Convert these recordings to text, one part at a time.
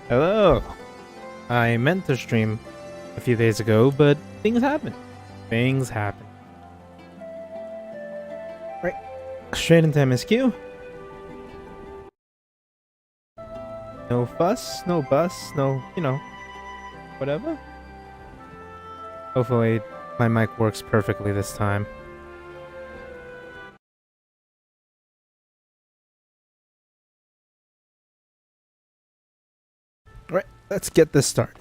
Hello. I meant to stream a few days ago, but things happen. Things happen. Right. Straight into MSQ. No fuss, no bus, no, whatever. Hopefully my mic works perfectly this time. Right, let's get this started.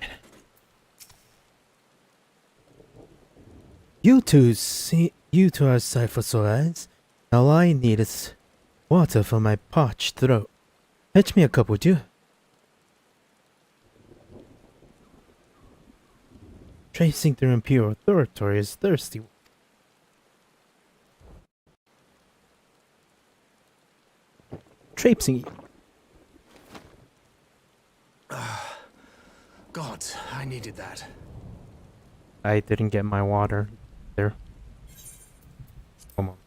You two are Cypher's eyes. All I need is water for my parched throat. Fetch me a cup, would you? Tracing through imperial territory is thirsty. Traipsing. God, I needed that. I didn't get my water there. Come on.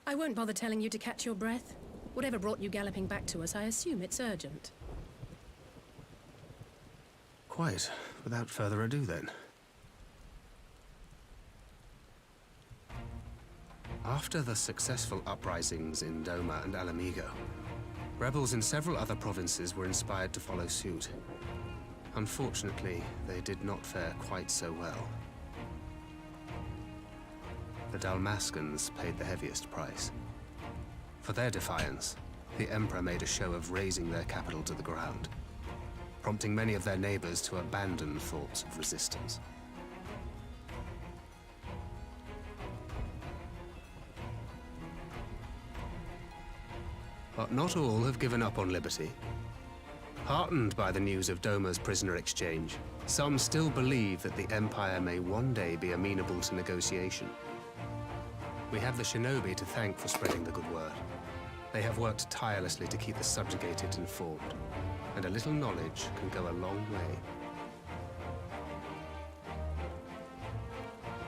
I won't bother telling you to catch your breath. Whatever brought you galloping back to us, I assume it's urgent. Quite. Without further ado, then. After the successful uprisings in Doma and Alamigo, rebels in several other provinces were inspired to follow suit. Unfortunately, they did not fare quite so well. The Dalmascans paid the heaviest price. For their defiance, the Emperor made a show of razing their capital to the ground, prompting many of their neighbors to abandon thoughts of resistance. But not all have given up on liberty. Heartened by the news of Doma's prisoner exchange, some still believe that the Empire may one day be amenable to negotiation. We have the shinobi to thank for spreading the good word. They have worked tirelessly to keep the subjugated informed, and a little knowledge can go a long way.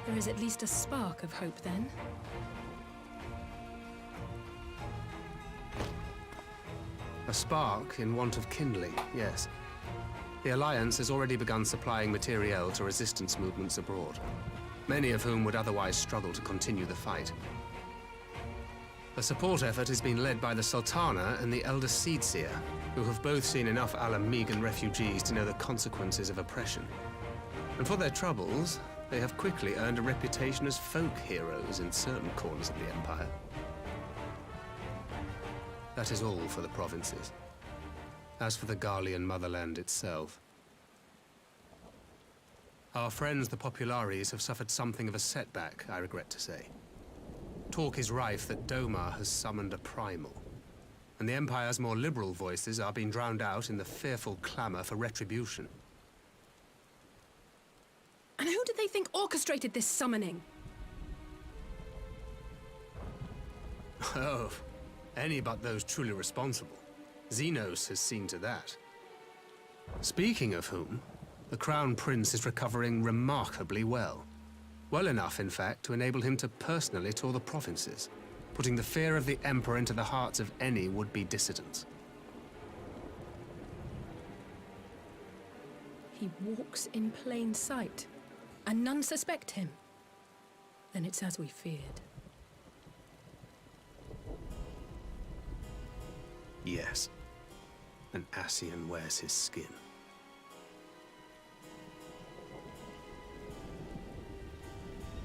There is at least a spark of hope, then. A spark in want of kindling, yes. The Alliance has already begun supplying materiel to resistance movements abroad, many of whom would otherwise struggle to continue the fight. The support effort has been led by the Sultana and the Elder Seedseer, who have both seen enough Alamigan refugees to know the consequences of oppression. And for their troubles, they have quickly earned a reputation as folk heroes in certain corners of the Empire. That is all for the provinces. As for the Garlean motherland itself, our friends the Populares have suffered something of a setback, I regret to say. Talk is rife that Doma has summoned a primal, and the Empire's more liberal voices are being drowned out in the fearful clamor for retribution. And who did they think orchestrated this summoning? Oh, any but those truly responsible. Xenos has seen to that. Speaking of whom, the Crown Prince is recovering remarkably well. Well enough, in fact, to enable him to personally tour the provinces, putting the fear of the Emperor into the hearts of any would-be dissidents. He walks in plain sight, and none suspect him. Then it's as we feared. Yes. An Ascian wears his skin.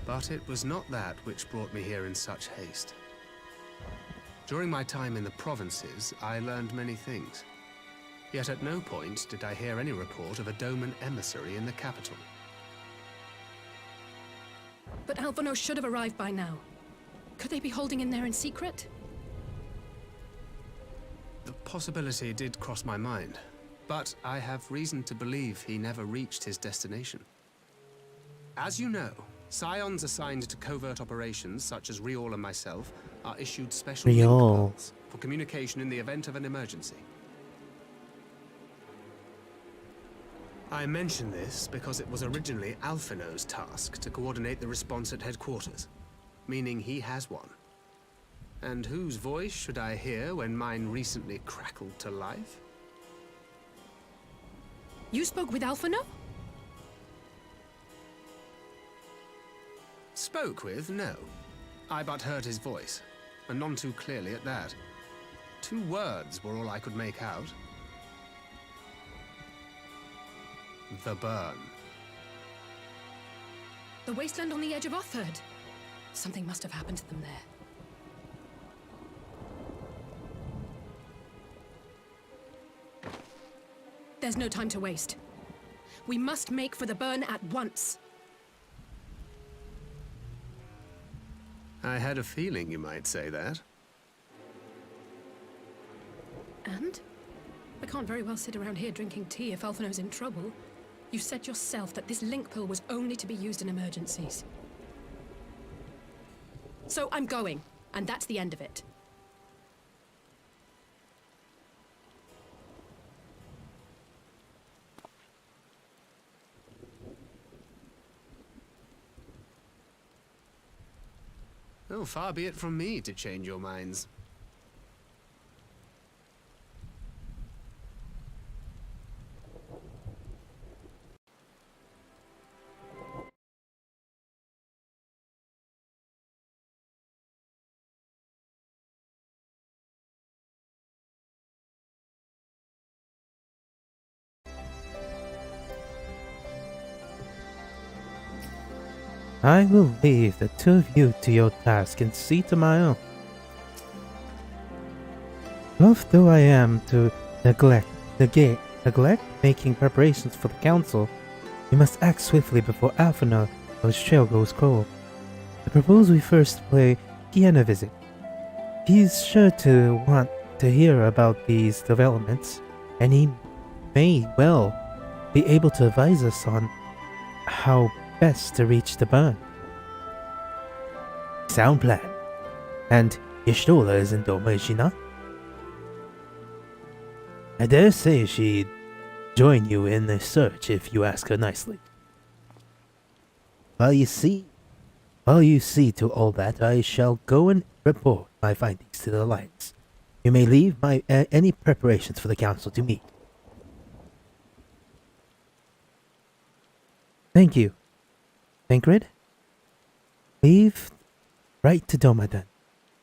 But it was not that which brought me here in such haste. During my time in the provinces, I learned many things. Yet at no point did I hear any report of a Doman emissary in the capital. But Alphonse should have arrived by now. Could they be holding in there in secret? The possibility did cross my mind, but I have reason to believe he never reached his destination. As you know, Scions assigned to covert operations, such as Riol and myself, are issued special link pearls for communication in the event of an emergency. I mention this because it was originally Alphino's task to coordinate the response at headquarters, meaning he has one. And whose voice should I hear when mine recently crackled to life? You spoke with Alphino? Spoke with? No. I but heard his voice, and none too clearly at that. 2 words were all I could make out. The burn. The wasteland on the edge of Otherd. Something must have happened to them there. There's no time to waste. We must make for the burn at once. I had a feeling you might say that. And? I can't very well sit around here drinking tea if Alphino's in trouble. You said yourself that this link pill was only to be used in emergencies. So I'm going, and that's the end of it. Oh, far be it from me to change your minds. I will leave the 2 of you to your task and see to my own. Loath though I am to neglect making preparations for the council, we must act swiftly before Alphino's trail goes cold. I propose we first pay Kian a visit. He's sure to want to hear about these developments, and he may well be able to advise us on how best to reach the burn. Sound plan. And Y'shtola is in Doma, is she not? I dare say she'd join you in the search if you ask her nicely. While you see to all that, I shall go and report my findings to the Alliance. You may leave any preparations for the council to me. Thank you. Tancred? Leave right to Doma then.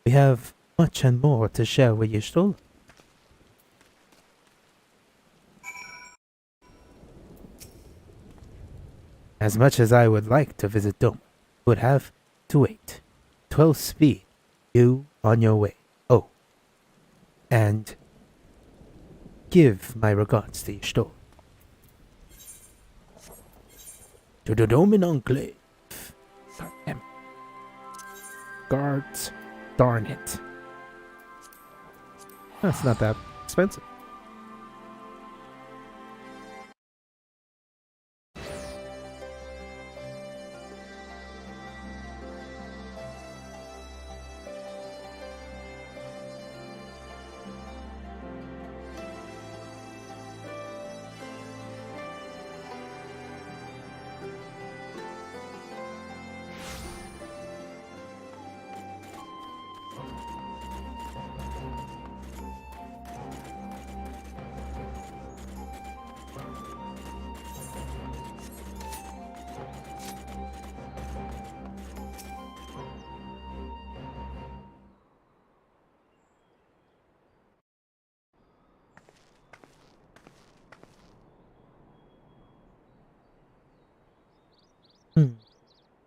We have much and more to share with Y'shtola. As much as I would like to visit Doma, would have to wait. 12 speed. You on your way. Oh. And give my regards to Y'shtola. To the Doman Enclave. Damn. Guards. Darn it. That's not that expensive.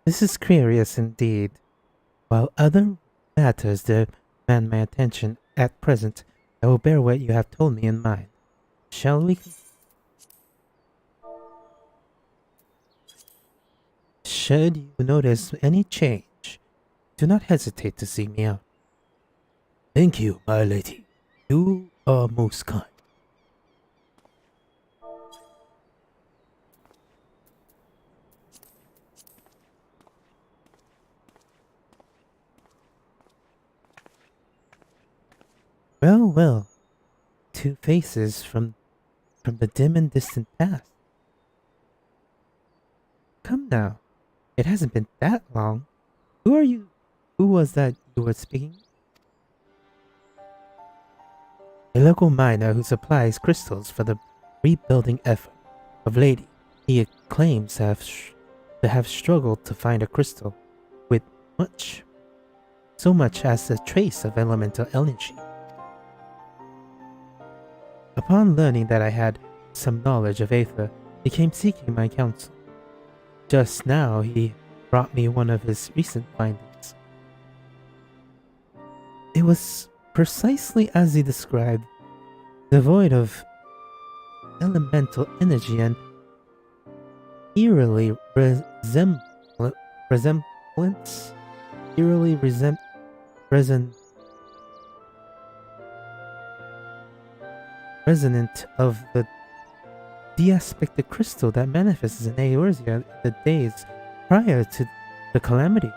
This is curious indeed. While other matters demand my attention at present, I will bear what you have told me in mind. Shall we? Should you notice any change, do not hesitate to seek me out. Thank you, my lady. You are most kind. Well, well. 2 faces from the dim and distant past. Come now. It hasn't been that long. Who are you? Who was that you were speaking? a local miner who supplies crystals for the rebuilding effort. Of late, he claims to have struggled to find a crystal with so much as a trace of elemental energy. Upon learning that I had some knowledge of Aether, he came seeking my counsel. Just now, he brought me one of his recent findings. It was precisely as he described, devoid of elemental energy and eerily resemblance, eerily resonant of the de-aspected crystal that manifests in Eorzea the days prior to the calamity.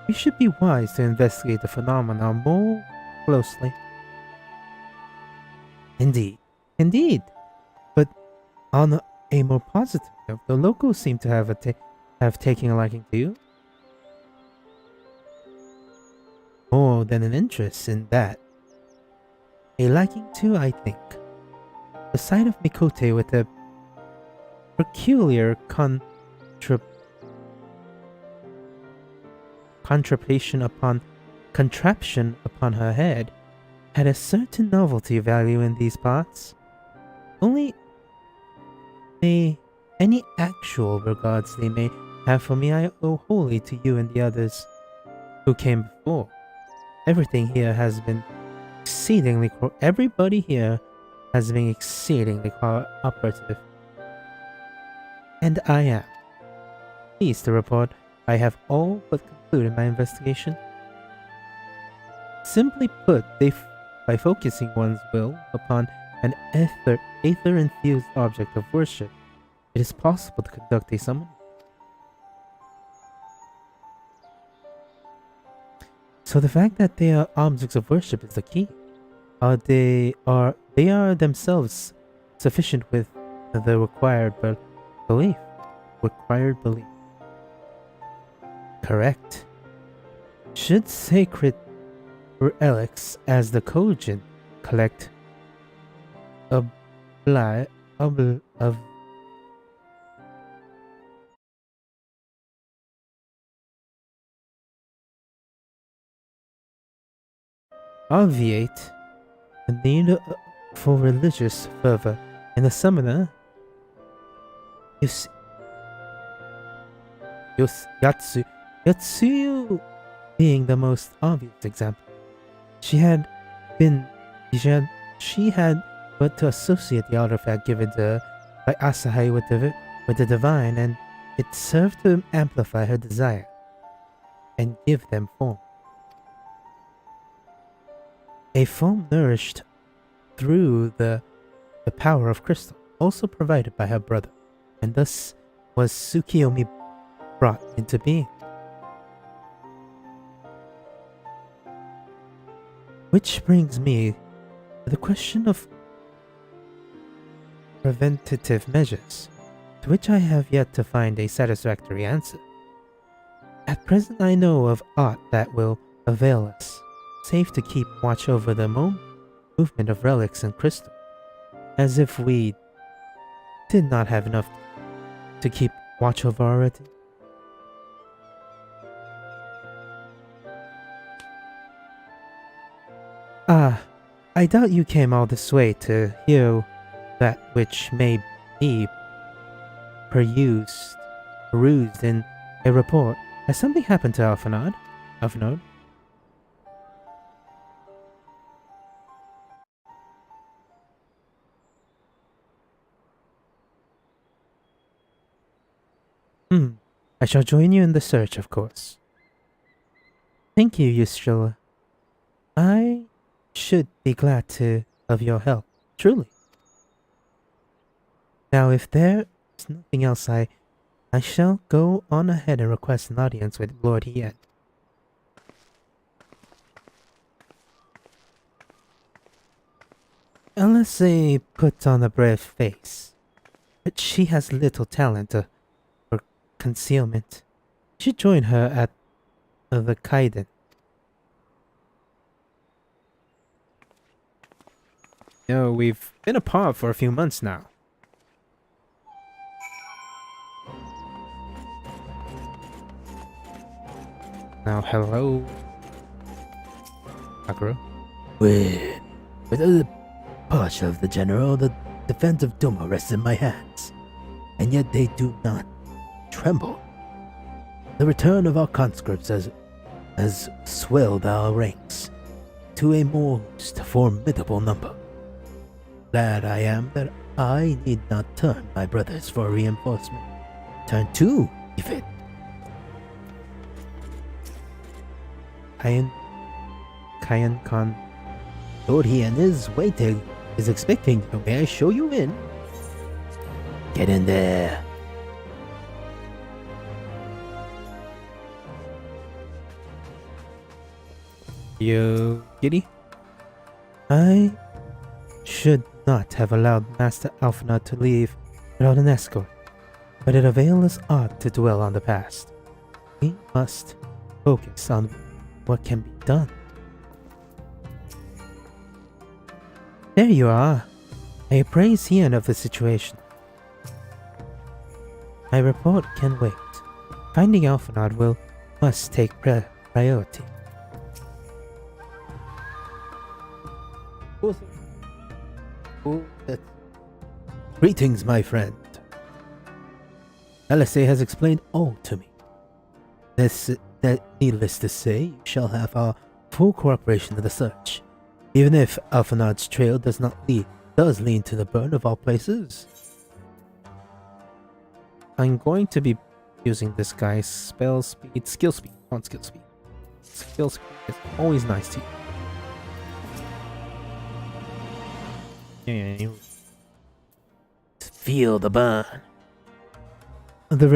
We should be wise to investigate the phenomenon more closely. Indeed. But on a more positive note, the locals seem to have taken a liking to you. More than an interest in that. A liking to, I think. The sight of Mikote with a peculiar contraption upon her head had a certain novelty value in these parts. Only any actual regards they may have for me I owe wholly to you and the others who came before. Everybody here has been exceedingly cooperative. And I am pleased to report I have all but concluded my investigation. Simply put, by focusing one's will upon an ether-infused object of worship, it is possible to conduct a summoning. So the fact that they are objects of worship is the key. They are themselves sufficient with the required belief. Correct. Should sacred relics as the Kojin collect obviate the need for religious fervor in the summoner, Yatsuyu being the most obvious example. She had but to associate the artifact given to her by Asahai with the divine, and it served to amplify her desire and give them form. A form nourished through the power of crystal, also provided by her brother, and thus was Tsukiyomi brought into being. Which brings me to the question of preventative measures, to which I have yet to find a satisfactory answer. At present I know of aught that will avail us, save to keep watch over the movement of relics and crystal, as if we did not have enough to keep watch over already. I doubt you came all this way to hear that which may be perused in a report. Has something happened to Alphanode? I shall join you in the search, of course. Thank you, Ystrilla. I should be glad of your help, truly. Now, if there is nothing else, I shall go on ahead and request an audience with Lord Hien. Elise put on a brave face, but she has little talent for concealment. You should join her at the Kaiden. No, we've been apart for a few months now. Now, hello, Agro. With the departure of the general, the defense of Duma rests in my hands, and yet they do not tremble. The return of our conscripts has swelled our ranks to a most formidable number. Glad I am that I need not turn my brothers for reinforcement. Turn to, if it. Kayan Khan. Lord Hien is waiting, is expecting you. May I show you in? Get in there. You giddy? I should not have allowed Master Alphinaud to leave without an escort, but it avails us aught to dwell on the past. We must focus on what can be done. There you are. I appraise Hien of the situation. My report can wait. Finding Alphinaud must take priority. Greetings, my friend. Alise has explained all to me. That needless to say, you shall have our full cooperation in the search, even if Alphinaud's trail does lead to the burn of all places. I'm going to be using this guy's skill speed. On skill speed. Skill speed is always nice to you. Feel the burn. The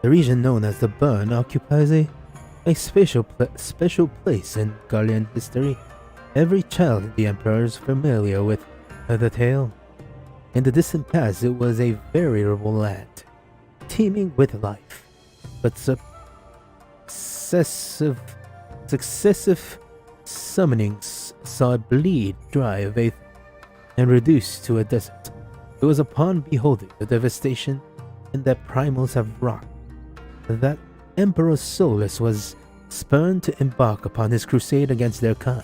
region known as the Burn occupies a special place in Garlean history. Every child of the Emperor is familiar with the tale. In the distant past, it was a veritable land, teeming with life, but successive summonings saw it bleed dry of faith and reduced to a desert. It was upon beholding the devastation in that primals have wrought that Emperor Solus was spurned to embark upon his crusade against their kind.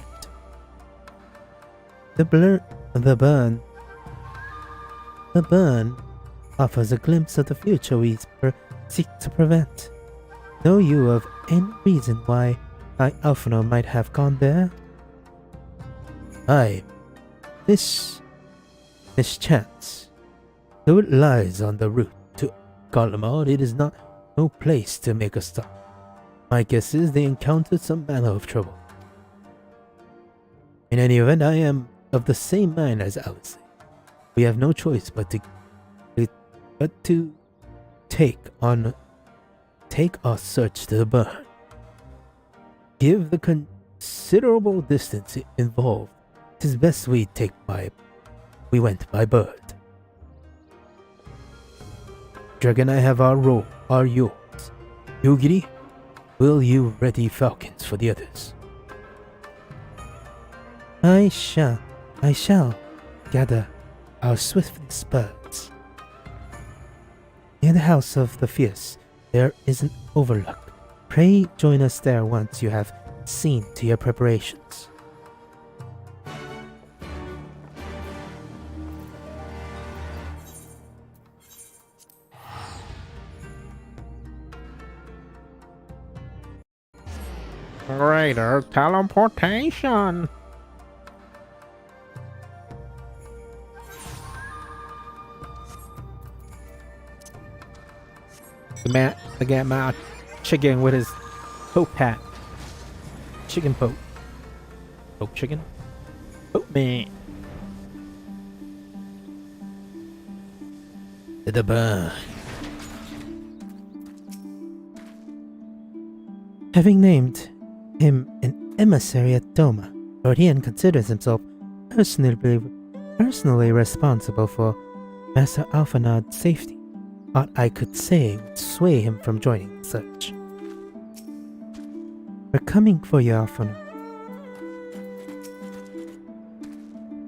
The burn offers a glimpse of the future we seek to prevent. Know you of any reason why Alphinaud might have gone there? Aye. This chance. Though it lies on the route to Garlemald, it is no place to make a stop. My guess is they encountered some manner of trouble. In any event, I am of the same mind as Alice. We have no choice but to take our search to the burn. Give the considerable distance involved, 'tis best we went by bird. Dragon, I have our role, are yours. Yugiri, will you ready falcons for the others? I shall gather our swiftest birds. Near the House of the Fierce, there is an overlook. Pray join us there once you have seen to your preparations. Greater teleportation. The guy my chicken with his poke hat. Chicken poke. Poke chicken? Poke me. To the burn. Having named him an emissary at Doma, Lord Hien considers himself personally responsible for Master Alphinaud's safety. Aught I could say would sway him from joining the search. We're coming for you, Alphonse.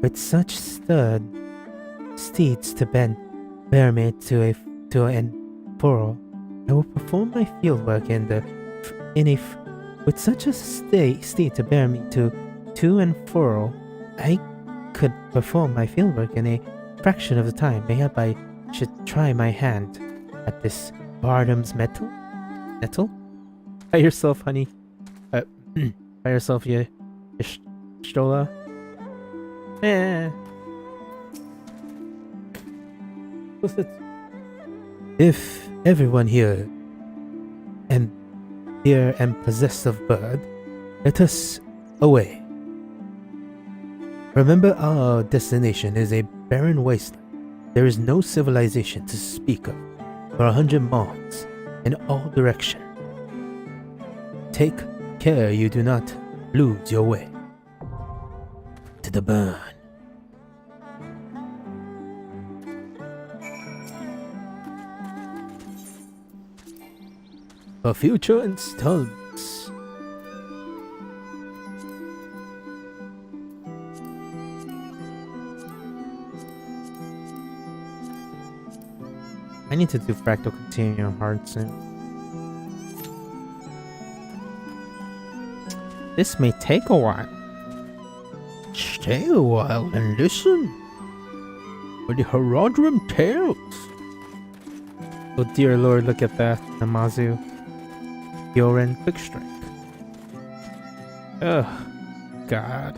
With such steeds to bear me to an furrow, I will perform my fieldwork with such a steed to bear me to and furrow, I could perform my fieldwork in a fraction of the time. Mayhap I should try my hand at this Bardam's metal? Nettle? By yourself, honey. By yourself, you Stola. Eh. What's it? If everyone here and possessed of bird, let us away. Remember, our destination is a barren wasteland. There is no civilization to speak of for 100 miles in all directions. Take care you do not lose your way. To the burn. For future installments. I need to do Fractal Continuum hard soon. This may take a while. Stay a while and listen for the Herodrum tales. Oh dear lord, look at that. Namazu. Yoren Quick Strike. Ugh. God.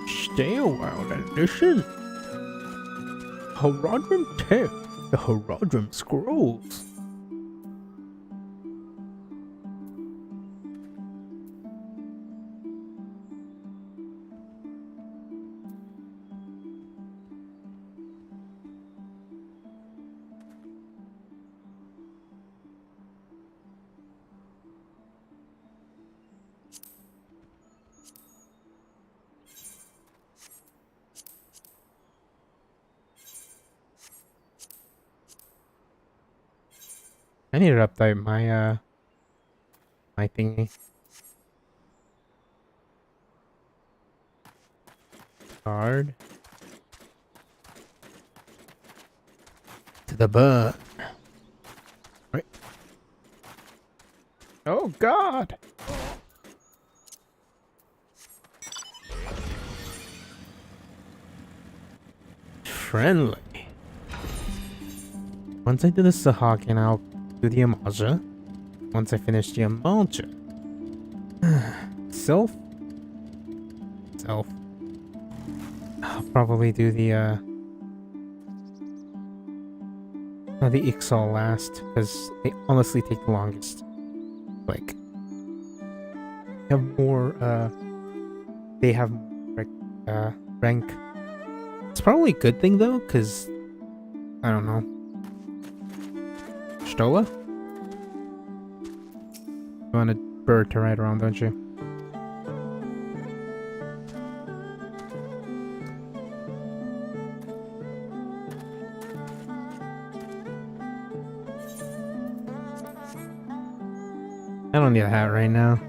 Stay a while and listen. Herodrum tales. The Herodrum scrolls. I need to update my my thingy. Card. To the burn. Right. Oh god. Friendly. Once I do the Sahagin, I'll do the Amaja. Once I finish the Amaja. Self? Self. I'll probably do the Ixal last, because they honestly take the longest. Like, have more, they have rank. It's probably a good thing though, because, I don't know. Stola? You want a bird to ride around, don't you? I don't need a hat right now.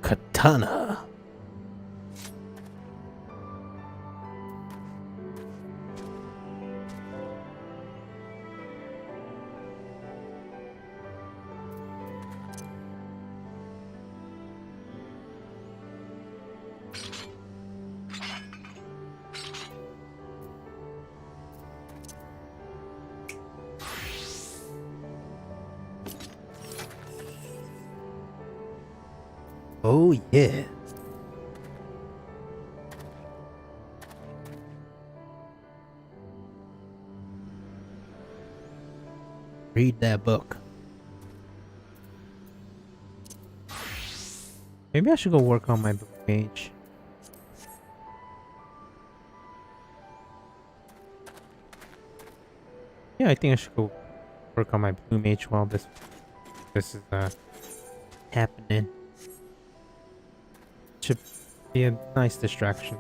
katana. Oh yeah. Read that book. Maybe I should go work on my blue mage. Yeah, I think I should go work on my blue mage while this is happening. Should be a nice distraction.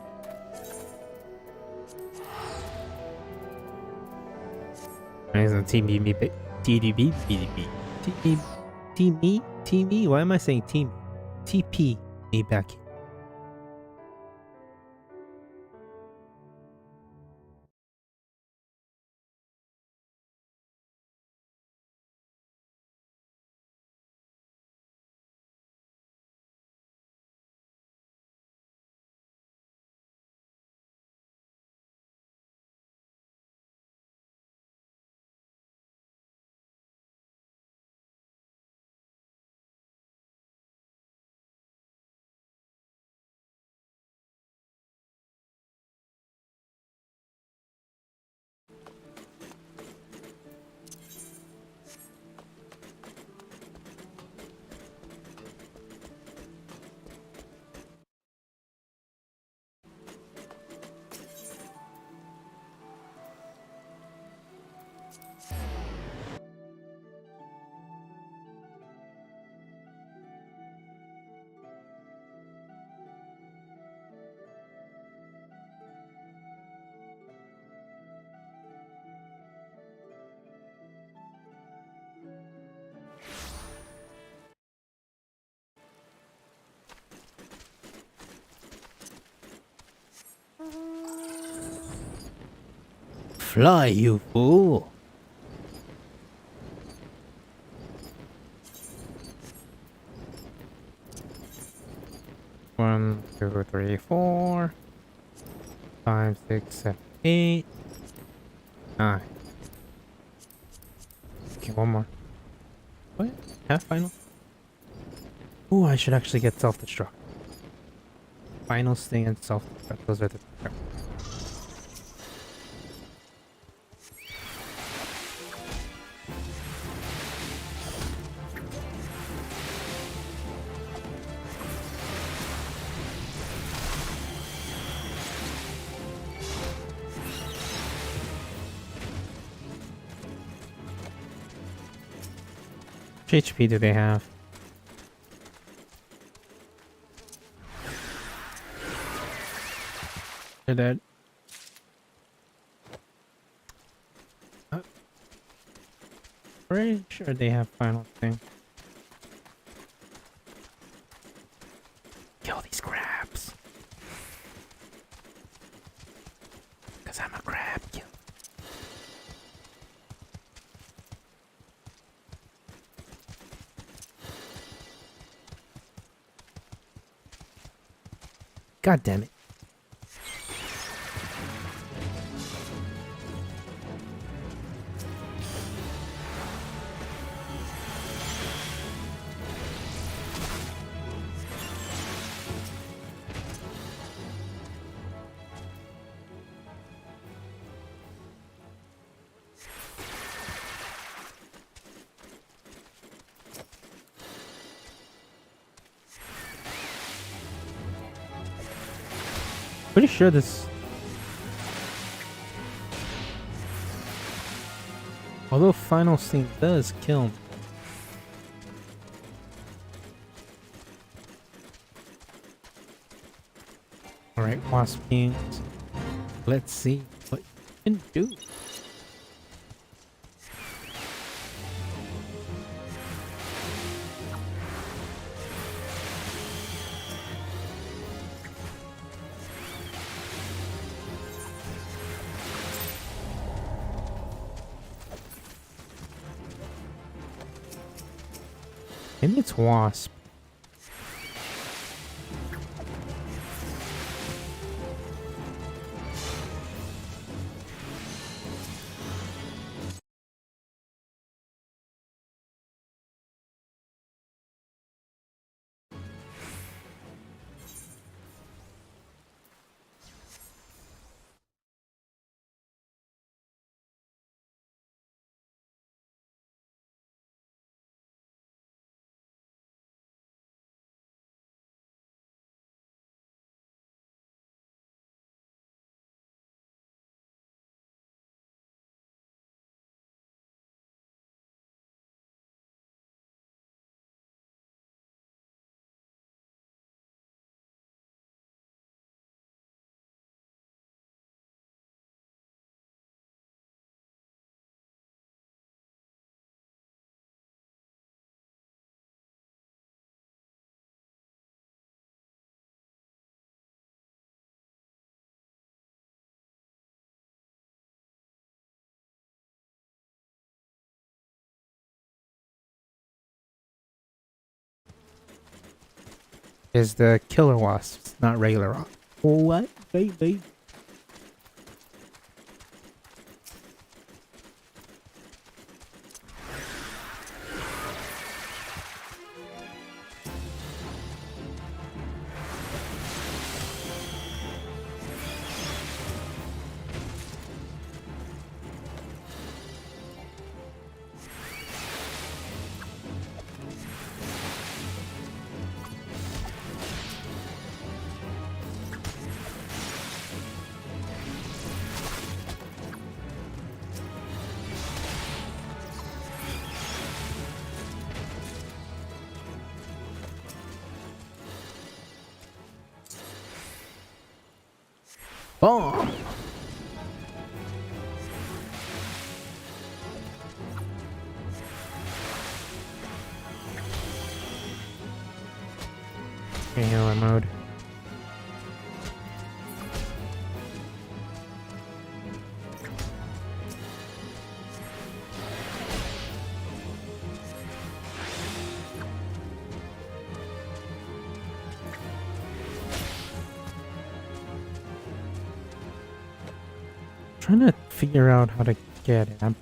TDB, TP. Why am I saying team? TP me back. Fly, you fool. One, two, three, 4, 5, 6, 7, 8, 9. Okay, one more. What? Half final? Ooh, I should actually get self-destruct. Final sting and self-destruct. Those are the two. How much HP do they have? They're dead. Pretty sure they have final thing. Kill these crabs. Cause I'm a crab killer. God damn it. Pretty sure this... Although final scene does kill me. Alright, wasp kings. Let's see what you can do. Maybe it's Wasp. Is the killer wasps, not regular wasps. What, baby? Bomb! Healer mode. Trying to figure out how to get it. I'm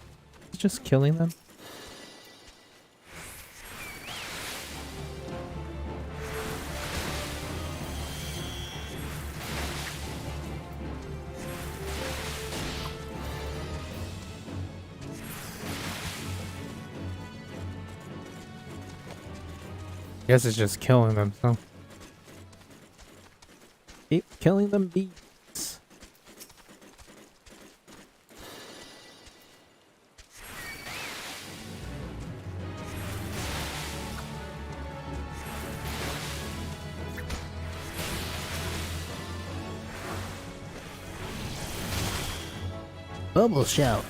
just killing them. Guess it's just killing them, so keep killing them, beats. Bubble shout.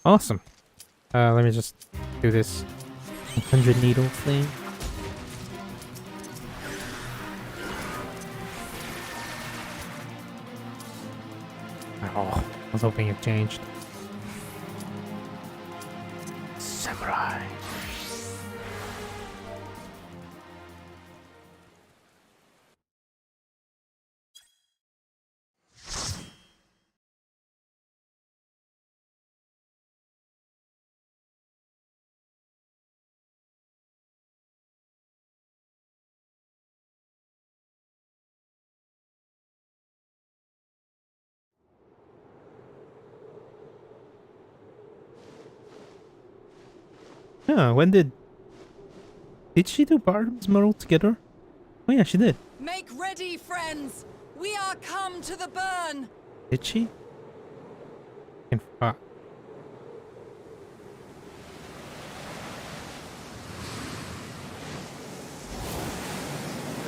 Awesome. Let me just do this 100 needle thing. Oh, I was hoping it changed. Samurai. Yeah, when did she do Bardam's Medal together? Oh yeah, she did. Make ready, friends! We are come to the burn! Did she?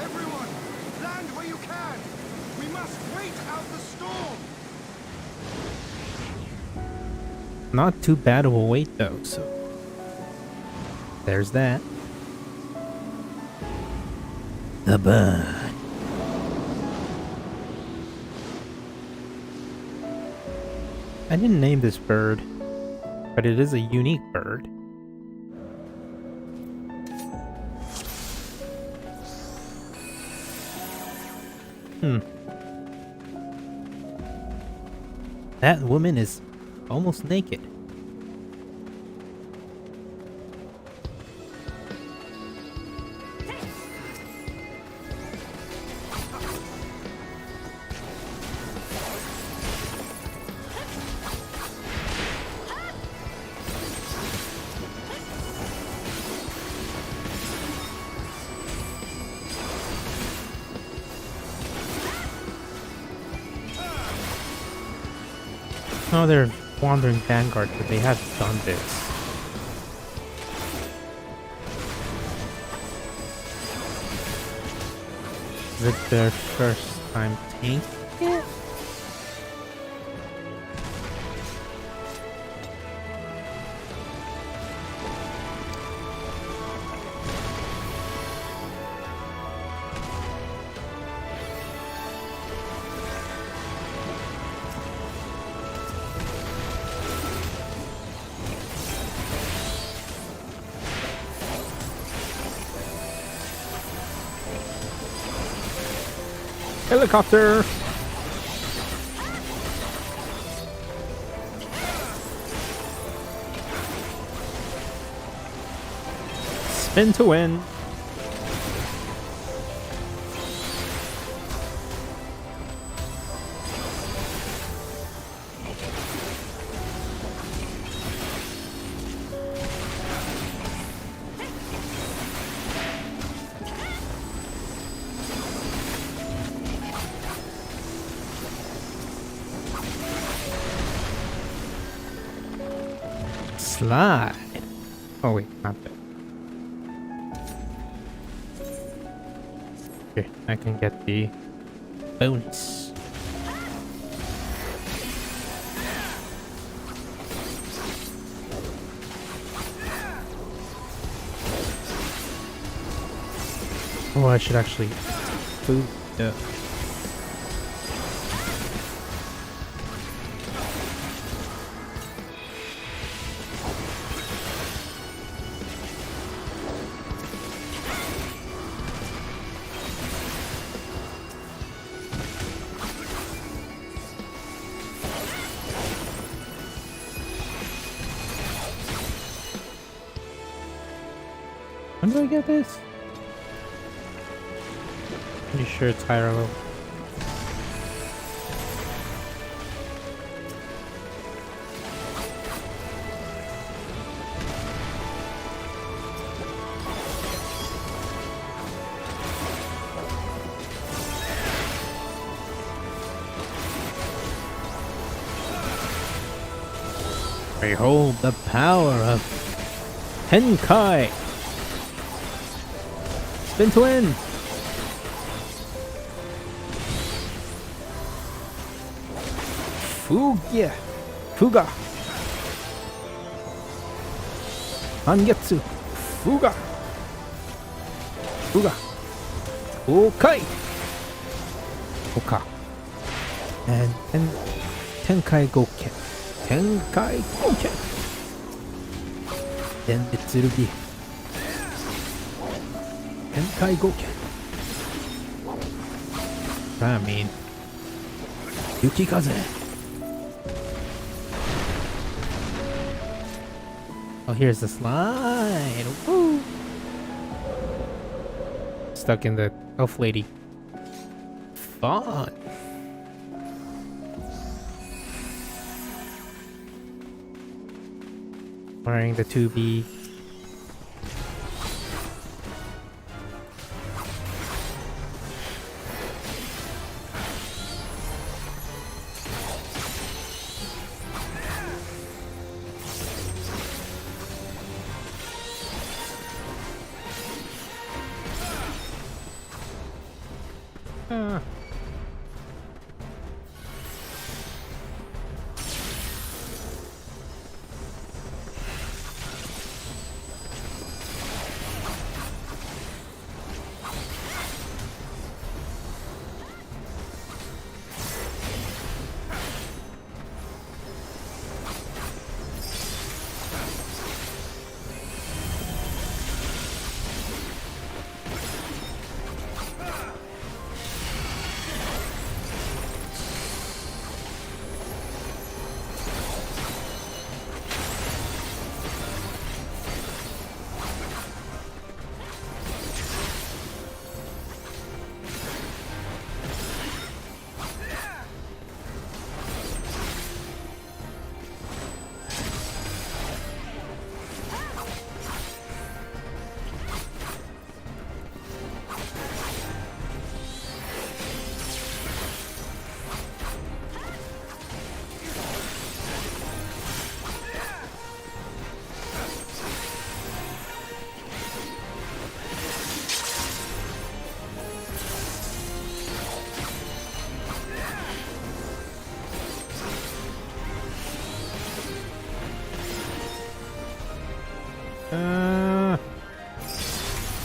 Everyone, land where you can! We must wait out the storm! Not too bad of a wait though, so there's that. the burn. I didn't name this bird, but it is a unique bird. That woman is almost naked. Oh, they're wandering vanguard, but they have done this. Is it their first time tanking it? Helicopter! Spin to win. Slide. Oh wait, not that. Okay, I can get the bonus. Oh, I should actually food. Yeah. When do I get this? Pretty sure it's higher level. Behold the power of Tenkai! Spin to win! Fuga! Fuga! Angetsu! Fuga! Fuga! Okay! Oka! And Tenkai Goken! Tenkai Goken! Then Itsurugi! Tenkai Goken! I mean... Yukikaze! Oh, here's the slide! Woo! Stuck in the elf lady. Fun! Wearing the 2B.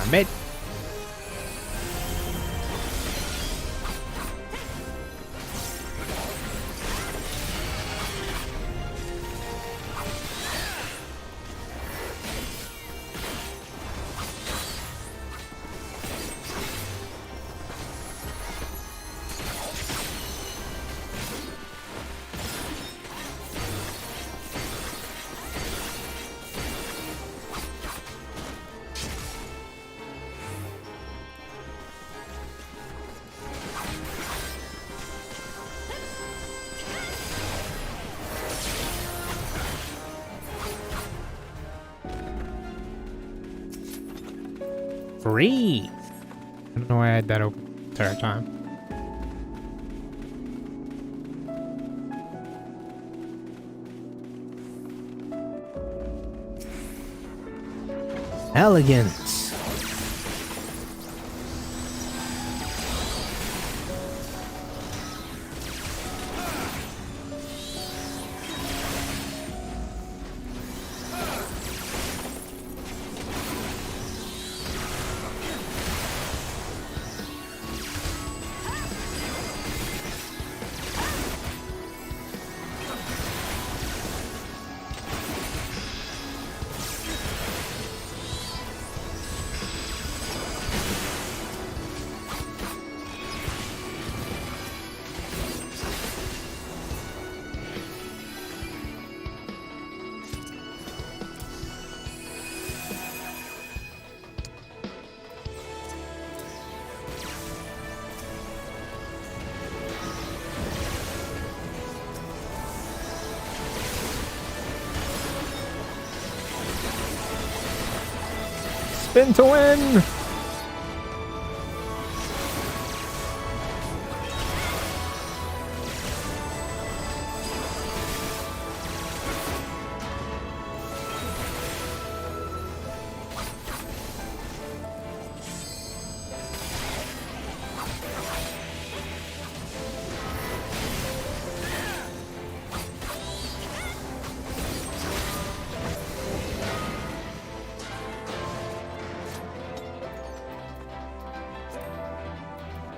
Damn it. Free. I don't know why I had that open the entire time. Elegance. Spin to win!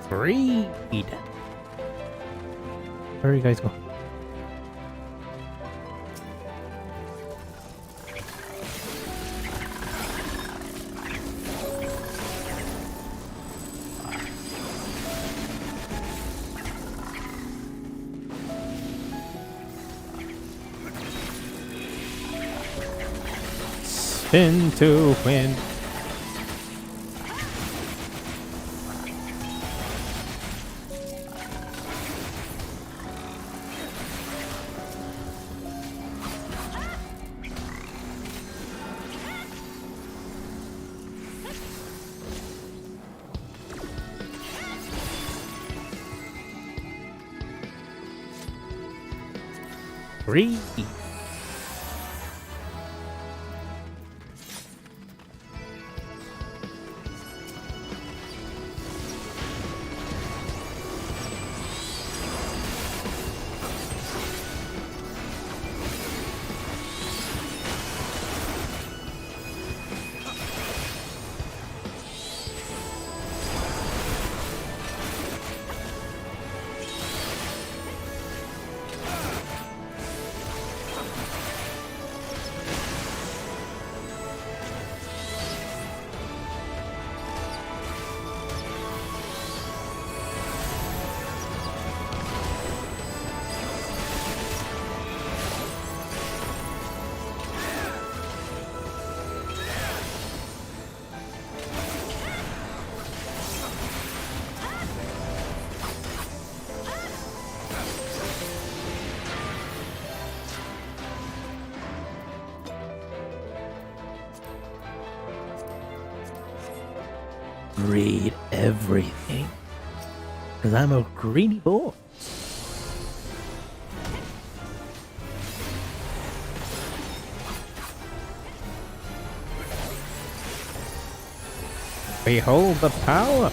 Freed. Where are you guys going? Spin to win. Free. Read everything. Because I'm a greedy boy. Behold the power.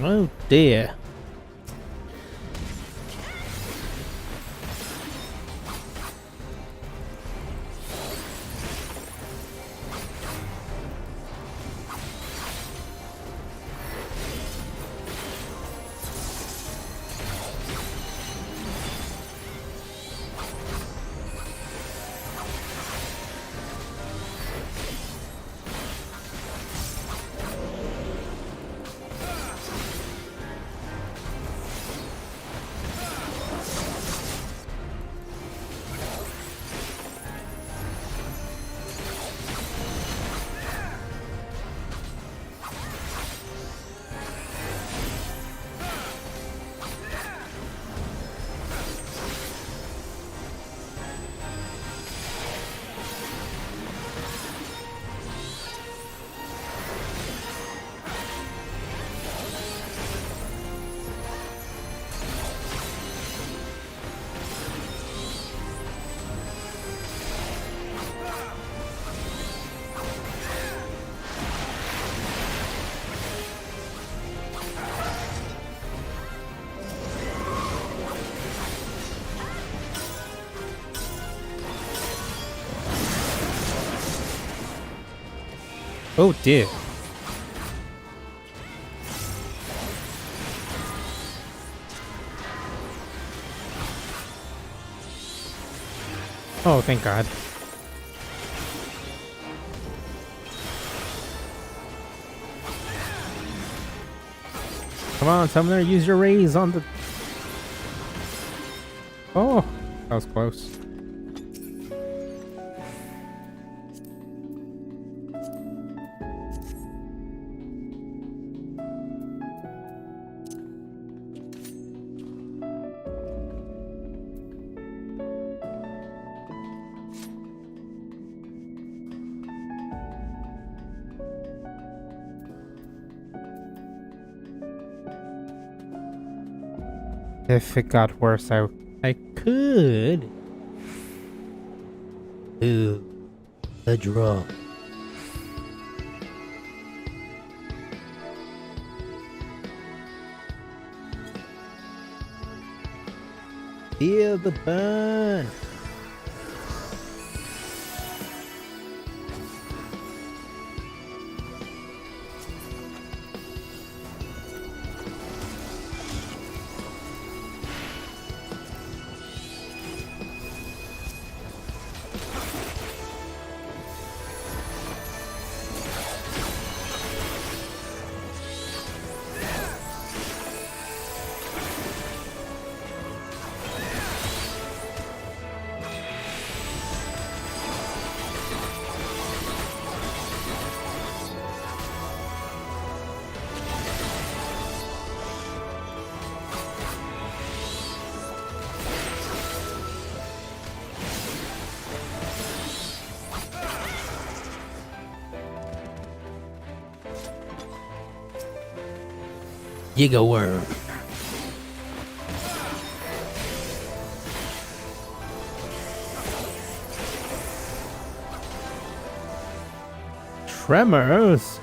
Oh dear. Oh dear. Oh, thank God. Come on, Summoner, use your rays on the... Oh, that was close. If it got worse, I could. Ooh, a draw. Feel the burn. Giga worm. Tremors?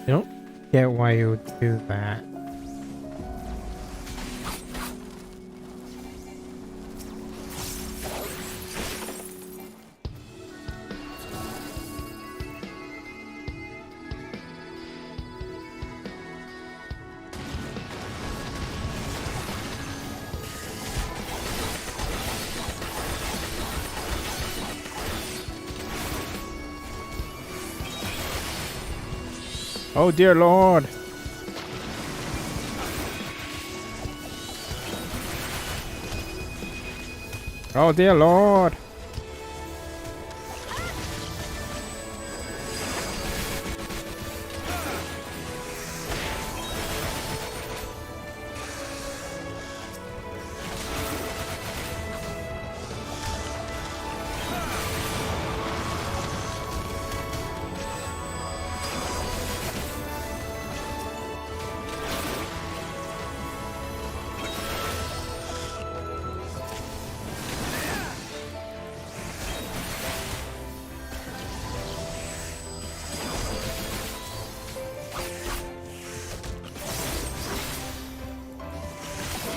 I don't get why you would do that. Oh dear Lord. Oh dear Lord.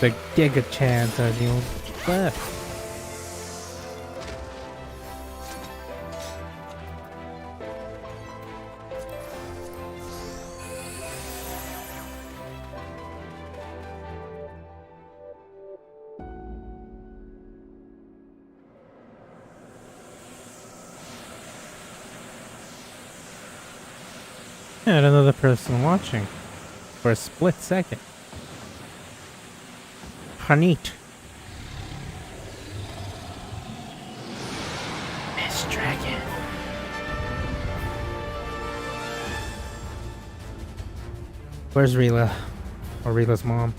The Giga Chance are the only left. And another person watching for a split second. Hanit. Miss Dragon. Where's Rila? Or Rila's mom?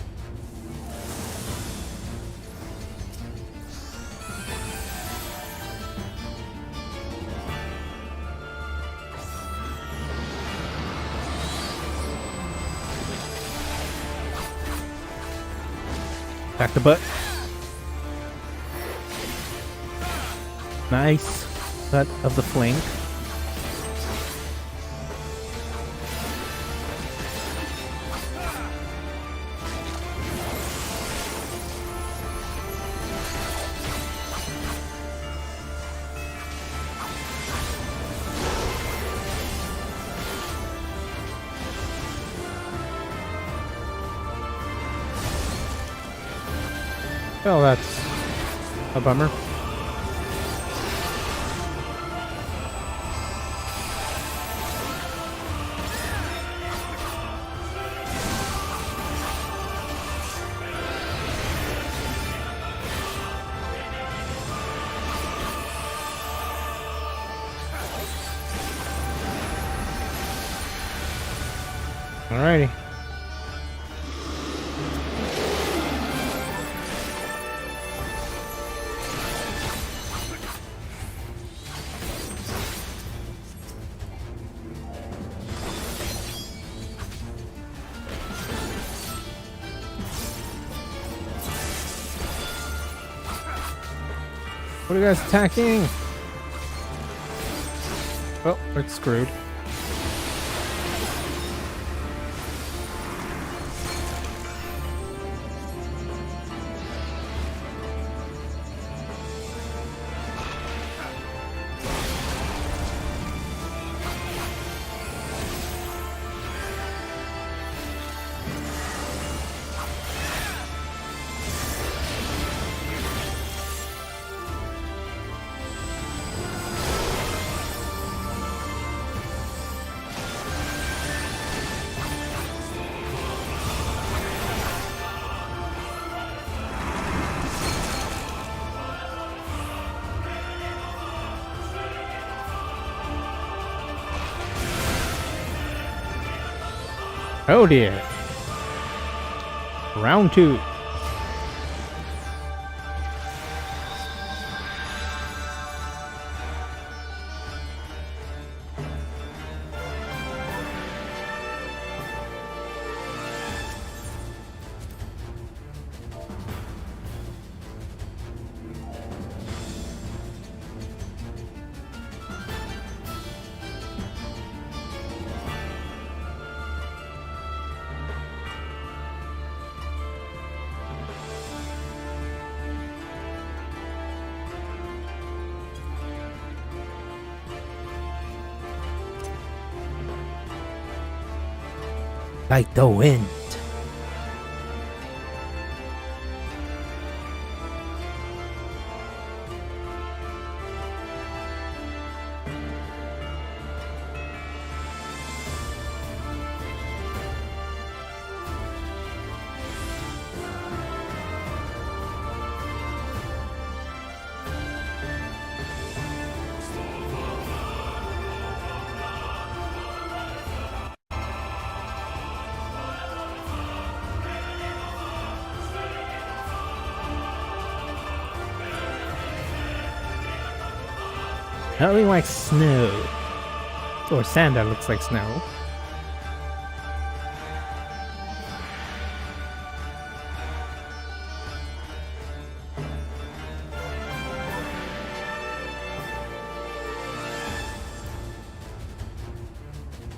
Back to butt. Nice cut of the flank. Well, that's a bummer. Alrighty. What are you guys attacking? Well, we're screwed. Oh dear. Round 2. Like the wind. Nothing like snow. Or sand that looks like snow.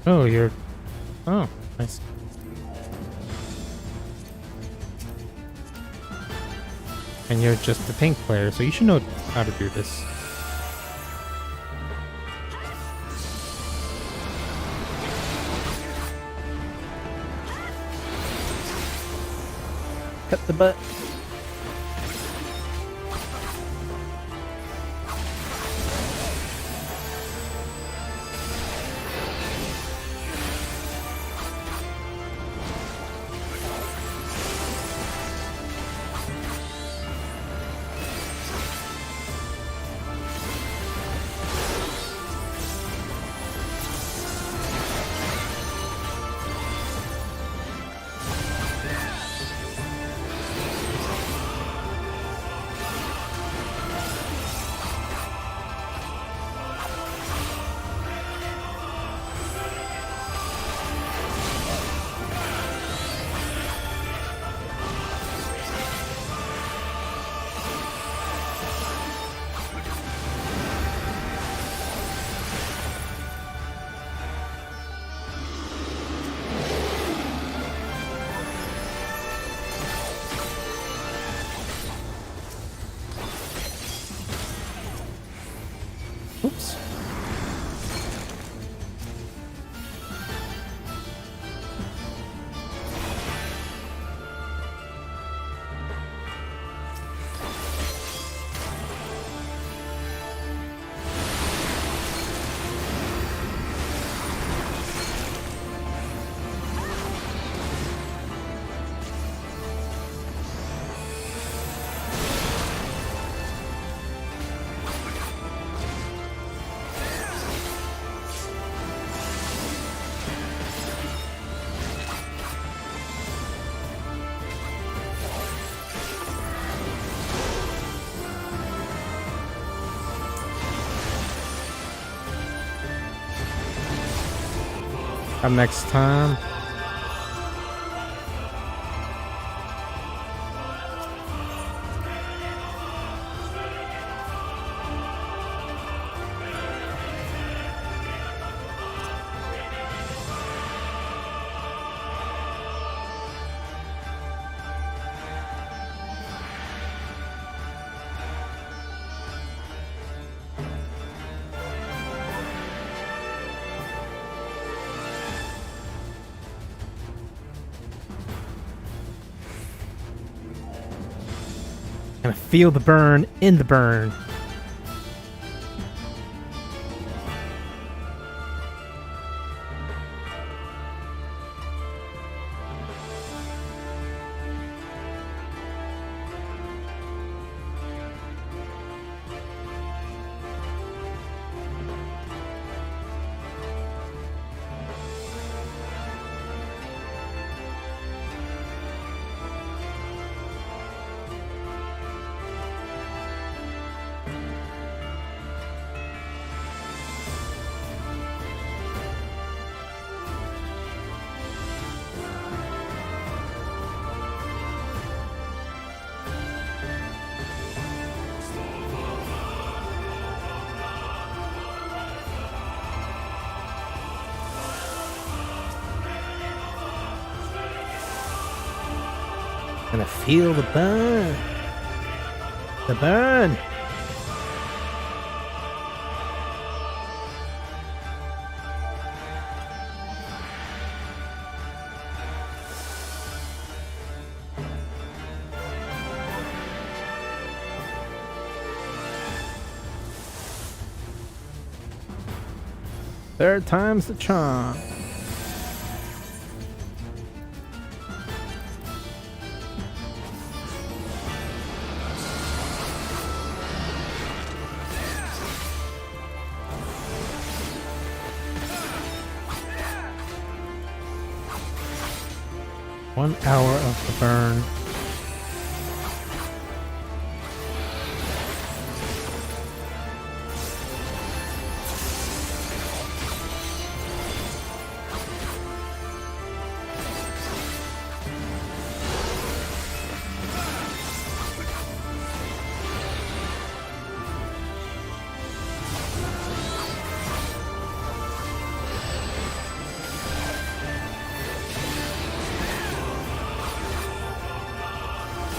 Oh, you're... Oh, nice. And you're just a tank player, so you should know how to do this. Cut the butt. Oops. Come next time. Gonna feel the burn in the burn. Gonna feel the burn. The burn. Third time's the charm. One hour of the burn.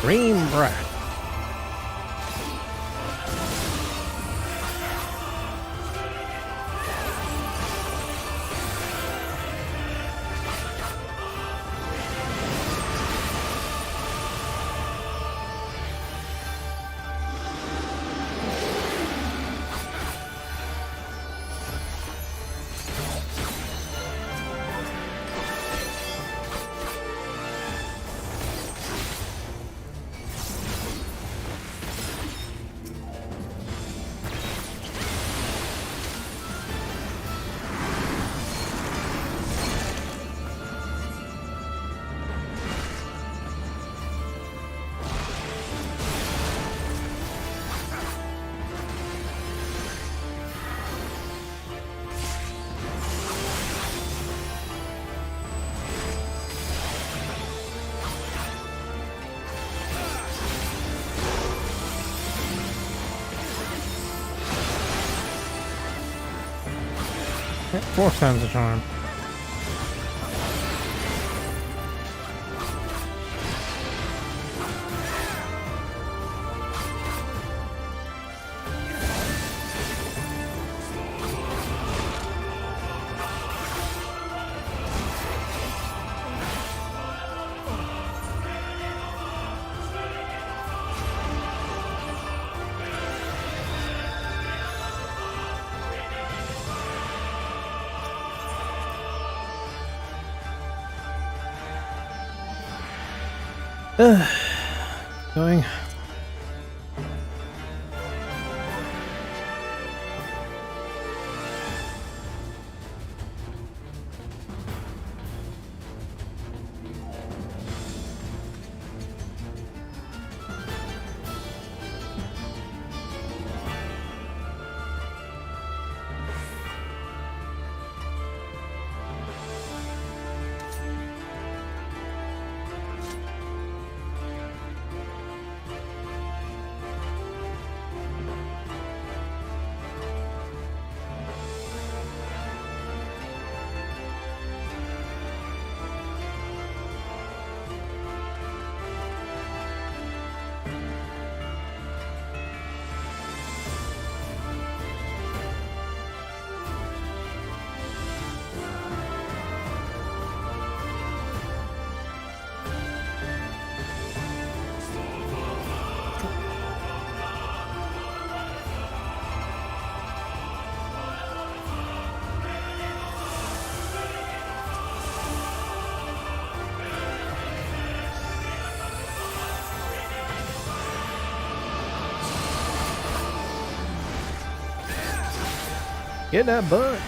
Dream breath. 4 times the charm. Going. Get that butt.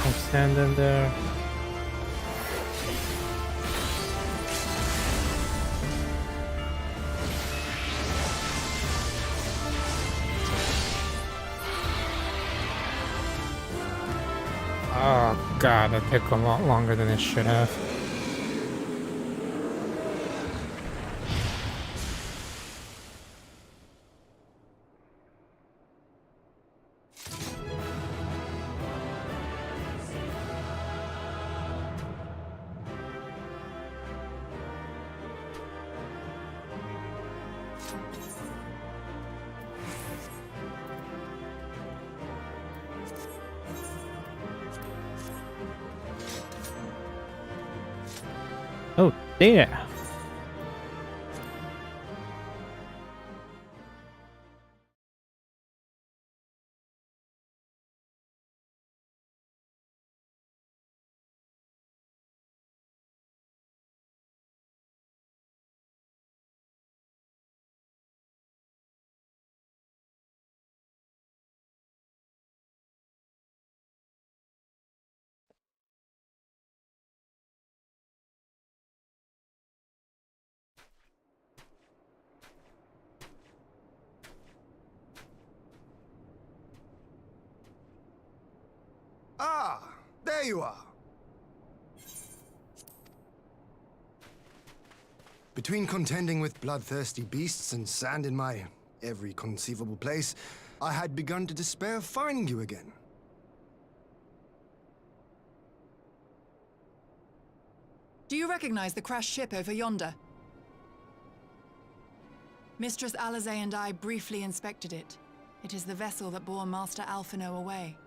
Some sand in there. Oh god, that took a lot longer than it should have. Oh, there. Ah, there you are. Between contending with bloodthirsty beasts and sand in my every conceivable place, I had begun to despair of finding you again. Do you recognize the crashed ship over yonder? Mistress Alizé and I briefly inspected it. It is the vessel that bore Master Alphino away.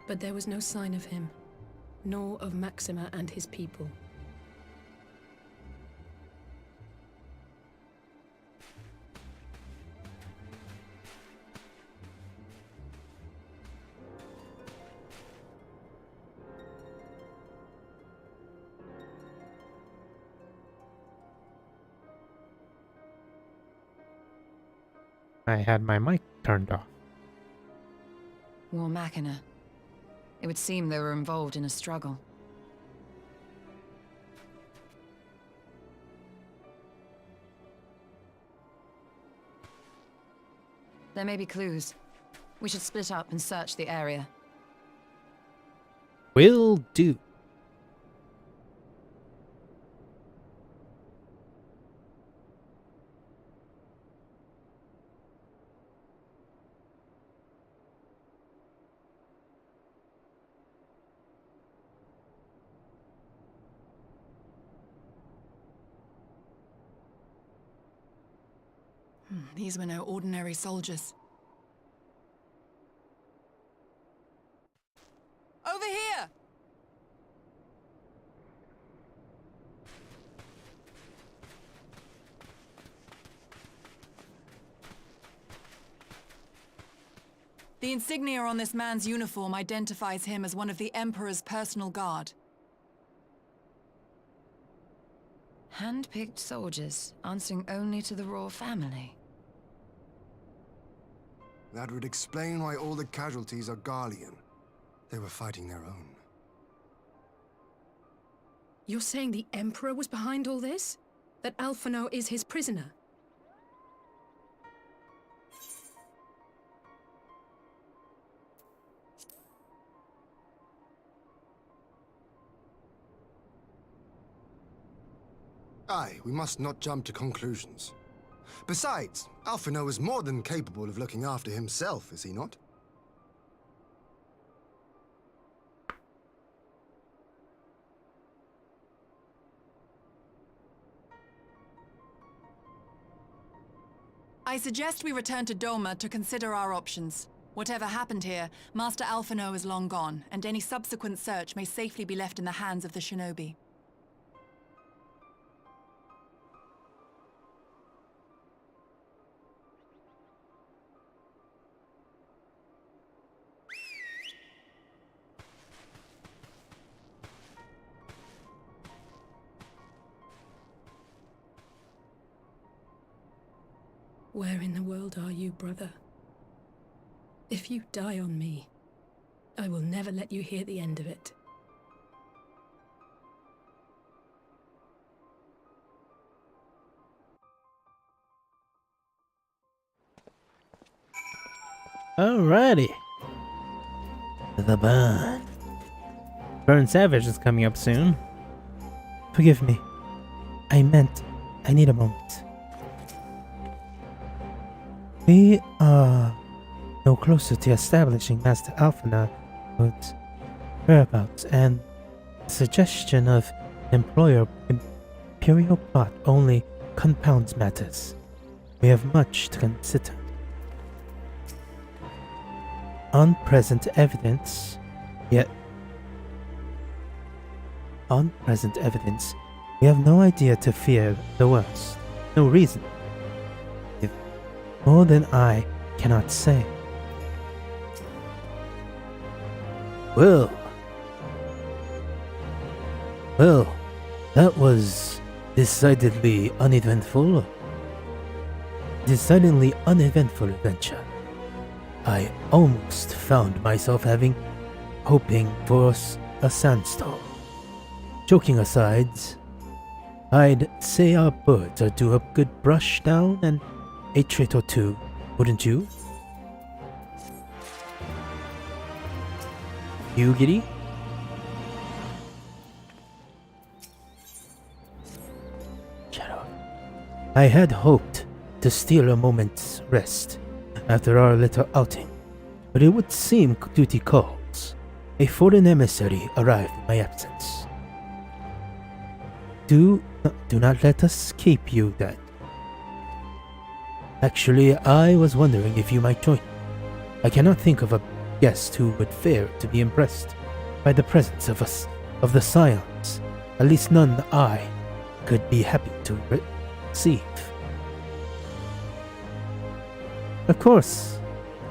But there was no sign of him, nor of Maxima and his people. I had my mic turned off. War Machina. It would seem they were involved in a struggle. There may be clues. We should split up and search the area. Will do. These were no ordinary soldiers. Over here! The insignia on this man's uniform identifies him as one of the Emperor's personal guard. Hand-picked soldiers, answering only to the royal family. That would explain why all the casualties are Garlean. They were fighting their own. You're saying the Emperor was behind all this? That Alphino is his prisoner? Aye, we must not jump to conclusions. Besides, Alphino is more than capable of looking after himself, is he not? I suggest we return to Doma to consider our options. Whatever happened here, Master Alphino is long gone, and any subsequent search may safely be left in the hands of the shinobi. Where in the world are you, brother? If you die on me, I will never let you hear the end of it. Alrighty. The burn. Burn Savage is coming up soon. Forgive me. I need a moment. We are no closer to establishing Master Alphinaud's whereabouts, and the suggestion of imperial plot only compounds matters. We have much to consider. On present evidence, we have no idea to fear the worst. No reason. If more than I cannot say. Well, that was decidedly uneventful. Decidedly uneventful adventure. I almost found myself hoping for a sandstorm. Joking aside, I'd say our birds are due a good brush down and a trait or two, wouldn't you? You, Giddy? Shadow. I had hoped to steal a moment's rest after our little outing, but it would seem duty calls. A foreign emissary arrived in my absence. Do not let us keep you dead. Actually, I was wondering if you might join. I cannot think of a guest who would fare to be impressed by the presence of the Scions. At least none I could be happy to receive. Of course,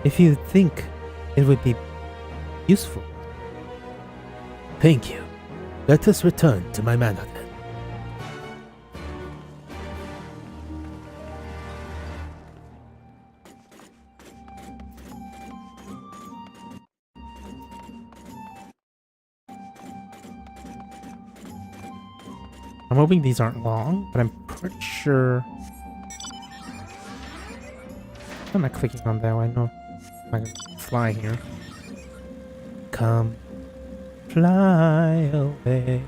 if you think it would be useful. Thank you. Let us return to my manor then. I'm hoping these aren't long, but I'm pretty sure. I'm not clicking on that. I know I can fly here. Come, Fly away.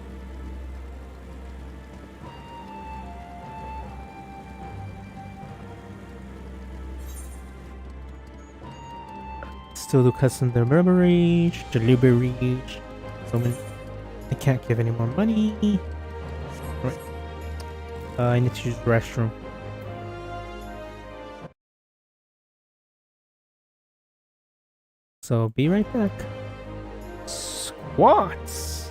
Still do custom deliveries. So many. I can't give any more money. Right. I need to use the restroom. So be right back. Squats.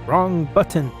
Wrong button.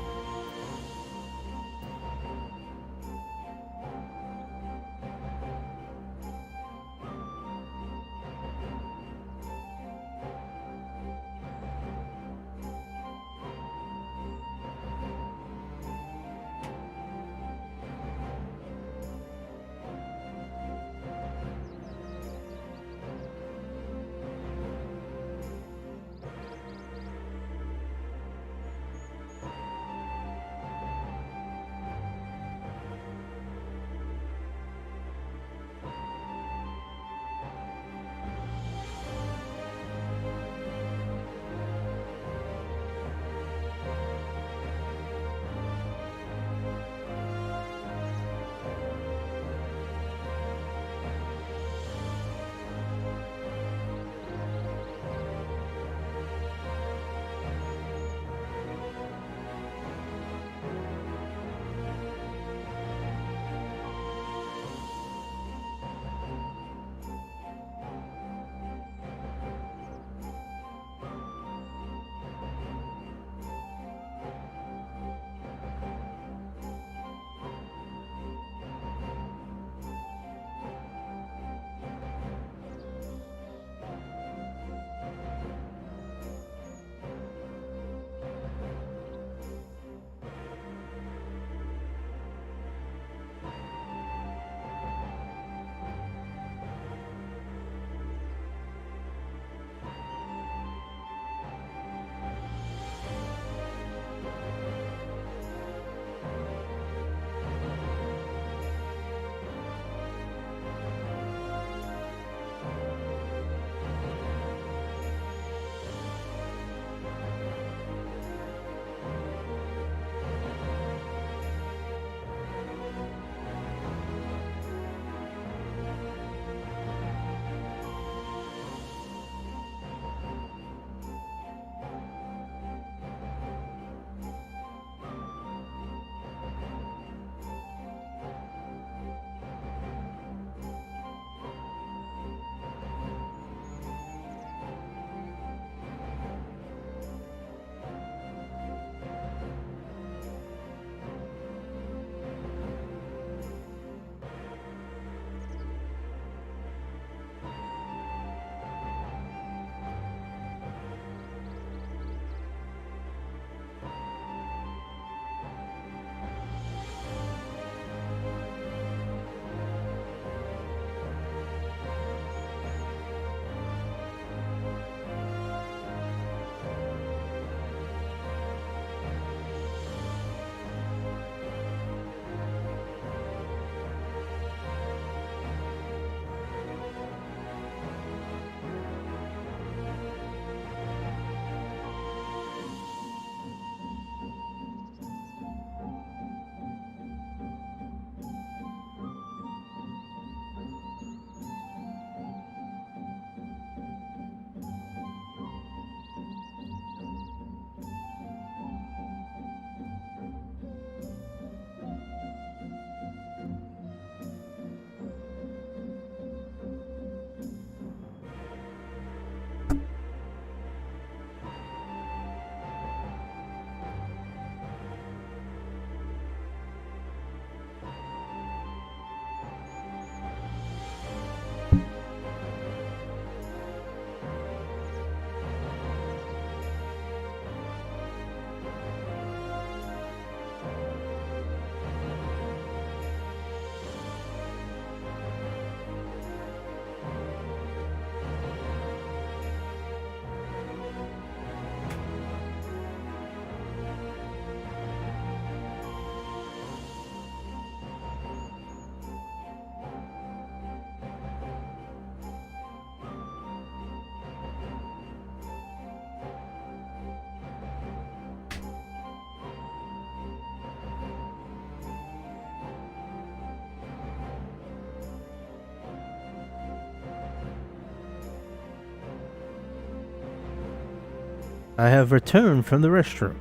I have returned from the restroom.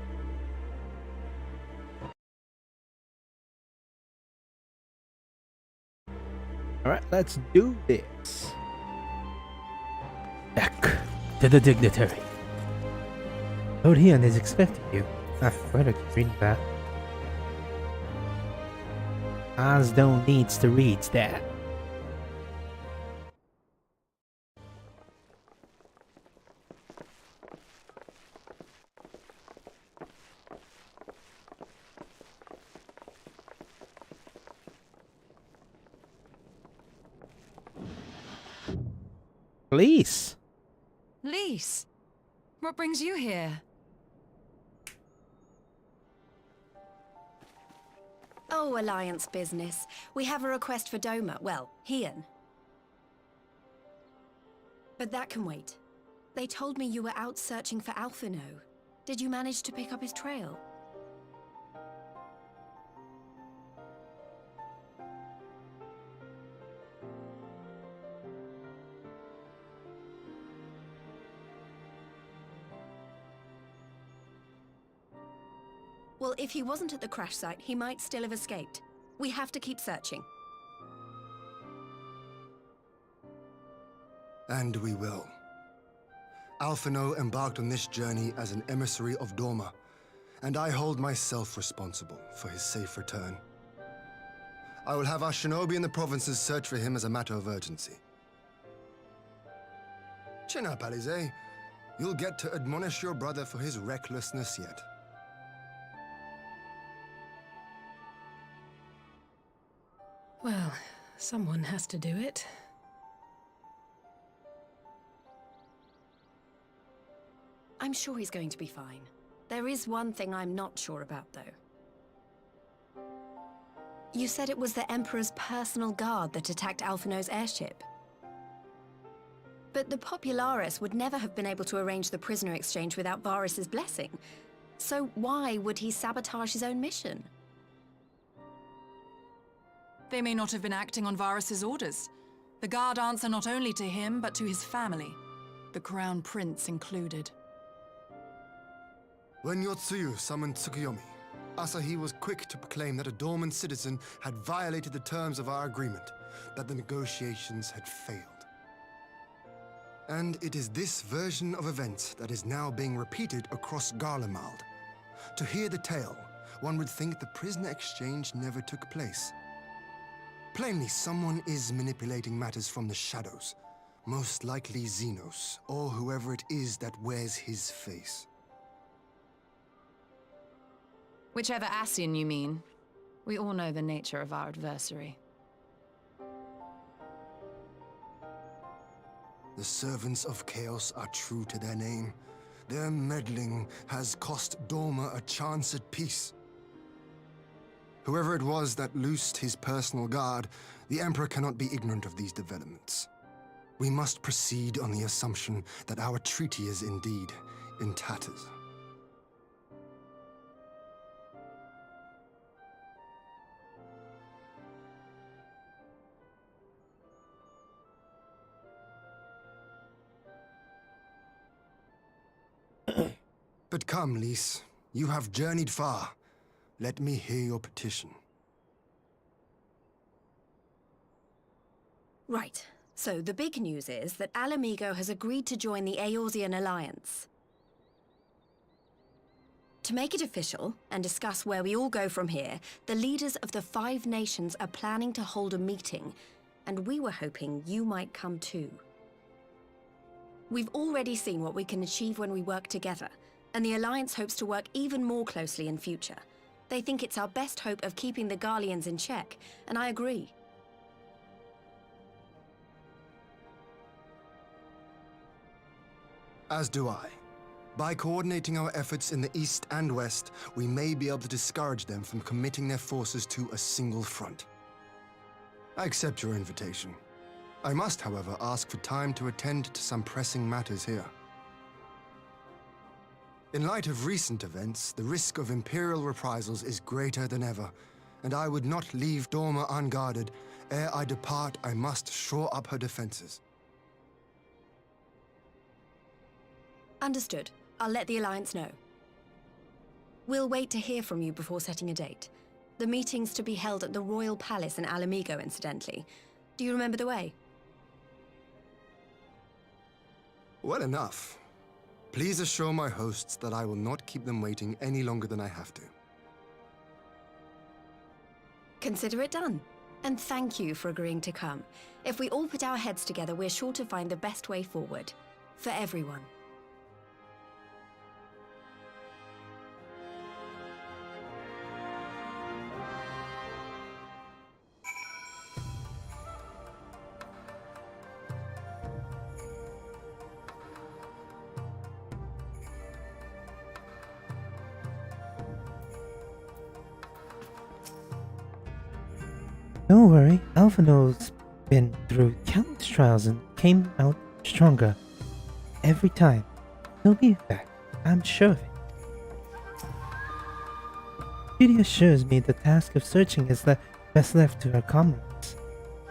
Alright, let's do this. Back to the dignitary. Lord Heon is expecting you. Where did I read that? Osdone needs to read that. Police! Lise, what brings you here? Oh, Alliance business. We have a request for Doma. Well, Heon. But that can wait. They told me you were out searching for Alphino. Did you manage to pick up his trail? Well, if he wasn't at the crash site, he might still have escaped. We have to keep searching. And we will. Alphino embarked on this journey as an emissary of Doma, and I hold myself responsible for his safe return. I will have our shinobi in the provinces search for him as a matter of urgency. Chin up, Alize. You'll get to admonish your brother for his recklessness yet. Well, someone has to do it. I'm sure he's going to be fine. There is one thing I'm not sure about, though. You said it was the Emperor's personal guard that attacked Alphino's airship. But the Popularis would never have been able to arrange the prisoner exchange without Varus's blessing. So why would he sabotage his own mission? They may not have been acting on Varus's orders. The guard answer not only to him, but to his family, the Crown Prince included. When Yotsuyu summoned Tsukuyomi, Asahi was quick to proclaim that a dormant citizen had violated the terms of our agreement, that the negotiations had failed. And it is this version of events that is now being repeated across Garlemald. To hear the tale, one would think the prisoner exchange never took place. Plainly, someone is manipulating matters from the shadows. Most likely Xenos, or whoever it is that wears his face. Whichever Ascian you mean. We all know the nature of our adversary. The servants of chaos are true to their name. Their meddling has cost Doma a chance at peace. Whoever it was that loosed his personal guard, the Emperor cannot be ignorant of these developments. We must proceed on the assumption that our treaty is indeed in tatters. But come, Lise. You have journeyed far. Let me hear your petition. Right. So the big news is that Alamigo has agreed to join the Eorzean Alliance. To make it official, and discuss where we all go from here, the leaders of the 5 nations are planning to hold a meeting, and we were hoping you might come too. We've already seen what we can achieve when we work together, and the Alliance hopes to work even more closely in future. They think it's our best hope of keeping the Garleans in check, and I agree. As do I. By coordinating our efforts in the east and west, we may be able to discourage them from committing their forces to a single front. I accept your invitation. I must, however, ask for time to attend to some pressing matters here. In light of recent events, the risk of Imperial reprisals is greater than ever, and I would not leave Doma unguarded. Ere I depart, I must shore up her defenses. Understood. I'll let the Alliance know. We'll wait to hear from you before setting a date. The meeting's to be held at the Royal Palace in Alamigo, incidentally. Do you remember the way? Well enough. Please assure my hosts that I will not keep them waiting any longer than I have to. Consider it done. And thank you for agreeing to come. If we all put our heads together, we're sure to find the best way forward. For everyone. Don't worry, Alphino's been through countless trials and came out stronger. Every time. He'll be back, I'm sure of it. Duty assures me the task of searching is best left to our comrades.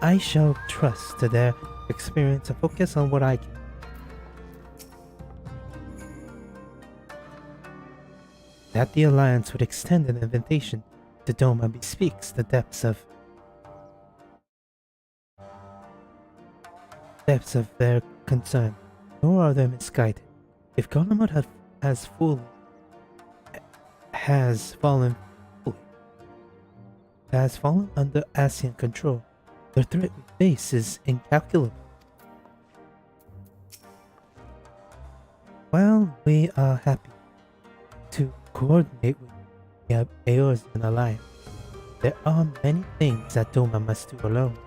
I shall trust to their experience and focus on what I can. That the Alliance would extend an invitation to Doma bespeaks the depths of their concern, nor are they misguided. If Golemon has fallen under Asian control, the threat we face is incalculable. While we are happy to coordinate with the Eorzean Alliance, there are many things that Doma must do alone.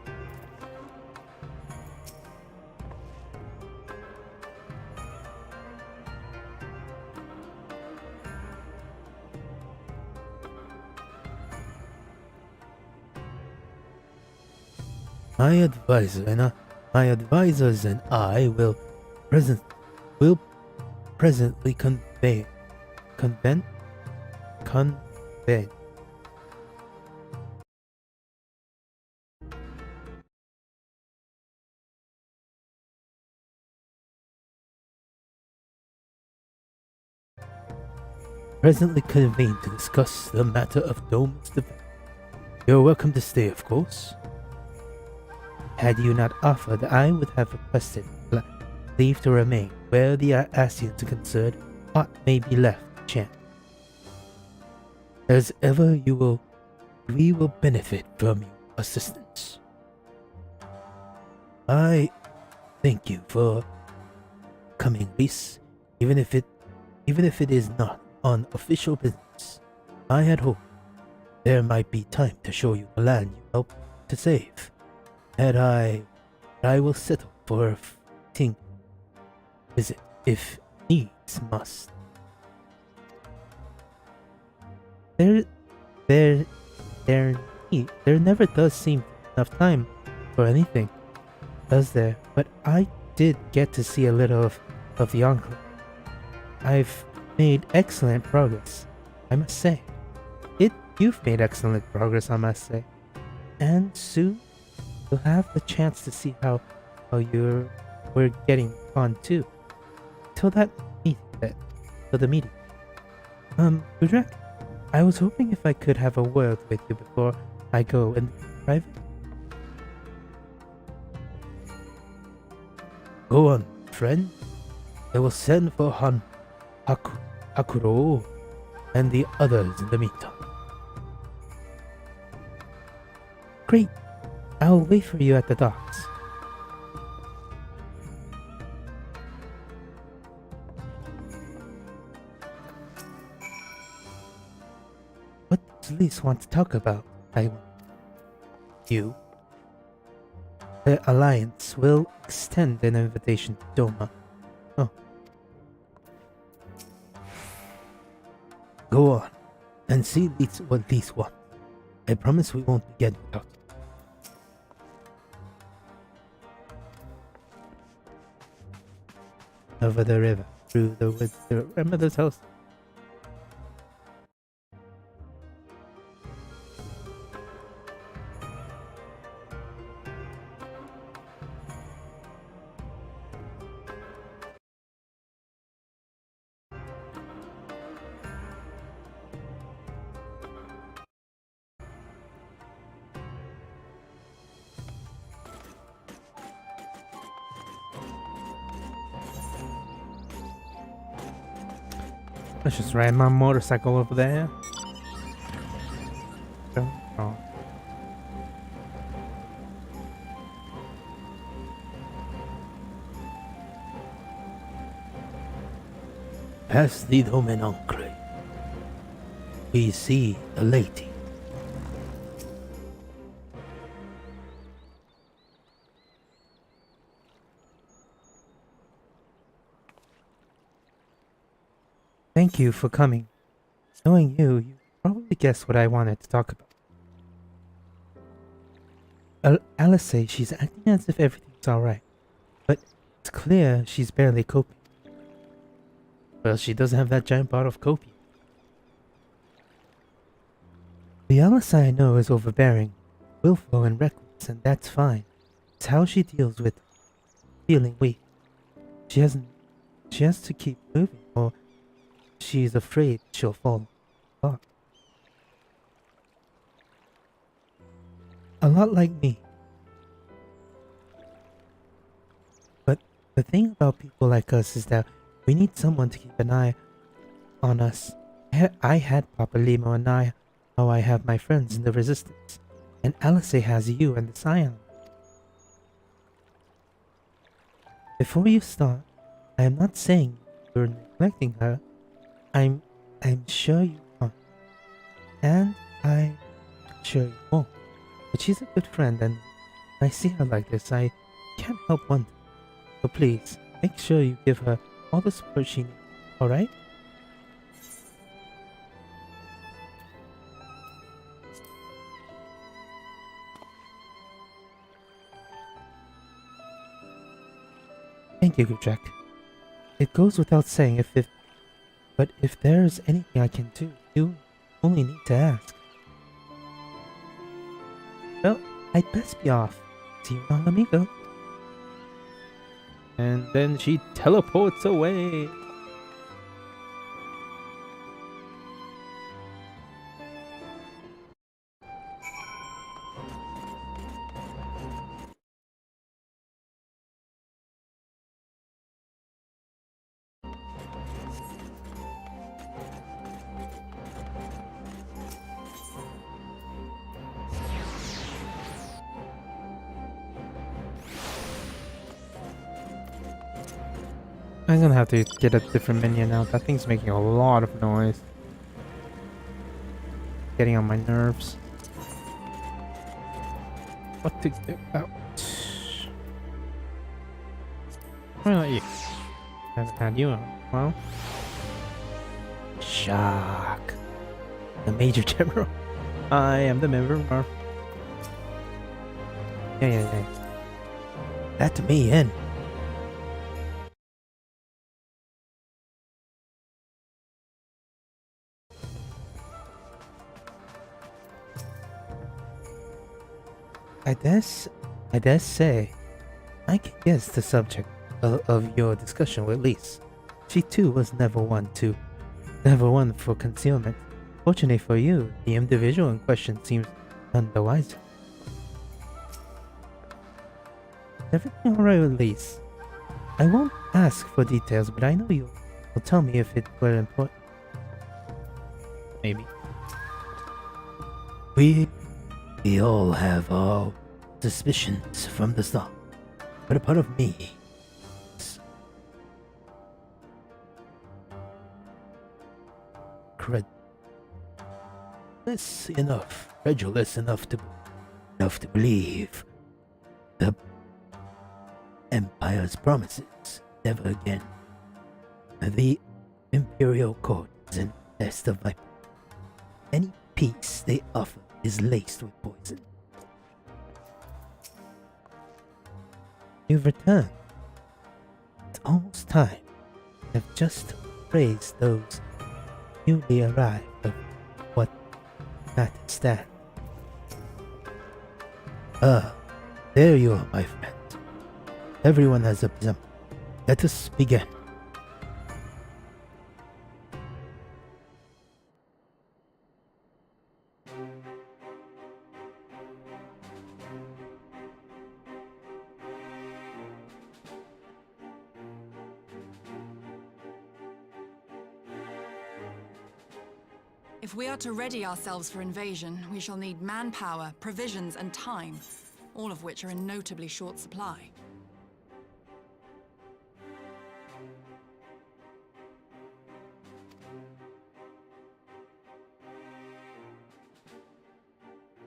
My advisors and I will presently convene. Presently convene to discuss the matter of Doma's defense. You're welcome to stay, of course. Had you not offered, I would have requested leave to remain where the Asians are concerned. What may be left to chance. As ever, we will benefit from your assistance. I thank you for coming, Reese, even if it is not on official business. I had hoped there might be time to show you the land you helped to save. And I will settle for a fleeting visit if needs must. There never does seem enough time for anything, does there? But I did get to see a little of the Enclave. I've made excellent progress, I must say. You've made excellent progress, I must say. And soon you'll have the chance to see how we're getting on too. Till the meeting. Udrak, I was hoping if I could have a word with you before I go in private. Go on, friend. I will send for Hakuro and the others in the meantime. Great. I'll wait for you at the docks. What does Lise want to talk about? You. The Alliance will extend an invitation to Doma. Oh. Go on and see what Lise wants. I promise we won't begin without you. Over the river, through the woods, to her grandmother's house. Let's just ride my motorcycle over there. Oh. Past the Dominante, we see the lady. Thank you for coming. Knowing you, you probably guessed what I wanted to talk about. Alice says she's acting as if everything's alright, but it's clear she's barely coping. Well, she doesn't have that giant bottle of copium. The Alice I know is overbearing, willful, and reckless, and that's fine. It's how she deals with feeling weak. She has to keep moving, or she's afraid she'll fall apart. A lot like me. But the thing about people like us is that we need someone to keep an eye on us. I had Papa Limo and now I have my friends in the Resistance. And Alice has you and the Scion. Before you start, I am not saying you're neglecting her. I'm sure you aren't. And I'm sure you won't. But she's a good friend, and when I see her like this, I can't help wondering. So please, make sure you give her all the support she needs, alright? Thank you, Jack. It goes without saying but if there's anything I can do, you only need to ask. Well, I'd best be off. See you around, amigo. And then she teleports away. I'm gonna have to get a different menu now. That thing's making a lot of noise. Getting on my nerves. What to do about? Why not you? Haven't had you on. Well. Shock. The Major General. I am the member. Yeah. Let me in. I dare say, I can guess the subject of your discussion with Lise. She too was never one for concealment. Fortunately for you, the individual in question seems none the wiser. Everything alright with Lise? I won't ask for details, but I know you will tell me if it were important. Maybe. We all have our suspicions from the start, but a part of me is credulous enough to believe the Empire's promises never again. The Imperial Court is an nest of vipers. Any peace they offer is laced with poison. You've returned. It's almost time. I've just praised those newly arrived of what matters stand. There you are, my friend. Everyone has a presumption. Let us begin. If we are to ready ourselves for invasion, we shall need manpower, provisions, and time, all of which are in notably short supply.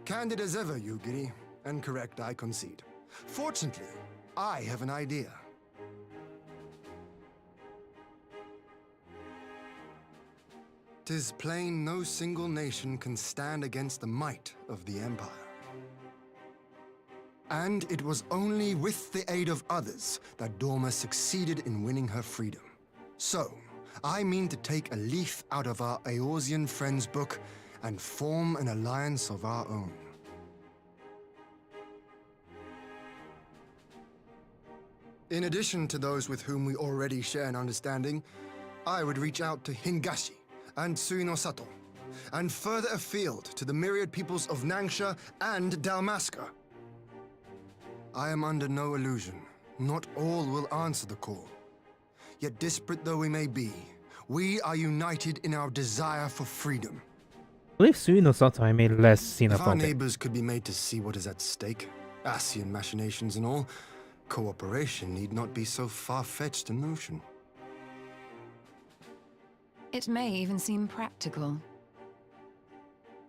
Candid as ever, you giddy. And correct, I concede. Fortunately, I have an idea. "'Tis plain no single nation can stand against the might of the Empire. And it was only with the aid of others that Dorma succeeded in winning her freedom. So, I mean to take a leaf out of our Eorzean friends' book and form an alliance of our own. In addition to those with whom we already share an understanding, I would reach out to Hingashi and Suinosato, and further afield to the myriad peoples of Nangsha and Dalmasca. I am under no illusion. Not all will answer the call. Yet disparate though we may be, we are united in our desire for freedom. I believe Suinosato I made less If our xenophobic. neighbors could be made to see what is at stake, Asian machinations and all, cooperation need not be so far-fetched a notion. It may even seem practical.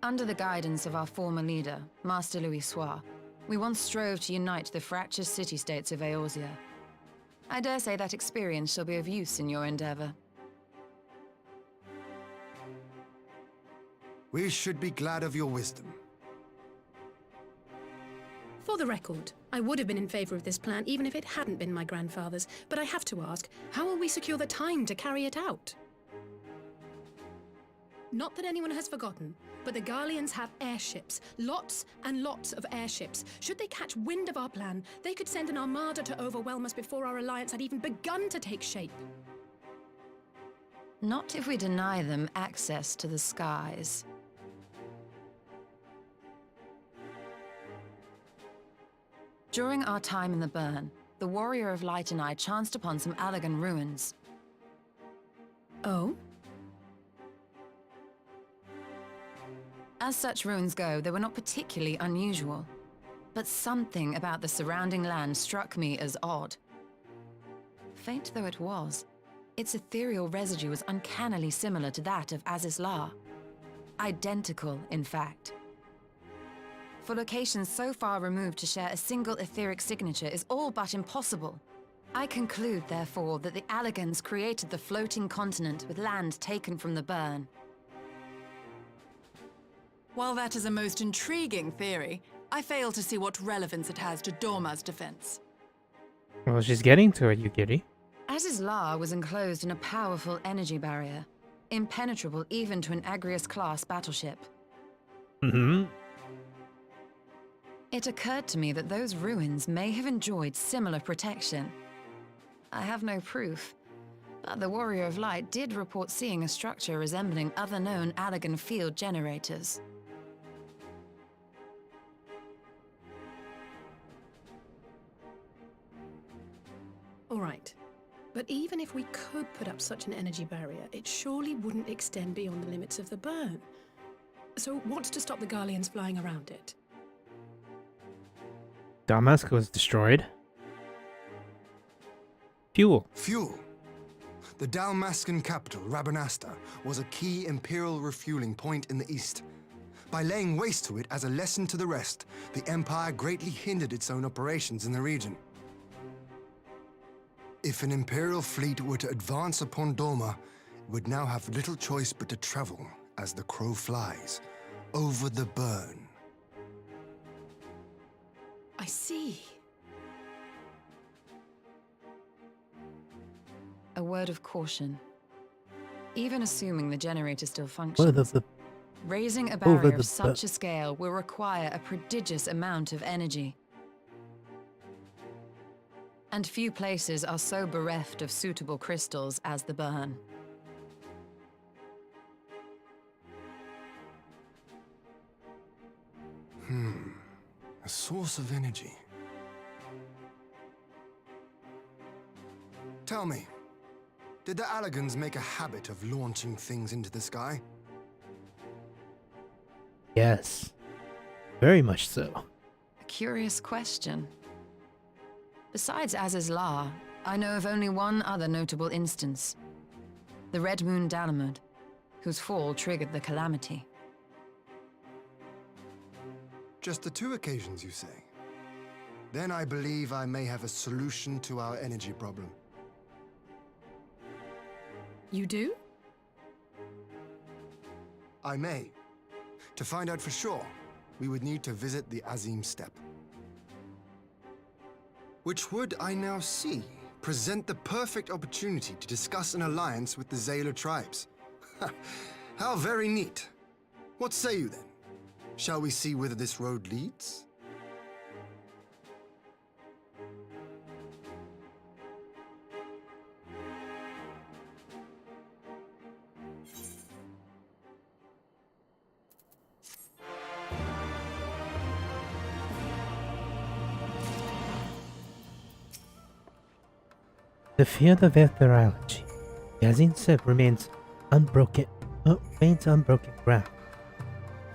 Under the guidance of our former leader, Master Louis Soir, we once strove to unite the fractious city-states of Eorzea. I dare say that experience shall be of use in your endeavor. We should be glad of your wisdom. For the record, I would have been in favor of this plan even if it hadn't been my grandfather's, but I have to ask, how will we secure the time to carry it out? Not that anyone has forgotten, but the Garleans have airships. Lots and lots of airships. Should they catch wind of our plan, they could send an armada to overwhelm us before our alliance had even begun to take shape. Not if we deny them access to the skies. During our time in the Burn, the Warrior of Light and I chanced upon some Allagan ruins. Oh? As such ruins go, they were not particularly unusual. But something about the surrounding land struck me as odd. Faint though it was, its ethereal residue was uncannily similar to that of Azizlar. Identical, in fact. For locations so far removed to share a single etheric signature is all but impossible. I conclude, therefore, that the Allagans created the floating continent with land taken from the Burn. While that is a most intriguing theory, I fail to see what relevance it has to Dorma's defense. Well, she's getting to it, you giddy. Azizlar was enclosed in a powerful energy barrier, impenetrable even to an Agrius-class battleship. Mm-hmm. It occurred to me that those ruins may have enjoyed similar protection. I have no proof, but the Warrior of Light did report seeing a structure resembling other known Allagan field generators. All right. But even if we could put up such an energy barrier, it surely wouldn't extend beyond the limits of the Burn. So what's to stop the Garleans flying around it? Dalmasca was destroyed. Fuel. Fuel. The Dalmascan capital, Rabanasta, was a key Imperial refueling point in the east. By laying waste to it as a lesson to the rest, the Empire greatly hindered its own operations in the region. If an Imperial fleet were to advance upon Dorma, it would now have little choice but to travel, as the crow flies, over the Burn. I see. A word of caution. Even assuming the generator still Well, functions, the raising a barrier the of such a scale will require a prodigious amount of energy. And few places are so bereft of suitable crystals as the Burn. A source of energy. Tell me, did the Allagans make a habit of launching things into the sky? Yes, very much so. A curious question. Besides Az's law, I know of only one other notable instance. The Red Moon Dalamud, whose fall triggered the calamity. Just the 2 occasions, you say? Then I believe I may have a solution to our energy problem. You do? I may. To find out for sure, we would need to visit the Azim Steppe. Which would, I now see, present the perfect opportunity to discuss an alliance with the Zayla tribes. How very neat. What say you then? Shall we see whither this road leads? The field of ethereology, Yazin Sep remains unbroken ground.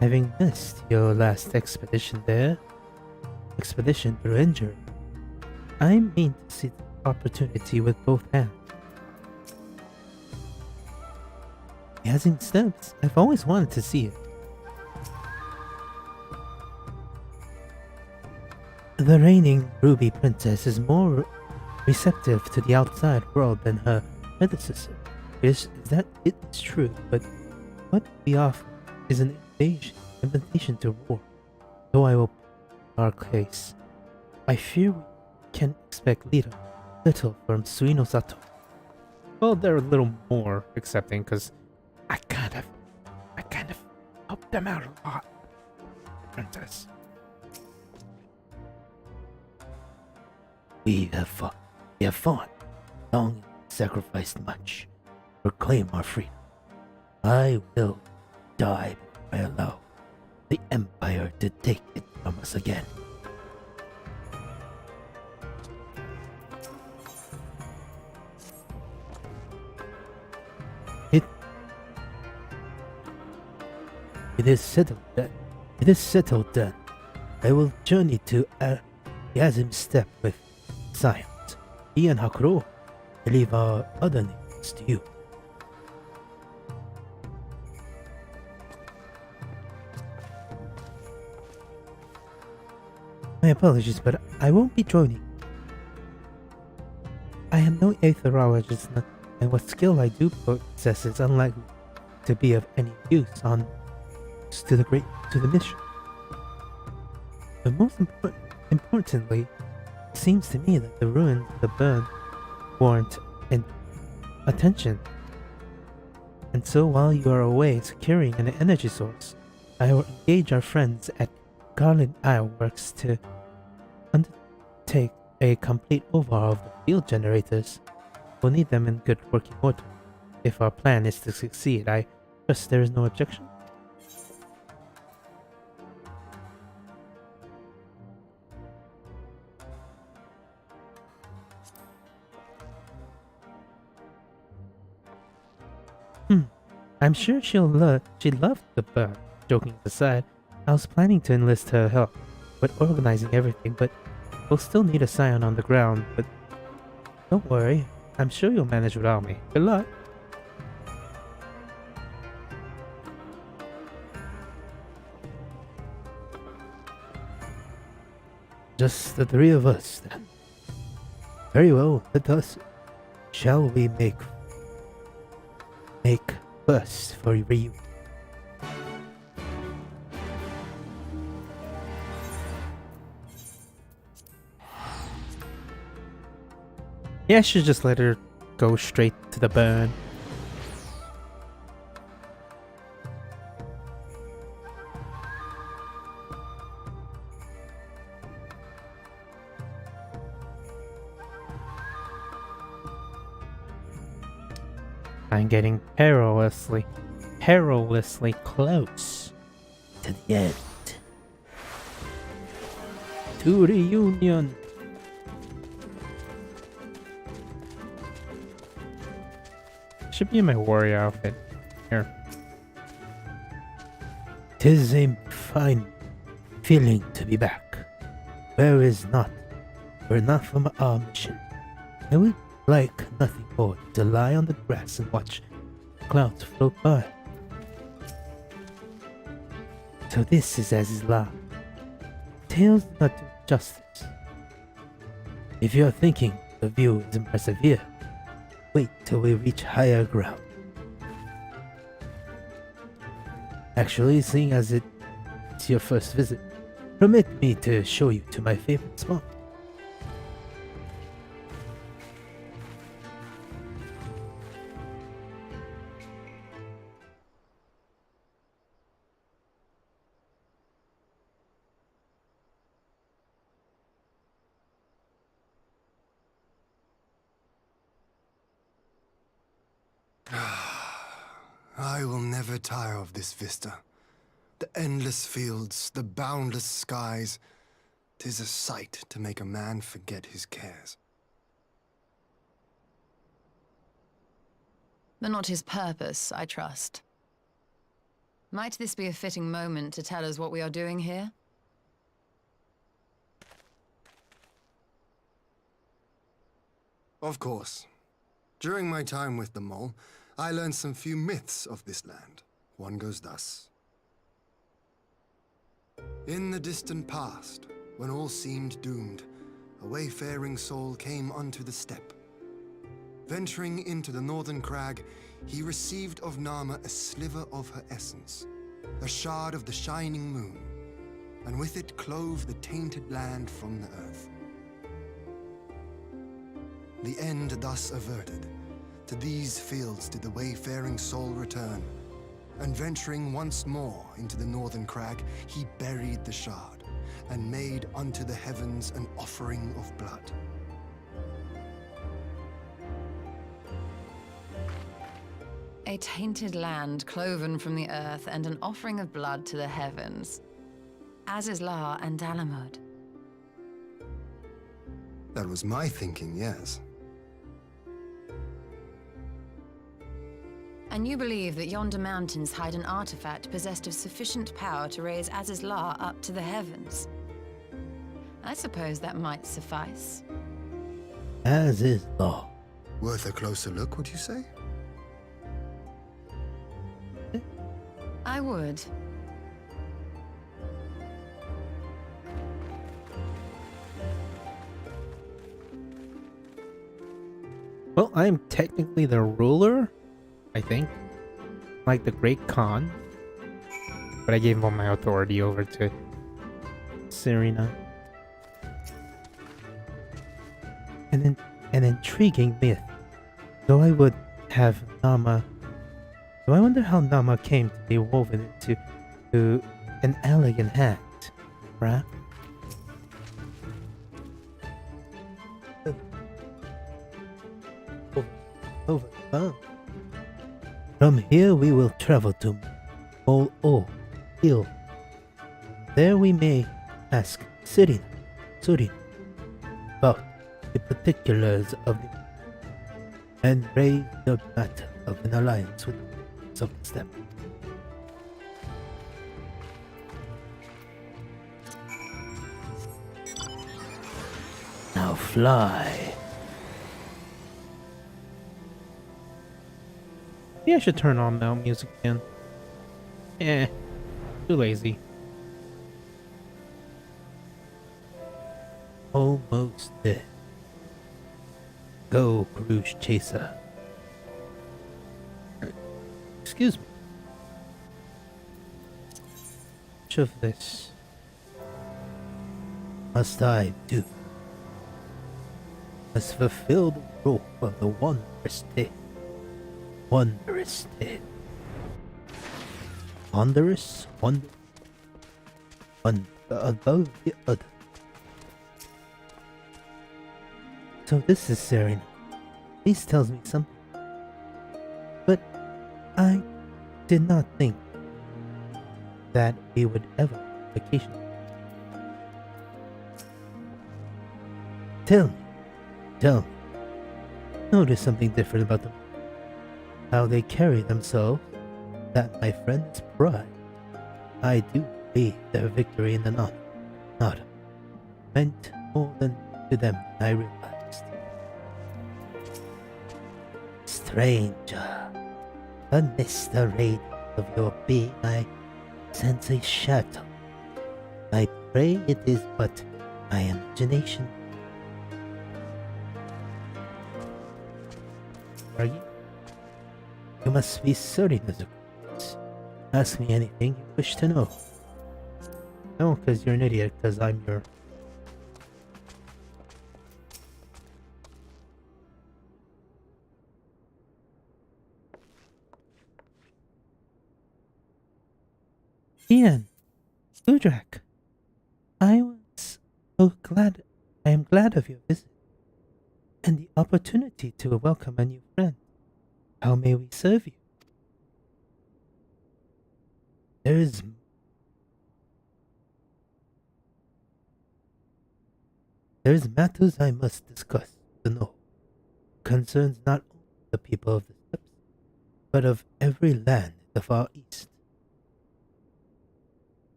Having missed your last expedition through injury, I mean to see the opportunity with both hands. Yazin Steps, I've always wanted to see it. The reigning Ruby Princess is more receptive to the outside world than her predecessor. It is true, but what we offer is an invitation to war. Though I will plead our case, I fear we can expect little from Suino Sato. Well, they're a little more accepting because I kind of helped them out a lot, Princess. We have fought long and sacrificed much to reclaim our freedom. I will die before I allow the Empire to take it from us again. It is settled then. It is settled then. I will journey to Yazim Steppe with Science. He and Hakuro, I leave our other names to you. My apologies, but I won't be joining. I am no aetherologist, and what skill I do possess is unlikely to be of any use to the mission. But most importantly, it seems to me that the ruins of the burn warrant attention. And so while you are away securing an energy source, I will engage our friends at Garland Isle Works to undertake a complete overhaul of the field generators. We'll need them in good working order. If our plan is to succeed, I trust there is no objection. I'm sure she'd love the burn. Joking aside, I was planning to enlist her help with organizing everything, but we'll still need a scion on the ground. But don't worry, I'm sure you'll manage without me. Good luck. Just the 3 of us, then. Very well, let us. Shall we make first for Ryu? Yeah, I should just let her go straight to the burn. I'm getting perilously close To the end. to reunion. Should be in my warrior outfit. Here. 'Tis a fine feeling to be back. Where is not? We're not from our mission. I would like nothing more to lie on the grass and watch clouds float by. So this is Azizla. Tales do not do justice. If you're thinking the view is impressive here, wait till we reach higher ground. Actually, seeing as it's your first visit, permit me to show you to my favorite spot. I will never tire of this vista. The endless fields, the boundless skies. 'Tis a sight to make a man forget his cares. But not his purpose, I trust. Might this be a fitting moment to tell us what we are doing here? Of course. During my time with the mole, I learned some few myths of this land. One goes thus. In the distant past, when all seemed doomed, a wayfaring soul came unto the steppe. Venturing into the northern crag, he received of Nama a sliver of her essence, a shard of the shining moon, and with it clove the tainted land from the earth. The end thus averted, to these fields did the wayfaring soul return, and venturing once more into the northern crag, he buried the shard, and made unto the heavens an offering of blood. A tainted land cloven from the earth and an offering of blood to the heavens. Azizla and Dalamud. That was my thinking, yes. And you believe that yonder mountains hide an artifact possessed of sufficient power to raise Azizla up to the heavens? I suppose that might suffice. Azizla. Worth a closer look, would you say? I would. Well, I'm technically the ruler, I think. Like the Great Khan. But I gave all my authority over to Serena. An intriguing myth. Though I would have Nama. So I wonder how Nama came to be woven into an elegant hat, right? Over. From here we will travel to Mol-O Hill. There we may ask Serena about the particulars of the and raise the matter of an alliance with of the steppe. Now fly. Maybe I should turn on mount music again. Too lazy. Almost there. Go, cruise chaser. Excuse me. Much of this Must I do? Must fulfill the role of the wondrous tale. Wondrous tale. Wondrous, one above the other. So this is Serena. This tells me something. But I did not think that we would ever vacation. Tell me. Notice something different about them. How they carry themselves. That, my friend, is pride. I do believe their victory in the Nada meant more than to them than I realized. Stranger, amidst the radiance of your being, I sense a shadow. I pray it is but my imagination. Are you? You must be certain of the course. Ask me anything you wish to know. No, because you're an idiot, because I'm your... Ian, Udrak, I am glad of your visit and the opportunity to welcome a new friend. How may we serve you? There's matters I must discuss, to know. Concerns not only the people of the steppes, but of every land in the Far East.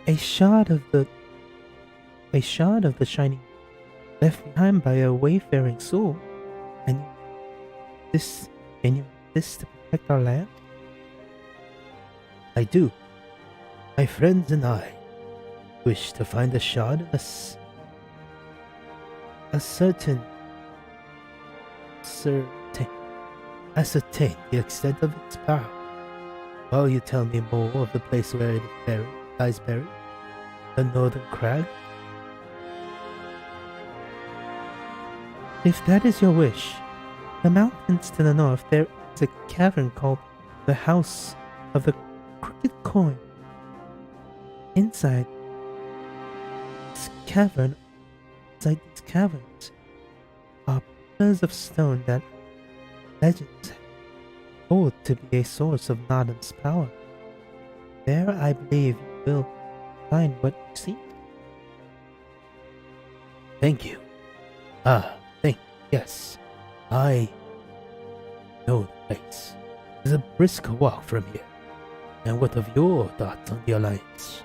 A shard of the shining left behind by a wayfaring soul, and this to protect our land? I do. My friends and I wish to find a shard and ascertain the extent of its power. While you tell me more of the place where it lies buried, the northern crag. If that is your wish, the mountains to the north, there is a cavern called the House of the Crooked Coin. Inside these caverns are pillars of stone that legends hold to be a source of Nadan's power. There, I believe, you will find what you seek. Thank you. Yes. I know the place. It's a brisk walk from here. And what of your thoughts on the Alliance?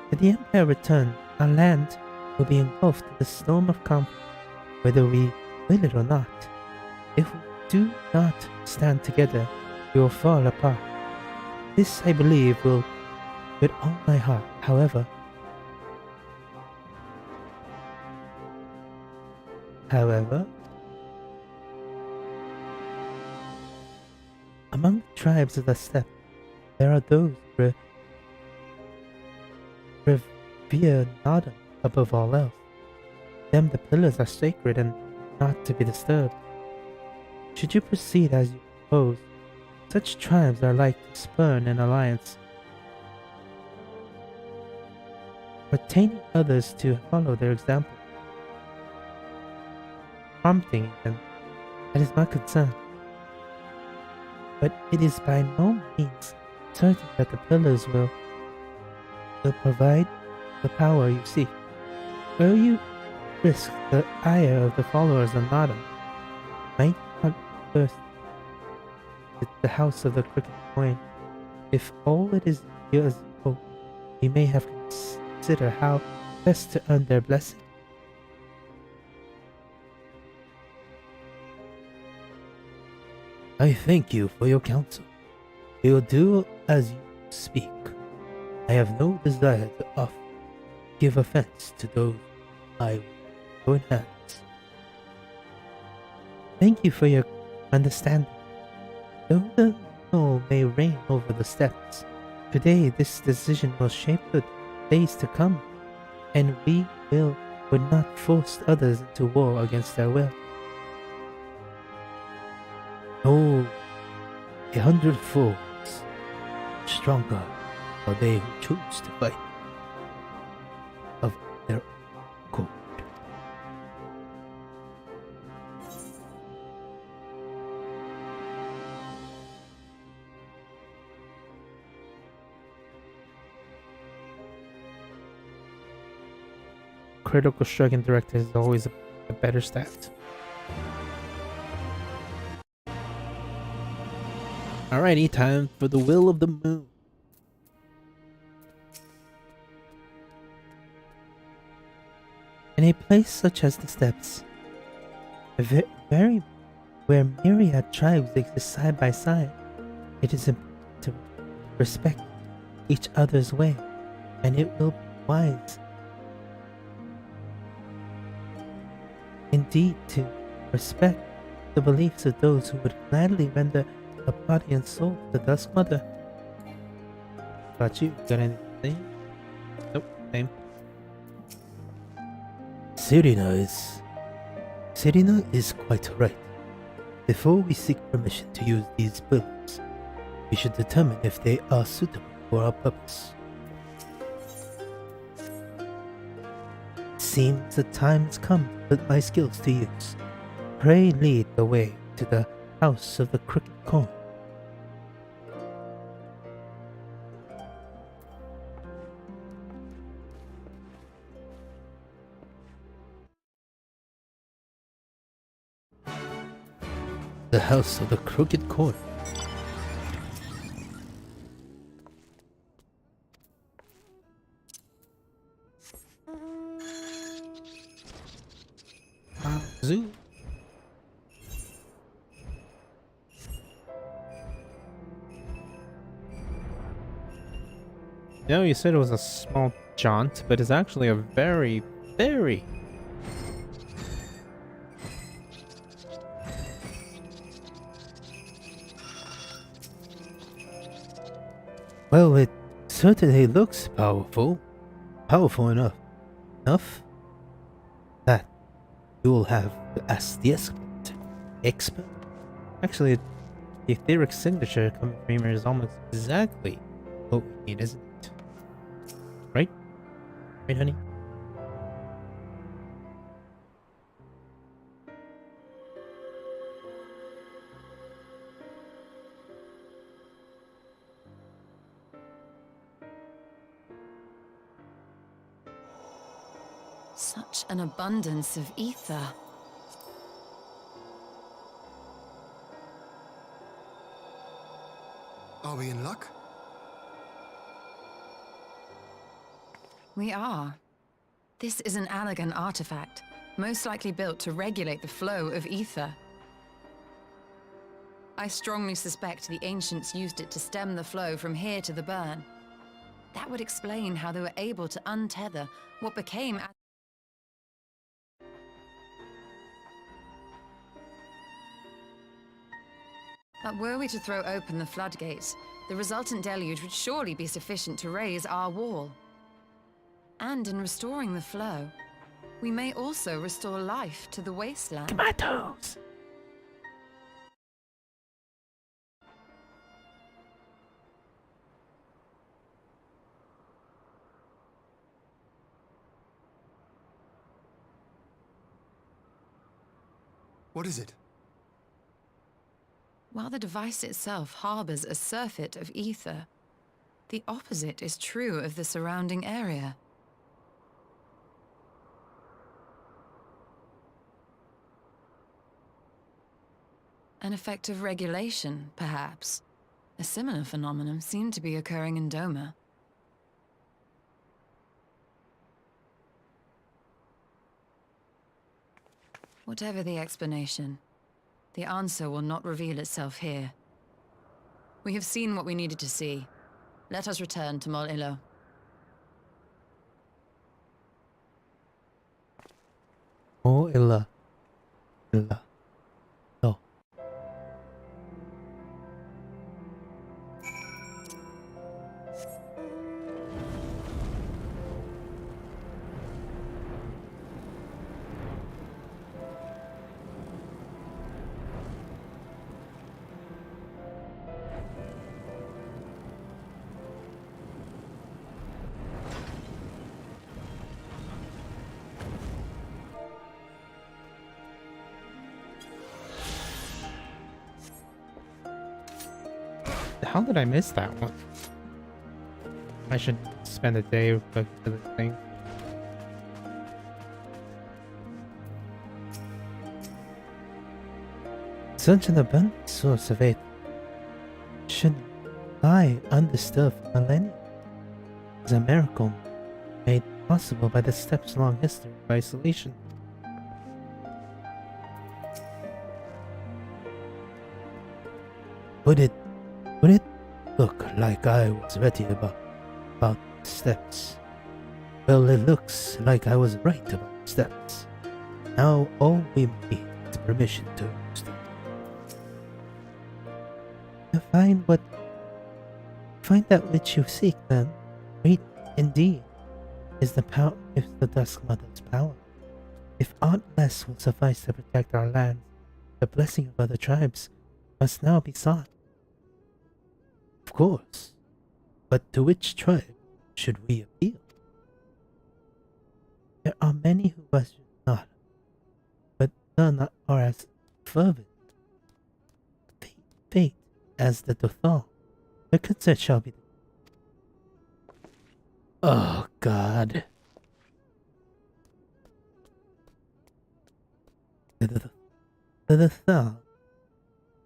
When the Empire returns, our land will be engulfed in the storm of conflict, whether we will it or not. If we do not stand together, we will fall apart. This, I believe, will with all my heart. However, among the tribes of the steppe, there are those who revere Nada above all else. Them the pillars are sacred and not to be disturbed. Should you proceed as you propose, such tribes are like to spurn an alliance, pertaining others to follow their example. Prompting them, that is my concern. But it is by no means certain that the pillars will provide the power you seek. Will you risk the ire of the followers of Nada? Might not first at the House of the Crooked Coin. If all it is yours, hope, we may have consider how best to earn their blessing. I thank you for your counsel. We will do as you speak. I have no desire to give offense to those I will join hands. Thank you for your understanding. Though the snow may reign over the steppes, today this decision will shape the days to come, and we would not force others into war against their will. No, 100-fold stronger are they who choose to fight of their accord. critical strike and direct is always a better stat. Alrighty, time for the Will of the Moon. In a place such as the steppes, very where myriad tribes exist side by side, it is important to respect each other's way, and it will be wise indeed to respect the beliefs of those who would gladly render a body and soul to the Dusk Mother. What about you? Got anything? Nope, same. Serena is quite right. Before we seek permission to use these buildings, we should determine if they are suitable for our purpose. Seems the time has come to put my skills to use. Pray lead the way to the House of the Crooked Corn. The House of the Crooked Corn. Zoo. You know, you said it was a small jaunt, but it's actually a very Well, it certainly looks powerful. Powerful enough. That you will have to ask the expert. Actually, the etheric signature coming from here is almost exactly what we need, isn't it? Right? Right, honey? Such an abundance of ether. Are we in luck? We are. This is an elegant artifact, most likely built to regulate the flow of ether. I strongly suspect the ancients used it to stem the flow from here to the burn. That would explain how they were able to untether what became... But were we to throw open the floodgates, the resultant deluge would surely be sufficient to raise our wall. And in restoring the flow, we may also restore life to the wasteland. Tomatoes! What is it? While the device itself harbors a surfeit of ether, the opposite is true of the surrounding area. An effect of regulation, perhaps. A similar phenomenon seemed to be occurring in Doma. Whatever the explanation, the answer will not reveal itself here. We have seen what we needed to see. Let us return to Mol Ilo. Oh, Illa. Illa. Oh. How did I miss that one? I should spend a day looking for this thing. Such an abundant source of aid should lie undisturbed for millennia. It's a miracle made possible by the steppes' long history of isolation. Would it look like I was ready about steppes? Well, it looks like I was right about steppes. Now all we need is permission to use them. Find that which you seek, then. Great indeed is the power if the Dusk Mother's power. If aught less will suffice to protect our land, the blessing of other tribes must now be sought. Of course, but to which tribe should we appeal? There are many who question not, but none are as fervent. Fate as the Dothal. Their consent shall be. Oh God. The Dothal.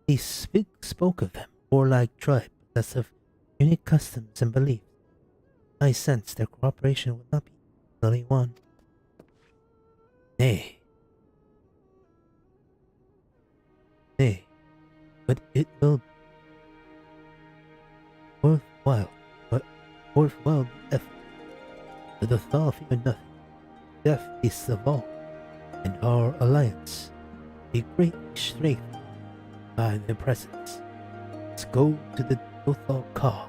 He spoke of them, warlike tribe, possessed of unique customs and beliefs. I sense their cooperation would not be easily won. Nay, but it will be worthwhile effort. The Dothal fear nothing. Death is of all, and our alliance be greatly strengthened by their presence. Let's go to the Dothal Ka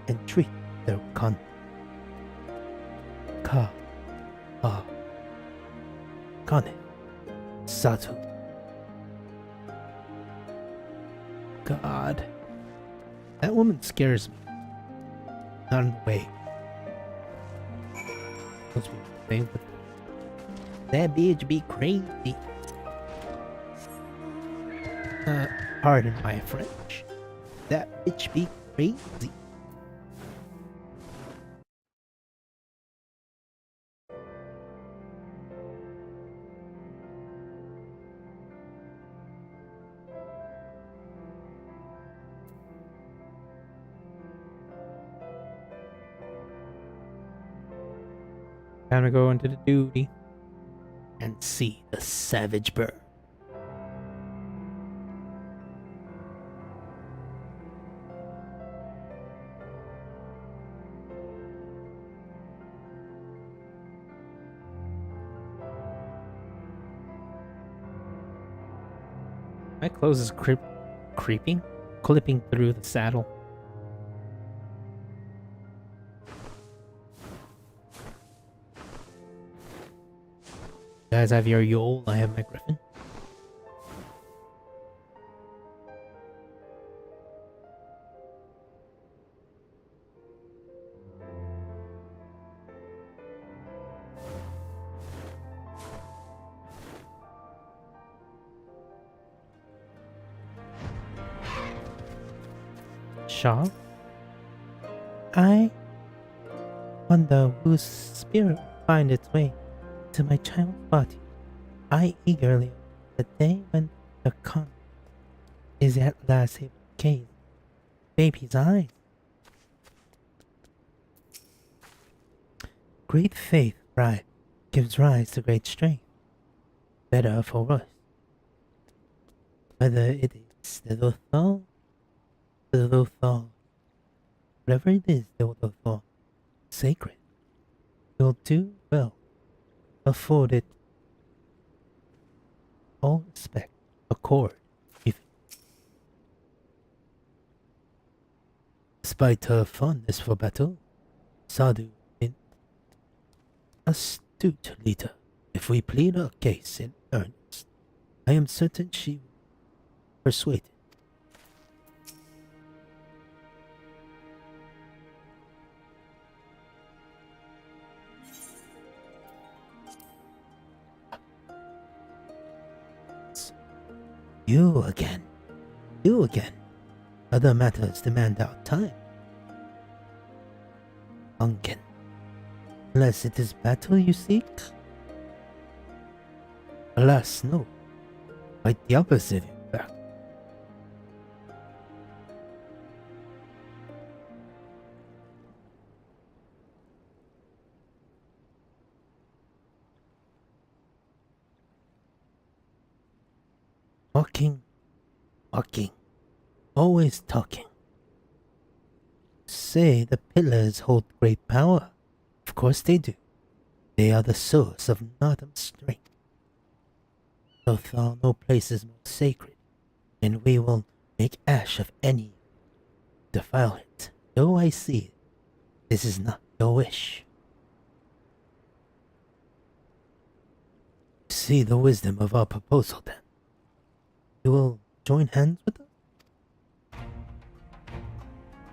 and treat their conduct. Kane, Satu. God. That woman scares me. Not in the way. Supposed to be a thing, but that bitch be crazy. Pardon my French. That bitch be crazy. Time to go into the duty and see the savage burn. My clothes is clipping through the saddle. You guys have your Yule, I have my Griffin. Shaw? I wonder whose spirit will find its way to my child's body. I eagerly await the day when the con is at last able to gaze baby's eyes. Great faith, right, gives rise to great strength. Better for worse. Whether it is the Lothal, whatever it is, the Lothal, sacred, will do well. Afford it all respect, accord, even. Despite her fondness for battle, Sadhu in astute leader. If we plead our case in earnest, I am certain she will be persuaded. You again. Other matters demand our time. Unken. Unless it is battle you seek? Alas, no. Quite the opposite, in fact. Talking, talking, always talking. Say the pillars hold great power. Of course they do. They are the source of Notham's strength. Lothal, no place is more sacred, and we will make ash of any who defile it. Though I see it, this is not your wish. See the wisdom of our proposal, then. You will join hands with us?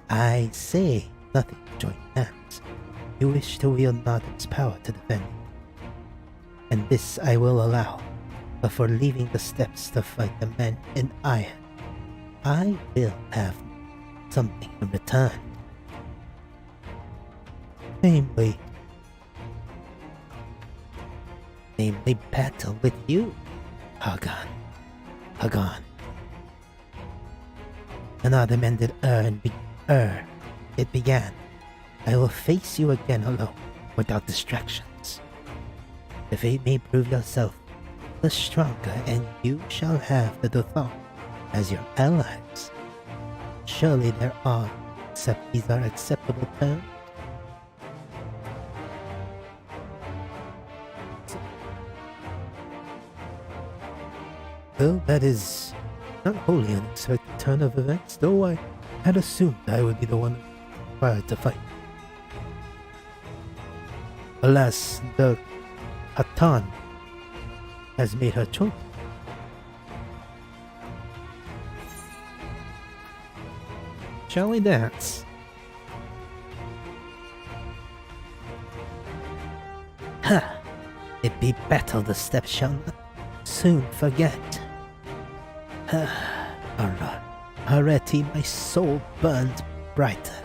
I say nothing to join hands. You wish to wield Notham's power to defend you. And this I will allow. But for leaving the steps to fight the men in iron, I will have something in return. Namely battle with you, Hagan. Another mended it began. I will face you again alone, without distractions. The fate may prove yourself the stronger, and you shall have the Dothal as your allies. Surely there are, except these are acceptable terms. Well, that is not wholly unexpected turn of events, though I had assumed I would be the one required to fight. Alas, the Hatan has made her choice. Shall we dance? Ha! It be battle the steps shall not soon forget. Already my soul burns brighter.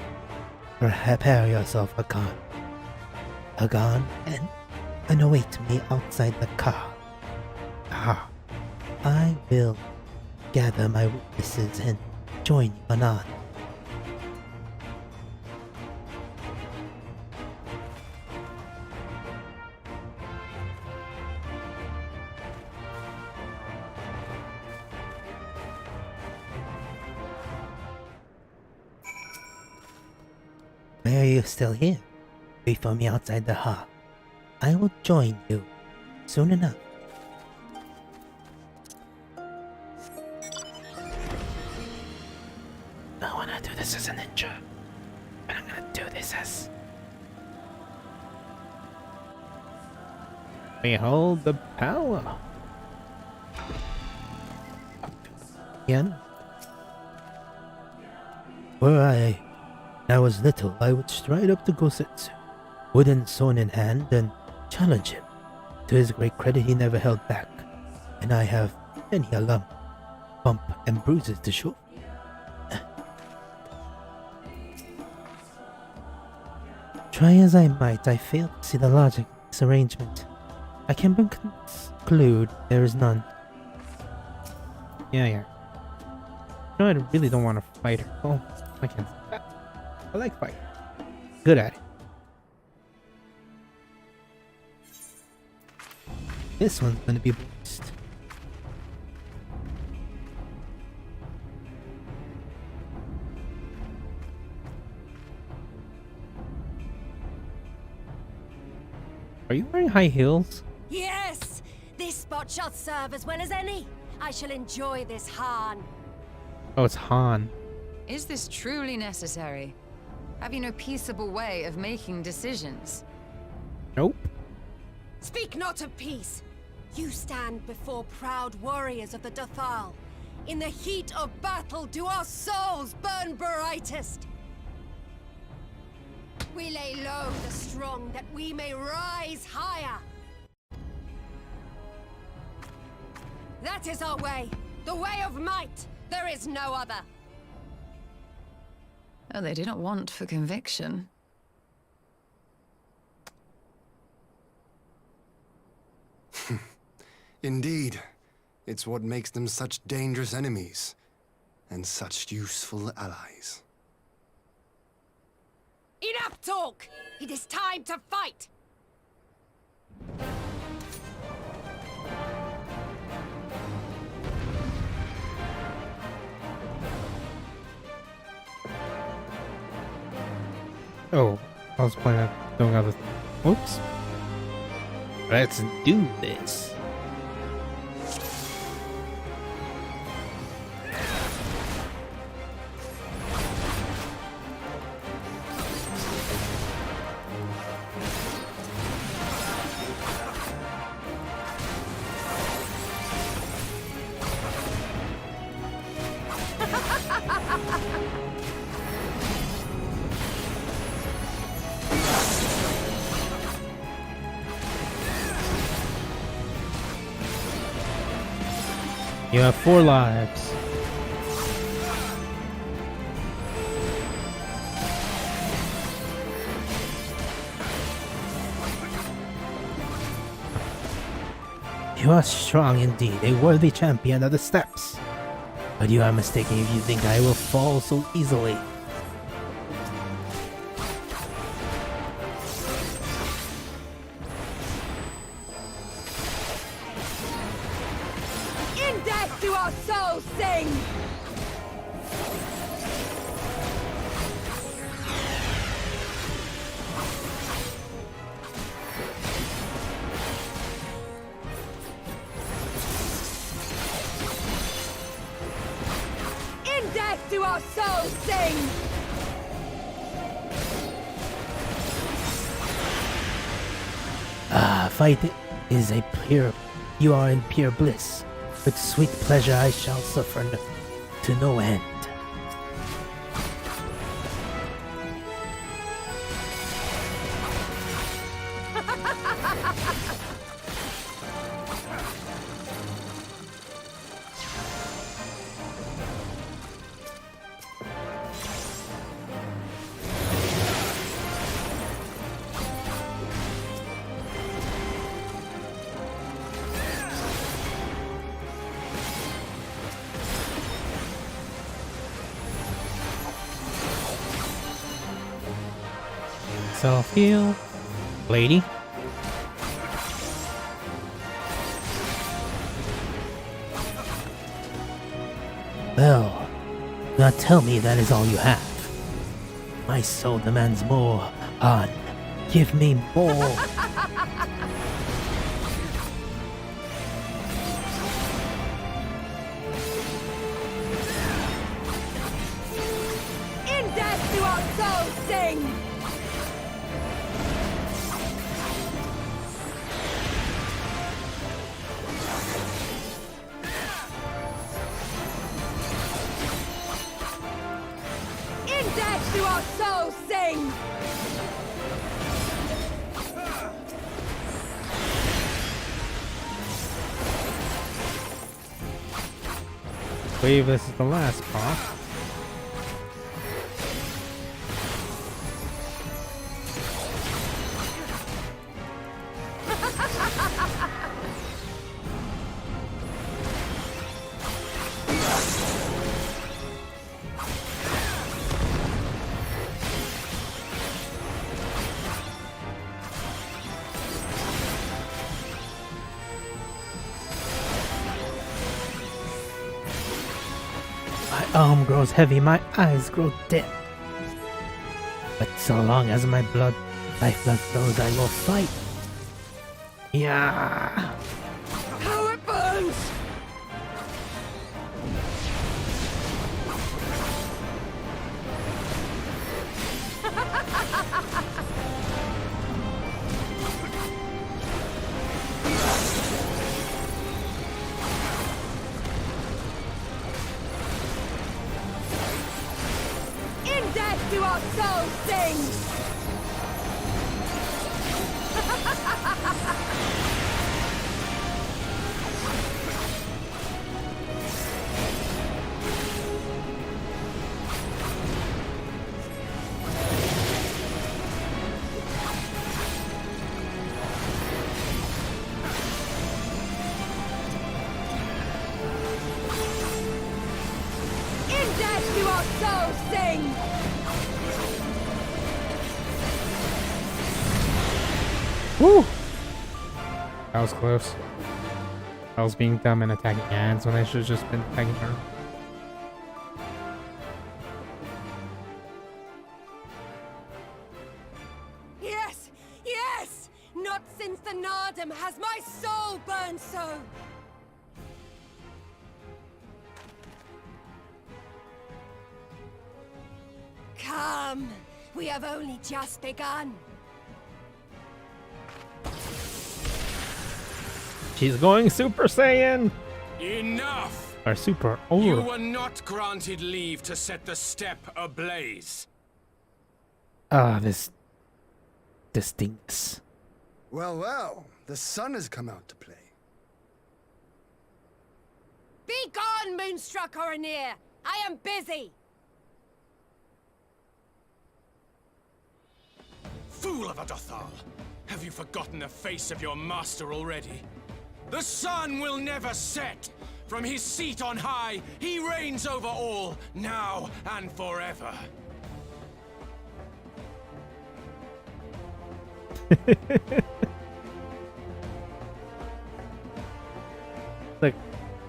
Prepare yourself, Hagan, and await me outside the car. I will gather my witnesses and join you anon. Why are you still here? Wait for me outside the hall. I will join you soon enough. I wanna do this as a ninja, but I'm gonna do this as... Behold the power. Again? Were I was little, I would stride up to Gosetsu, wooden sword in hand, and challenge him. To his great credit, he never held back, and I have many a lump, bump, and bruises to show. Try as I might, I fail to see the logic of this arrangement. I can but conclude there is none. Yeah. No, I really don't want to fight her. Oh, I can't. I like fighting. Good at it. This one's gonna be blessed. Are you wearing high heels? Yes! This spot shall serve as well as any. I shall enjoy this Han. Oh, it's Han. Is this truly necessary? Have you no peaceable way of making decisions? Nope. Speak not of peace. You stand before proud warriors of the Dothal. In the heat of battle do our souls burn brightest. We lay low the strong that we may rise higher. That is our way. The way of might. There is no other. Oh, they do not want for conviction. Indeed. It's what makes them such dangerous enemies, and such useful allies. Enough talk! It is time to fight! Oh, I was planning on doing other things. Oops. Let's do this. You have 4 lives. You are strong indeed, a worthy champion of the steppes. But you are mistaken if you think I will fall so easily. In death do our souls sing! In death do our souls sing! Fight is a pure... You are in pure bliss. With sweet pleasure I shall suffer to no end. Self-heal. Lady. Well, now tell me that is all you have. My soul demands more. On. Give me more. In death do our souls sing! In death do our souls sing! I believe this is the last part. My arm grows heavy, my eyes grow dim. But so long as my lifeblood flows, I will fight. Yeah. How it burns! In death do our souls sing! In death do our souls sing! Woo! That was close. I was being dumb and attacking ants when I should have just been attacking her. go! Come! We have only just begun. She's going Super Saiyan! Enough! Or Super You Over. were not granted leave to set the steppe ablaze. Ah, this stinks. Well, well, the sun has come out to play. Be gone, Moonstruck Oranir! I am busy! Fool of a Dothal! Have you forgotten the face of your master already? The sun will never set! From his seat on high, he reigns over all, now and forever. Like,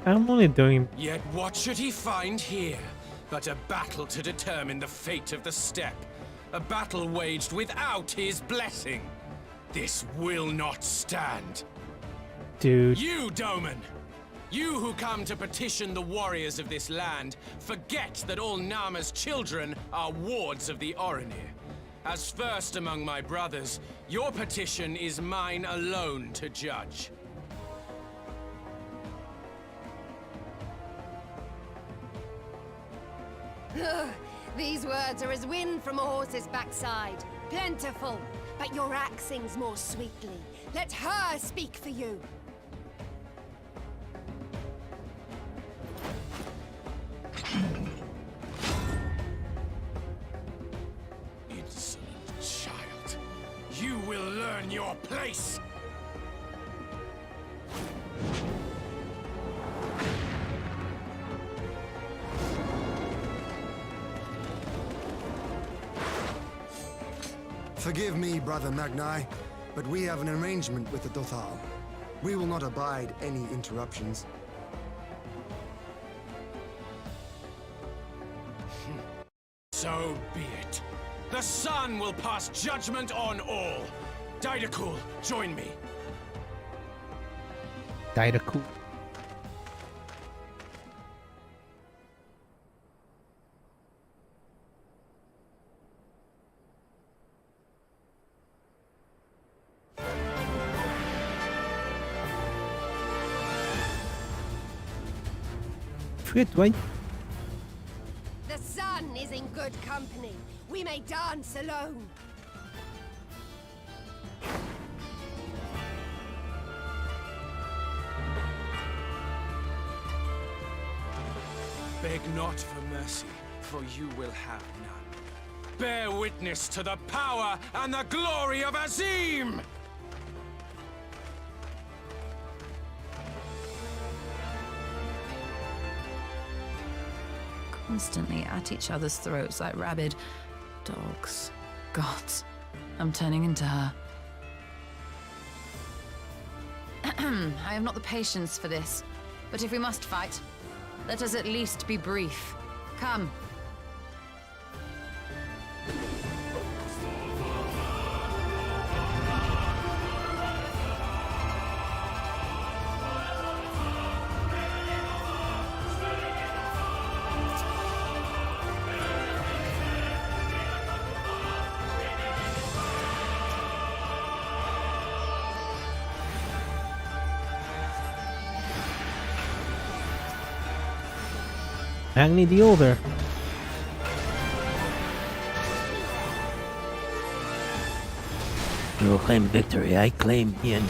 I'm only doing. Yet what should he find here but a battle to determine the fate of the steppe? A battle waged without his blessing. This will not stand. Dude. You, Doman! You who come to petition the warriors of this land, forget that all Nama's children are wards of the Oranir. As first among my brothers, your petition is mine alone to judge. These words are as wind from a horse's backside. Plentiful, but your axe sings more sweetly. Let her speak for you. Insolent child. You will learn your place! Forgive me, Brother Magni, but we have an arrangement with the Dothal. We will not abide any interruptions. So be it. The sun will pass judgment on all. Didakul, join me. Daidaku. Forget, right? The sun is in good company. We may dance alone. Beg not for mercy, for you will have none. Bear witness to the power and the glory of Azim! Constantly at each other's throats like rabid dogs. Gods, I'm turning into her. I have not the patience for this, but if we must fight, let us at least be brief. Come. Agni the Older. You will claim victory, I claim the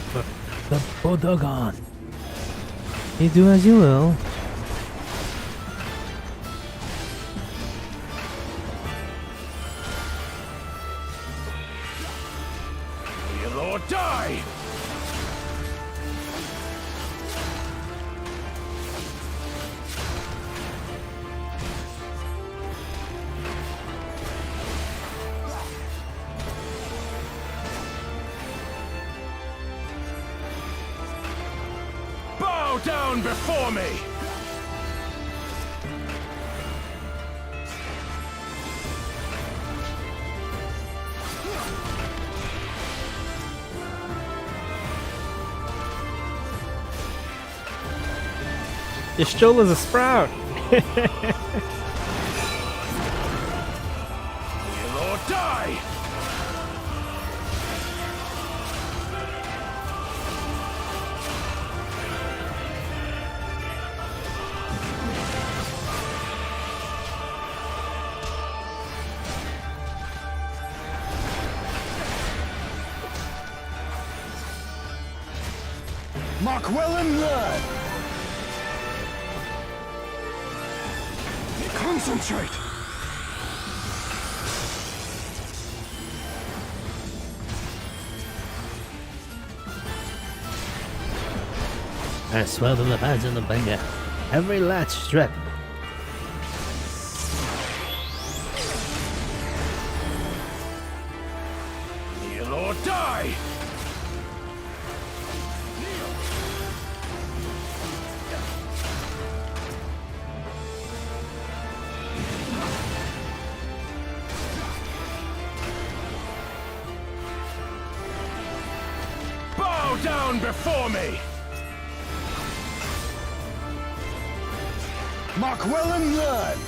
Bodogan. You do as you will. Your lord die! Bow down before me! You stole as a sprout. Kneel or die! Mark well and learn! Concentrate! I swell them the pads in the finger. Every latch strip. Kneel or die! Bow down before me! Mark well and learn!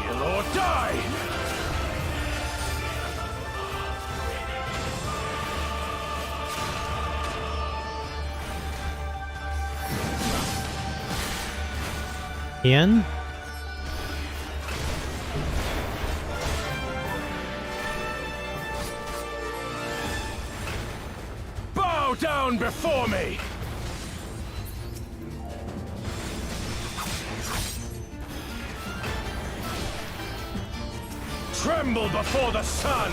Kneel or die! Ian? Bow down before me! Tremble before the sun!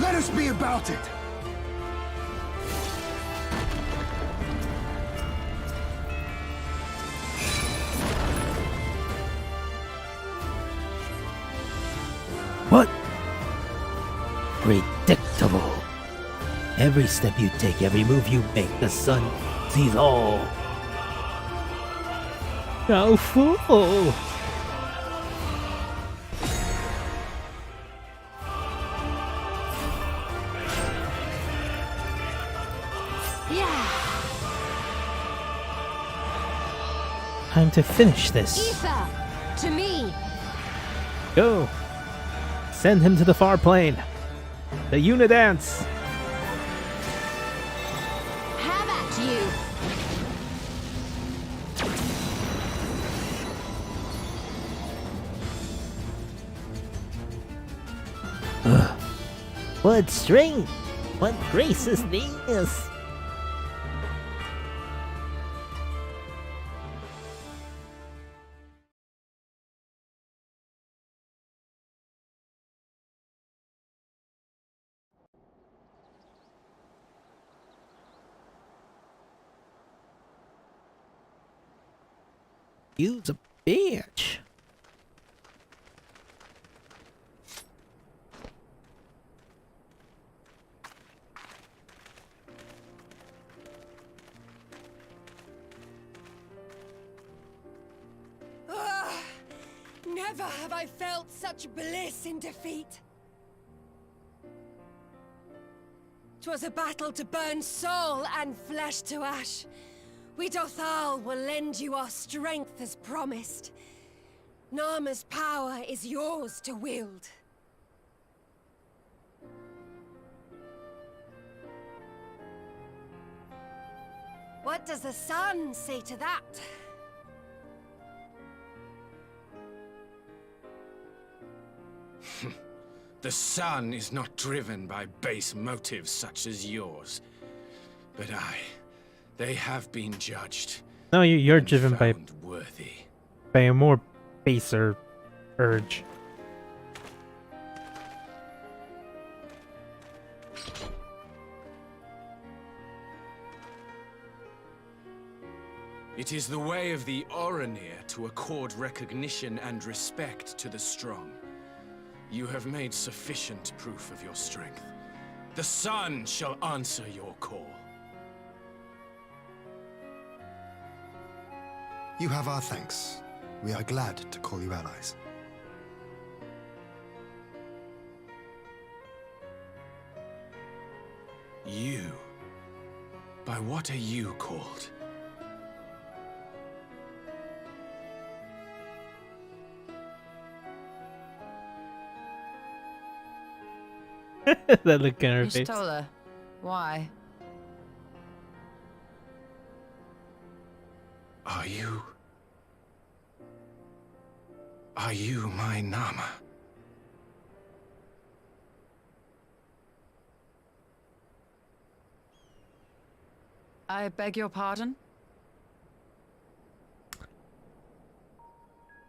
Let us be about it! What? Predictable. Every step you take, every move you make, the sun sees all. How fool! Time to finish this. Ether! To me! Go! Send him to the far plane. The Unidance! Have at you! What strength! What grace is this? You's a bitch. Never have I felt such bliss in defeat. 'Twas a battle to burn soul and flesh to ash. We Dothal will lend you our strength as promised. Narma's power is yours to wield. What does the sun say to that? The sun is not driven by base motives such as yours. But they have been judged. No, you're and driven found worthy. by a more baser urge. It is the way of the Oranir to accord recognition and respect to the strong. You have made sufficient proof of your strength. The sun shall answer your call. You have our thanks. We are glad to call you allies. You? By what are you called? That look on her face. Ishtola. Why? Are you my Nama? I beg your pardon?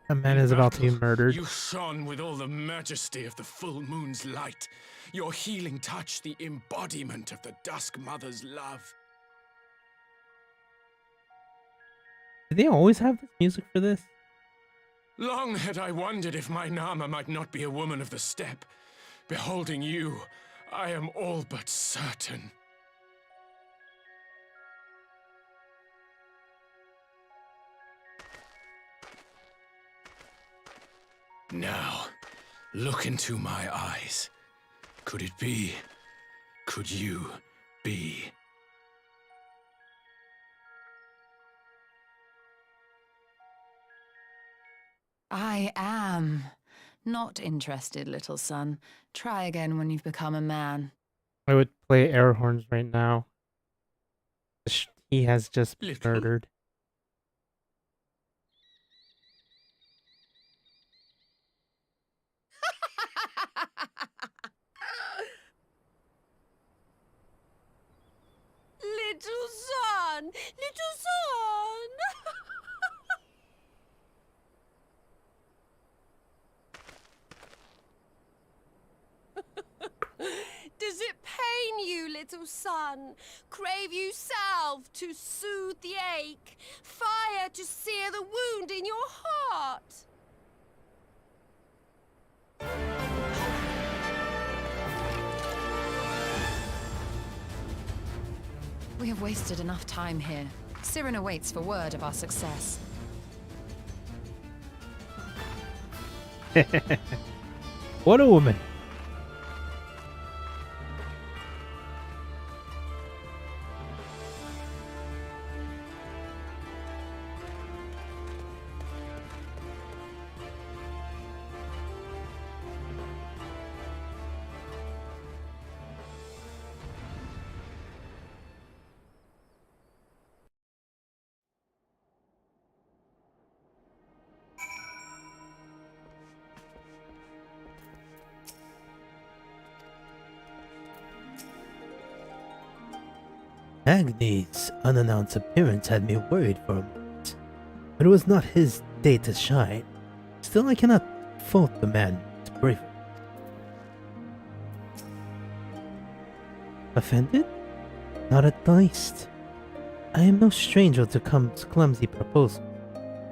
A man is about to be murdered. You shone with all the majesty of the full moon's light. Your healing touch, the embodiment of the Dusk Mother's love. Did they always have this music for this? Long had I wondered if my Nama might not be a woman of the steppe. Beholding you, I am all but certain. Now, look into my eyes. Could it be? Could you be? I am. Not interested, little son. Try again when you've become a man. I would play air horns right now. He has just been Little. murdered. Little son! Little son! Does it pain you, little son? Crave you salve to soothe the ache? Fire to sear the wound in your heart? We have wasted enough time here. Siren awaits for word of our success. What a woman. Agni's unannounced appearance had me worried for a moment, but it was not his day to shine. Still, I cannot fault the man's bravery. Offended? Not at the least. I am no stranger to clumsy proposal,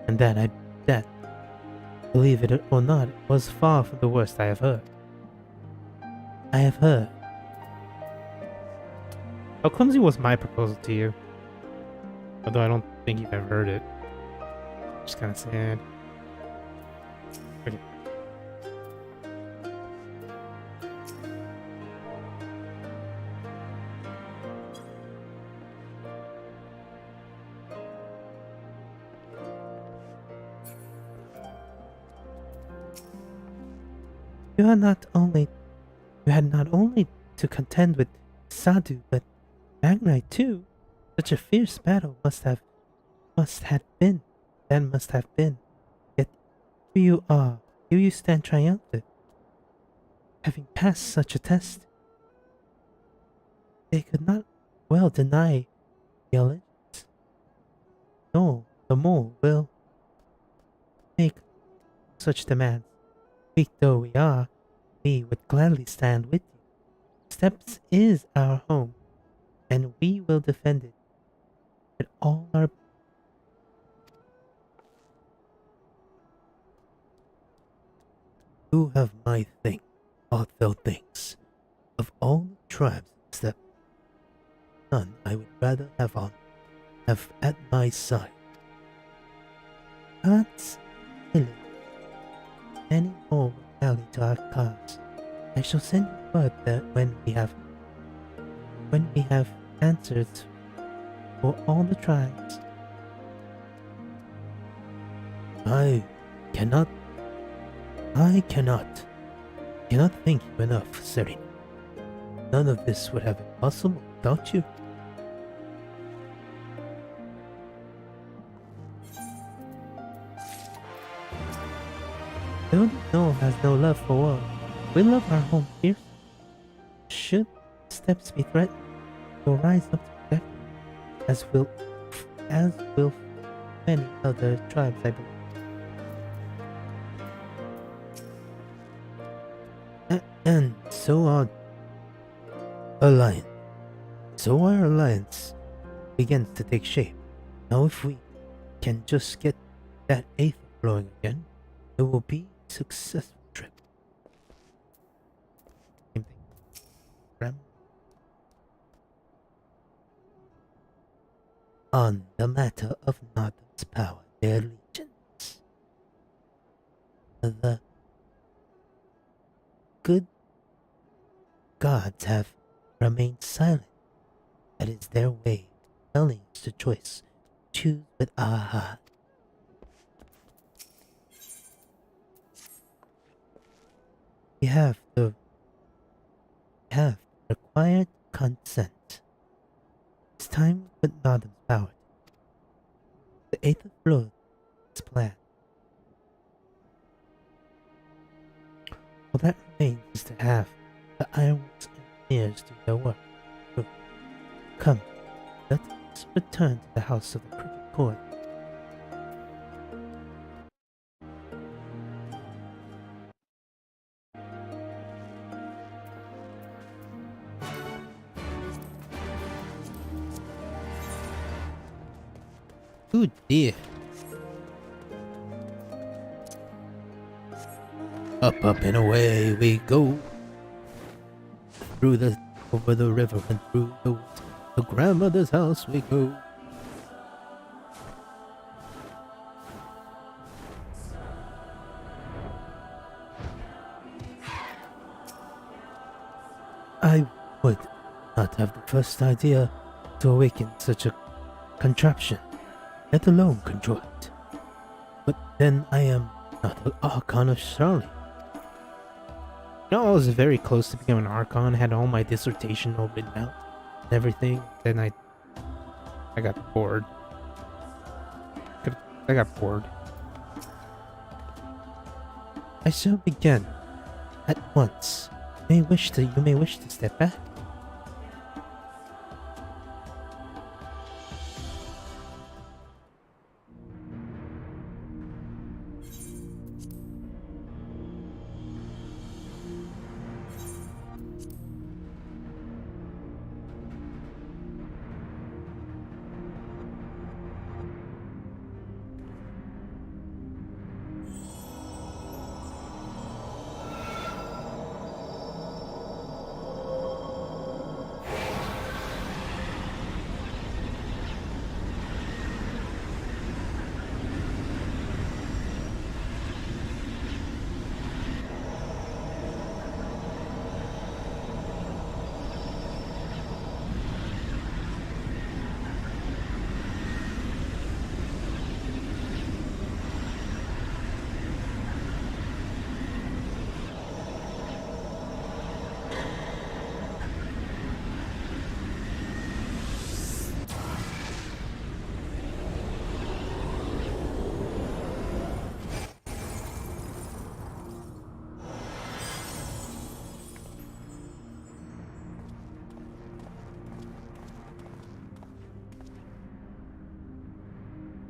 and that, believe it or not, was far from the worst I have heard. I have heard. How clumsy was my proposal to you? Although I don't think you've ever heard it. Just kind of sad. Okay. You had not only to contend with Sadhu, but Magnite too. Such a fierce battle must have been. Yet here you are. Here you stand triumphant, having passed such a test. They could not well deny the allegiance. No, the mole will make such demands. Weak though we are, we would gladly stand with you. Steppes is our home, and we will defend it with all our. You have my heartfelt thanks. Of all the tribes in Steppe, none I would rather have at my side. Gods, Prelude. Many more will rally to our cause. I shall send you word that when we have answers for all the tribes. I cannot thank you enough, Serene. None of this would have been possible without you. Though no has no love for war, we love our home fierce. Should steps be threatened, we'll rise up to protect it, as will many other tribes, I believe. And so our alliance begins to take shape. Now if we can just get that eighth flowing again, it will be a successful trip. Same thing. Rem. On the matter of Nodham's power, their allegiance, the good gods have remained silent. That is their way of telling us the choice. Choose with our heart. We have the required consent. It's time to put Nodham's power. The Eighth of Blood is planned. All that remains is to have the Ironworks engineers do their work. Come, let us return to the House of the Crooked Cord. Oh dear. Up and away we go. Over the river and through the woods. To grandmother's house we go. I would not have the first idea to awaken such a contraption, let alone control it. But then I am not an Archon of Charlie. You know, I was very close to becoming an Archon, had all my dissertation all written out and everything. Then I got bored. I got bored. I shall begin at once. You may wish to step back.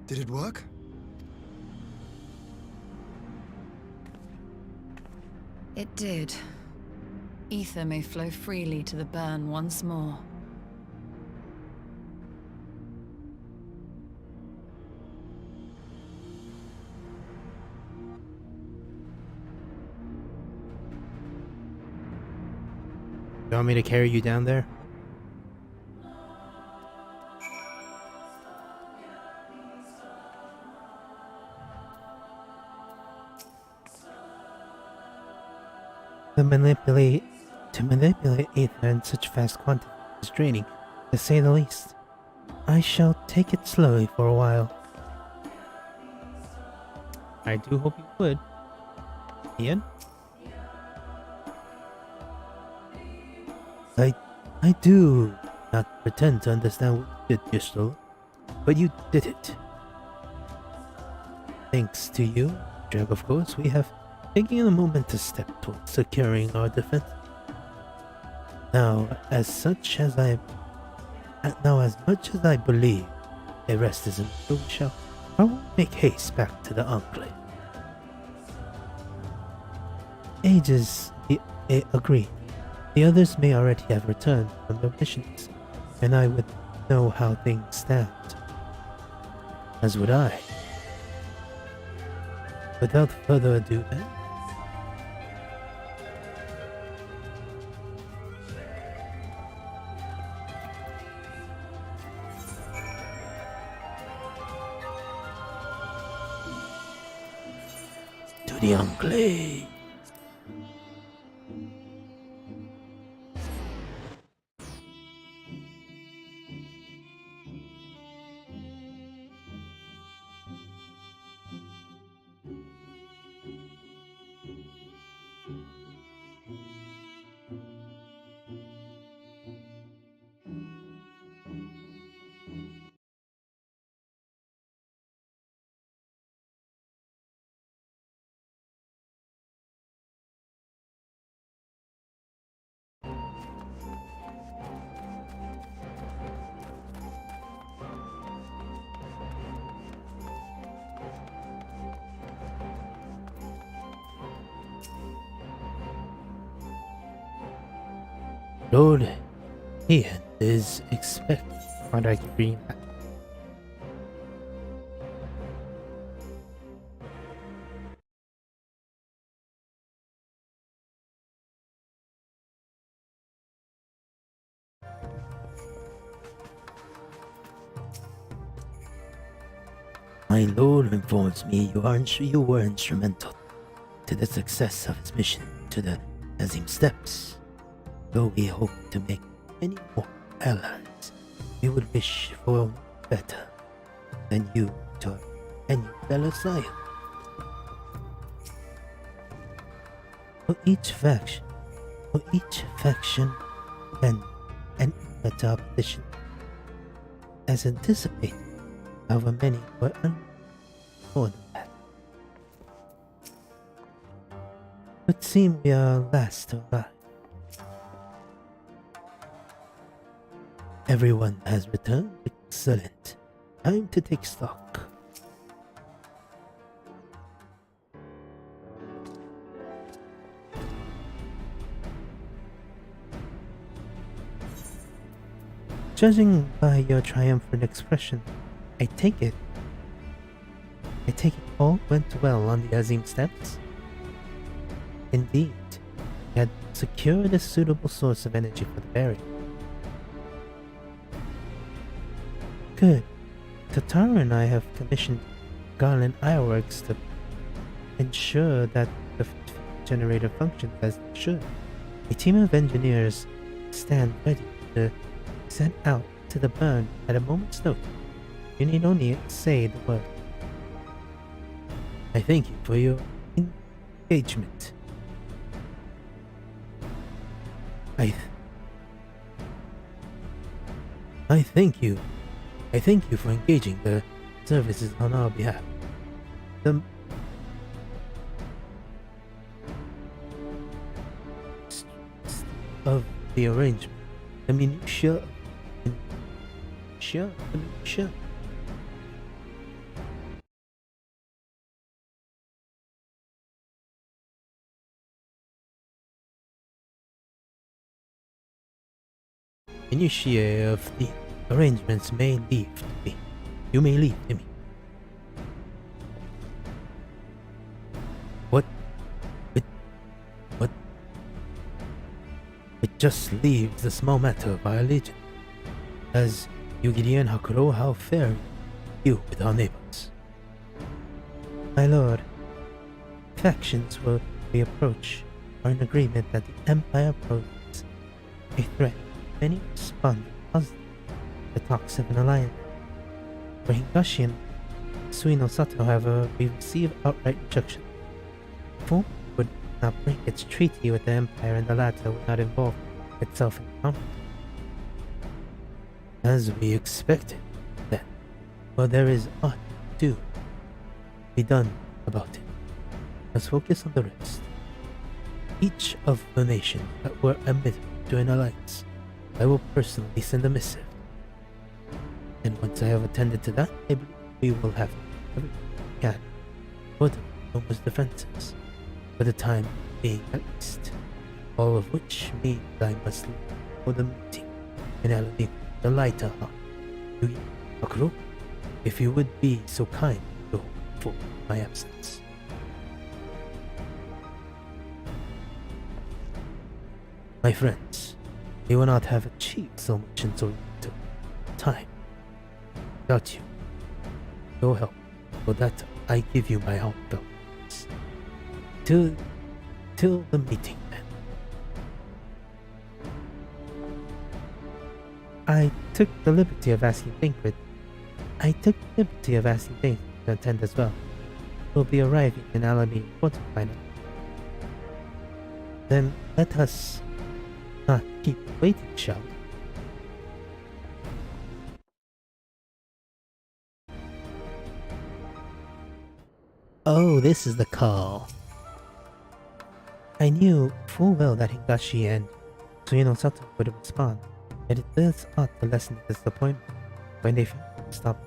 Did it work? It did. ether may flow freely to the burn once more. You want me to carry you down there? To manipulate ether in such vast quantities is draining, to say the least. I shall take it slowly for a while. I do hope you would. Ian? I do not pretend to understand what you did, Crystal, but you did it. Thanks to you, Drag, of course, we have taken a momentous step towards securing our defense. Now, as much as I believe a rest is in the shall, I will make haste back to the Enclave. Agree. The others may already have returned from their missions, and I would know how things stand. As would I. Without further ado then, to the Enclave. Lord Ian is expected. Find I can read that. My lord informs me you were instrumental to the success of his mission to the Azim Steppes. Though we hope to make many more allies, we would wish for better than you to any fellow sire. For each faction and an utter opposition, as anticipated. However, many were more than that. But seem we are last to arrive. Everyone has returned. Excellent. Time to take stock. Judging by your triumphant expression, I take it all went well on the Azim Steppes? Indeed, you had secured a suitable source of energy for the barrier. Good. Tatara and I have commissioned Garland Ironworks to ensure that the generator functions as it should. A team of engineers stand ready to send out to the burn at a moment's notice. You need only say the word. I thank you for your engagement. I thank you. I thank you for engaging the services on our behalf. The of the arrangement, the minutiae, minutiae of the arrangements may leave to me. You may leave to me. What? What? It just leaves the small matter of our allegiance. As Yugidian Hakuro, how fare you with our neighbors? My lord, factions will we approach are in agreement that the Empire poses a threat. Many respond positively to talks of an alliance. For Higashi and Suino Sato, however, we receive outright rejection. Form would not break its treaty with the Empire, and the latter would not involve itself in conflict. As we expected, then. Well, there is aught to be done about it. Let's focus on the rest. Each of the nations that were admitted to an alliance, I will personally send a missive. And once I have attended to that, I believe we will have everything we can for the Doma's defenses, for the time being at least. All of which means I must leave for the meeting in Alameda, the lighter heart. Yugi Hakuro, if you would be so kind to hold for my absence. My friends, you will not have achieved so much in so little time. Without you, your help, for that I give you my heartfelt thanks. Till the meeting then. I took the liberty of asking Thancred. to attend as well. We'll be arriving in Alameda Port by now. Then let us not keep waiting, shall we? Oh, this is the call. I knew full well that Higashi and Suino Sato would respond, yet it does ought to lessen the disappointment when they stop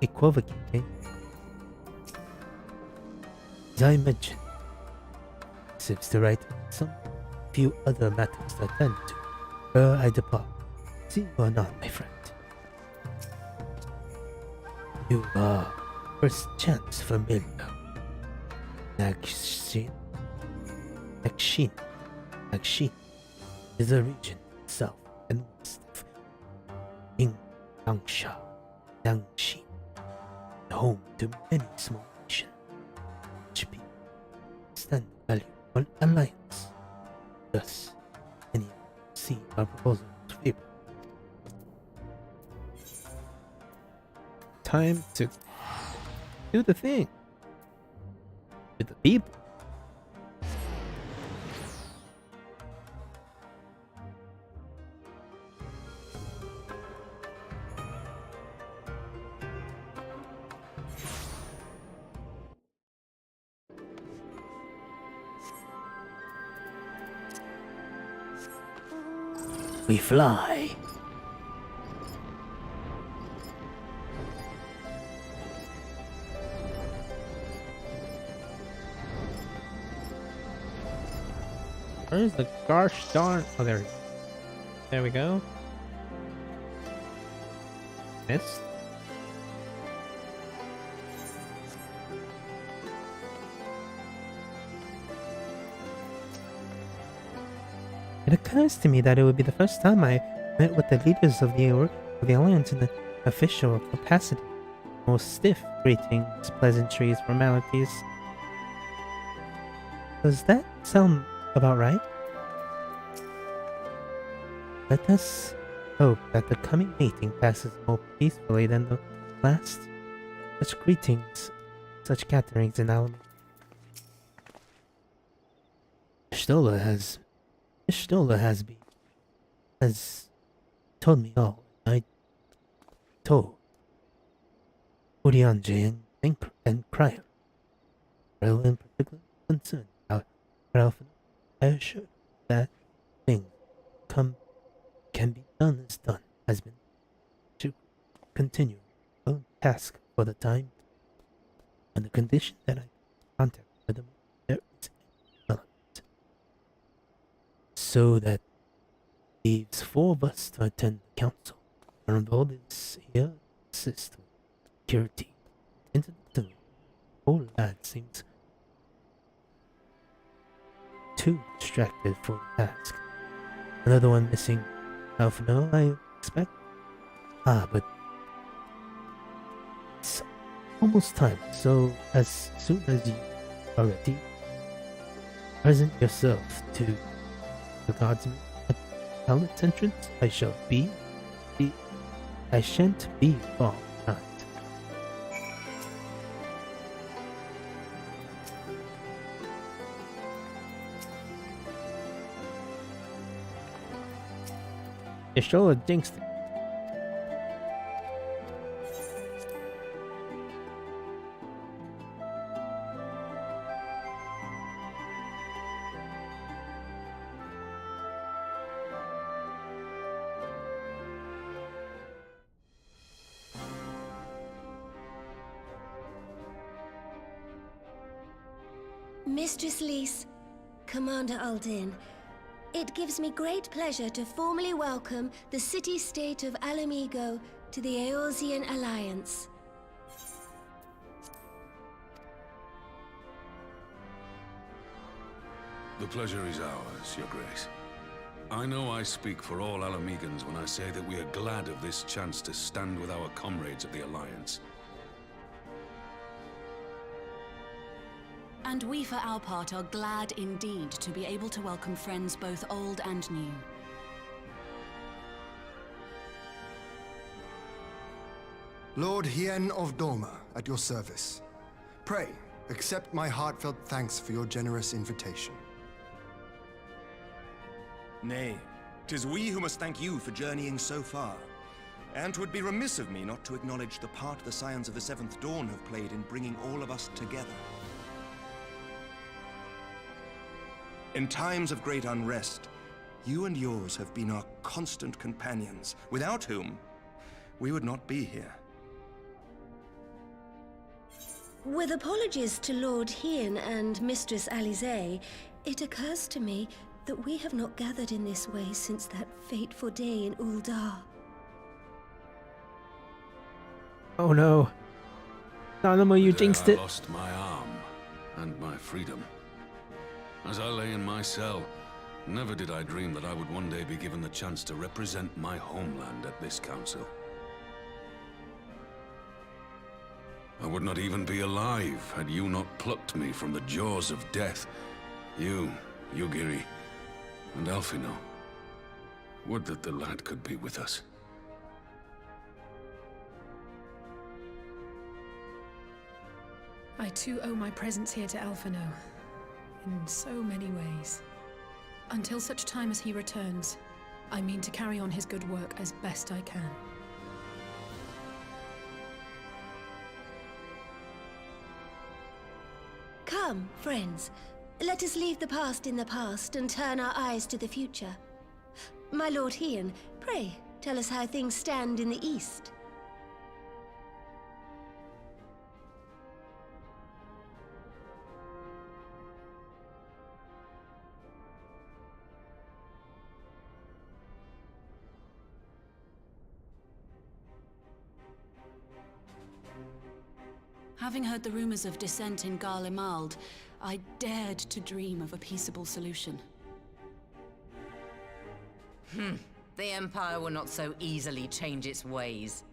equivocating. As I mentioned, sips to write some few other matters to attend to. Ere I depart, see you or not, my friend. You are first chance familiar. Nakshin is a region south and west of Yingtangsha, Nangshin, home to many small nations, which people stand value on alliance. Thus, many see our proposal as favorable. Time to do the thing with the people. We fly. Where's the gosh darn? Oh, there. There we go. Missed. It occurs to me that it would be the first time I met with the leaders of the Alliance in an official capacity. Most stiff greetings, pleasantries, formalities. Does that sound about right? Let us hope that the coming meeting passes more peacefully than the last. Such greetings, such gatherings in Alameda. Stola has told me all. I told Urianje and Cryer. Rel in particular concerned about Ralph. I assure that things can be done as done has been to continue a task for the time on the condition that I contact with them there is a development. so that leaves 4 of us to attend the council. Stormblood is here to assist with security. Incidentally, the poor lad seems too distracted for the task. Another one missing Alphino, I expect. But it's almost time, so as soon as you are ready, present yourself to the guardsman at the palace entrance. I shan't be long tonight. You sure jinxed it. Mistress Lys, Commander Aldin, it gives me great pleasure to formally welcome the city-state of Alamigo to the Eorzean Alliance. The pleasure is ours, Your Grace. I know I speak for all Alamegans when I say that we are glad of this chance to stand with our comrades of the Alliance. And we, for our part, are glad indeed to be able to welcome friends both old and new. Lord Hien of Doma, at your service. Pray, accept my heartfelt thanks for your generous invitation. Nay, 'tis we who must thank you for journeying so far. And 'twould be remiss of me not to acknowledge the part the Scions of the Seventh Dawn have played in bringing all of us together. In times of great unrest, you and yours have been our constant companions, without whom we would not be here. With apologies to Lord Hien and Mistress Alize, it occurs to me that we have not gathered in this way since that fateful day in Uldar. Oh no. Nanamo, you The day jinxed I it. lost my arm and my freedom. As I lay in my cell, never did I dream that I would one day be given the chance to represent my homeland at this council. I would not even be alive had you not plucked me from the jaws of death. You, Yugiri, and Alphino. Would that the lad could be with us. I too owe my presence here to Alphino, in so many ways. Until such time as he returns, I mean to carry on his good work as best I can. Come, friends. Let us leave the past in the past and turn our eyes to the future. My Lord Hien, pray, tell us how things stand in the east. Having heard the rumors of dissent in Garlemald, I dared to dream of a peaceable solution. The Empire will not so easily change its ways.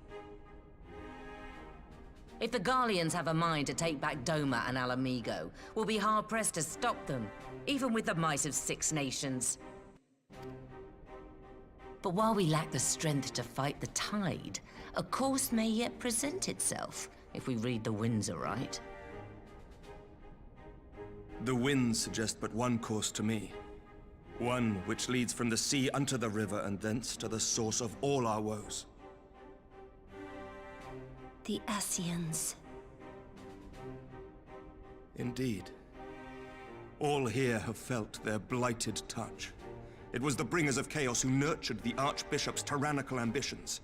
If the Garleans have a mind to take back Doma and Alamigo, we'll be hard-pressed to stop them, even with the might of 6 nations. But while we lack the strength to fight the tide, a course may yet present itself, if we read the winds aright. The winds suggest but one course to me. One which leads from the sea unto the river and thence to the source of all our woes. The Ascians. Indeed. All here have felt their blighted touch. It was the bringers of chaos who nurtured the Archbishop's tyrannical ambitions.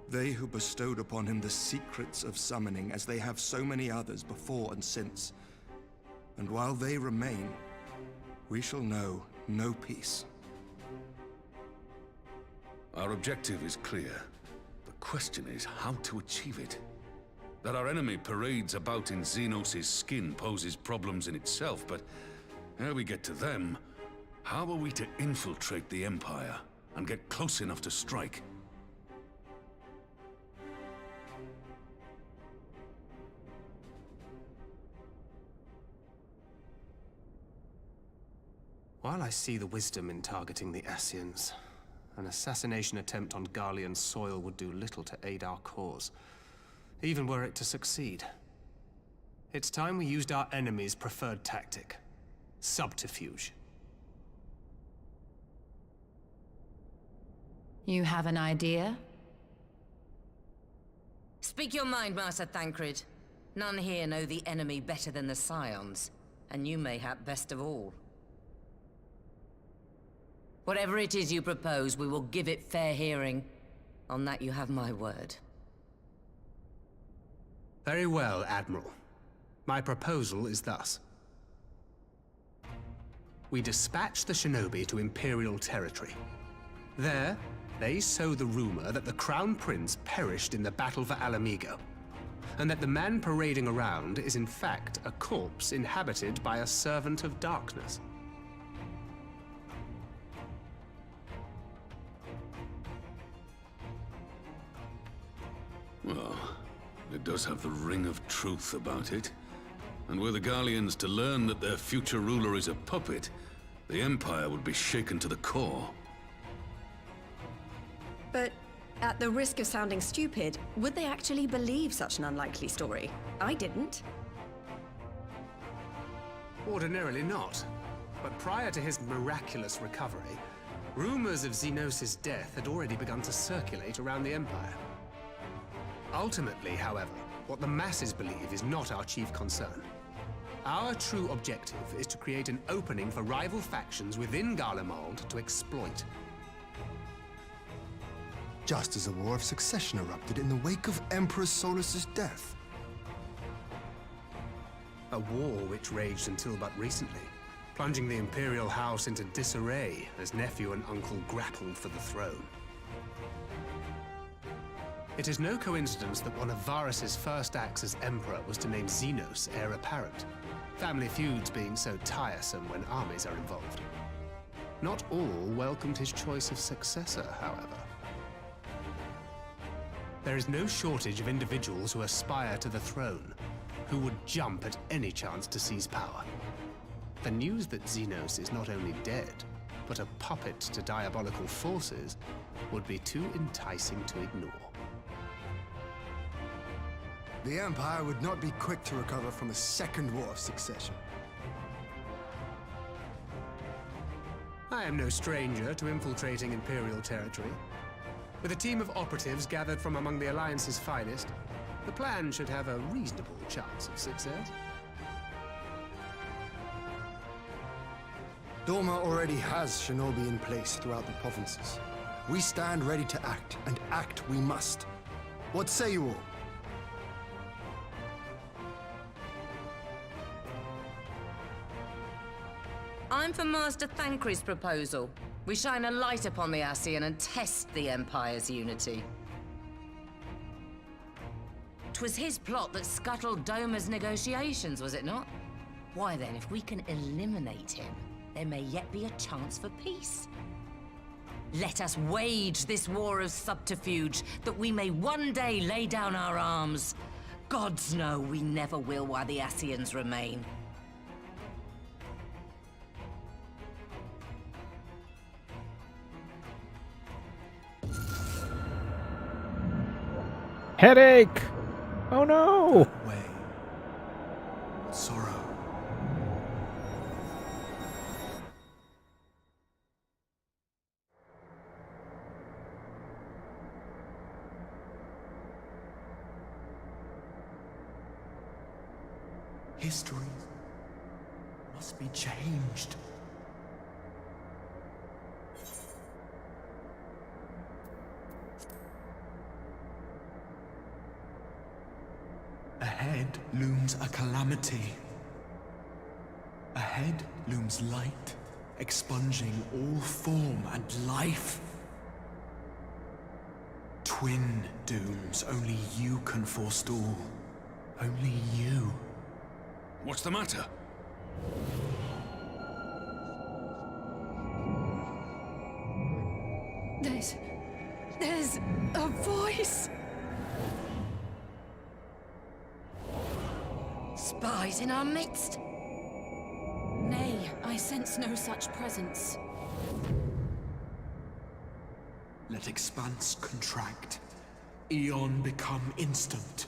They who bestowed upon him the secrets of summoning, as they have so many others before and since. And while they remain, we shall know no peace. Our objective is clear. The question is how to achieve it. That our enemy parades about in Xenos' skin poses problems in itself, but ere we get to them, how are we to infiltrate the Empire and get close enough to strike? While I see the wisdom in targeting the Ascians, an assassination attempt on Garlean soil would do little to aid our cause, even were it to succeed. It's time we used our enemy's preferred tactic: subterfuge. You have an idea? Speak your mind, Master Thancred. None here know the enemy better than the Scions, and you mayhap best of all. Whatever it is you propose, we will give it fair hearing. On that you have my word. Very well, Admiral. My proposal is thus. We dispatch the Shinobi to Imperial territory. There, they sow the rumor that the Crown Prince perished in the battle for Alamigo, and that the man parading around is in fact a corpse inhabited by a servant of darkness. Well, it does have the ring of truth about it. And were the Garleans to learn that their future ruler is a puppet, the Empire would be shaken to the core. But at the risk of sounding stupid, would they actually believe such an unlikely story? I didn't. Ordinarily not. But prior to his miraculous recovery, rumors of Xenos' death had already begun to circulate around the Empire. Ultimately, however, what the masses believe is not our chief concern. Our true objective is to create an opening for rival factions within Garlemald to exploit. Just as a war of succession erupted in the wake of Emperor Solus's death. A war which raged until but recently, plunging the Imperial House into disarray as nephew and uncle grappled for the throne. It is no coincidence that one of Varus's first acts as Emperor was to name Xenos heir apparent, family feuds being so tiresome when armies are involved. Not all welcomed his choice of successor, however. There is no shortage of individuals who aspire to the throne, who would jump at any chance to seize power. The news that Xenos is not only dead, but a puppet to diabolical forces, would be too enticing to ignore. The Empire would not be quick to recover from a second war of succession. I am no stranger to infiltrating Imperial territory. With a team of operatives gathered from among the Alliance's finest, the plan should have a reasonable chance of success. Doma already has Shinobi in place throughout the provinces. We stand ready to act, and act we must. What say you all? I'm for Master Thancred's proposal. We shine a light upon the Ascian and test the Empire's unity. 'Twas his plot that scuttled Doma's negotiations, was it not? Why then, if we can eliminate him, there may yet be a chance for peace. Let us wage this war of subterfuge, that we may one day lay down our arms. Gods know we never will while the Ascians remain. Headache! Oh no! Way. Sorrow. History must be changed. Ahead looms a calamity. Ahead looms light, expunging all form and life. Twin dooms only you can forestall. Only you. What's the matter? There's a voice. Spies in our midst? Nay, I sense no such presence. Let expanse contract. Eon become instant.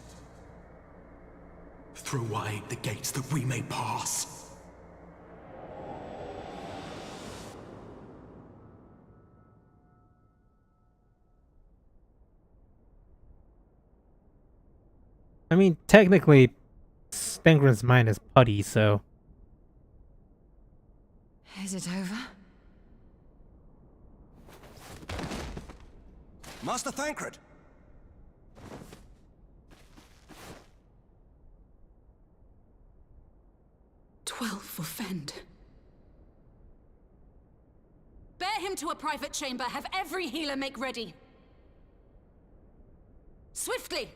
Throw wide the gates that we may pass. I mean, technically, Stengrin's mind is putty, so... Is it over? Master Thancred! 12 for Fend. Bear him to a private chamber. Have every healer make ready. Swiftly!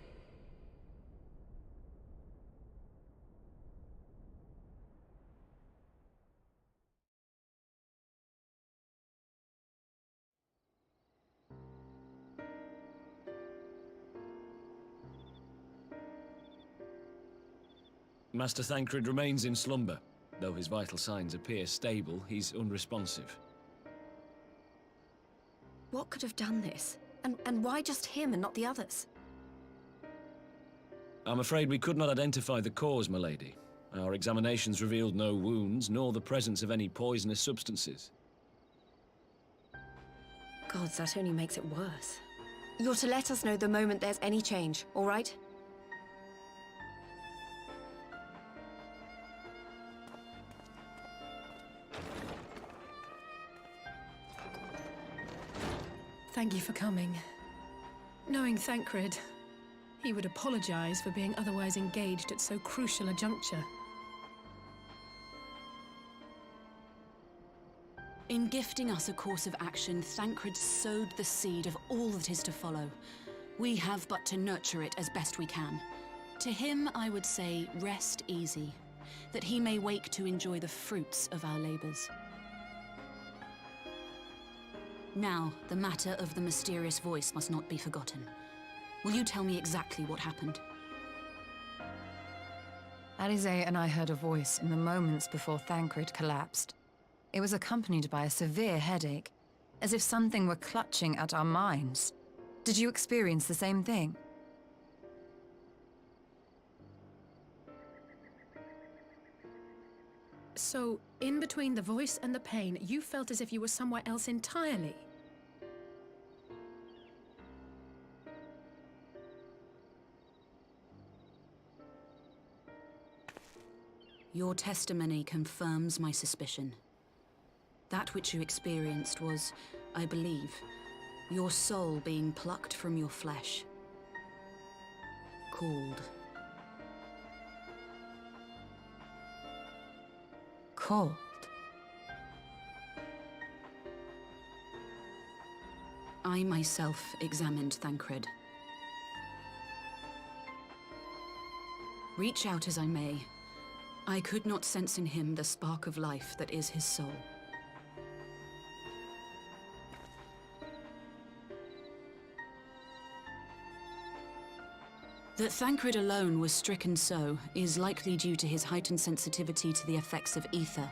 Master Thancred remains in slumber. Though his vital signs appear stable, he's unresponsive. What could have done this? And why just him and not the others? I'm afraid we could not identify the cause, my lady. Our examinations revealed no wounds, nor the presence of any poisonous substances. Gods, that only makes it worse. You're to let us know the moment there's any change, all right? Thank you for coming. Knowing Thancred, he would apologize for being otherwise engaged at so crucial a juncture. In gifting us a course of action, Thancred sowed the seed of all that is to follow. We have but to nurture it as best we can. To him, I would say, rest easy, that he may wake to enjoy the fruits of our labors. Now, the matter of the mysterious voice must not be forgotten. Will you tell me exactly what happened? Alize and I heard a voice in the moments before Thancred collapsed. It was accompanied by a severe headache, as if something were clutching at our minds. Did you experience the same thing? So, in between the voice and the pain, you felt as if you were somewhere else entirely. Your testimony confirms my suspicion. That which you experienced was, I believe, your soul being plucked from your flesh. Called. Called? I myself examined Thancred. Reach out as I may, I could not sense in him the spark of life that is his soul. That Thancred alone was stricken so is likely due to his heightened sensitivity to the effects of ether,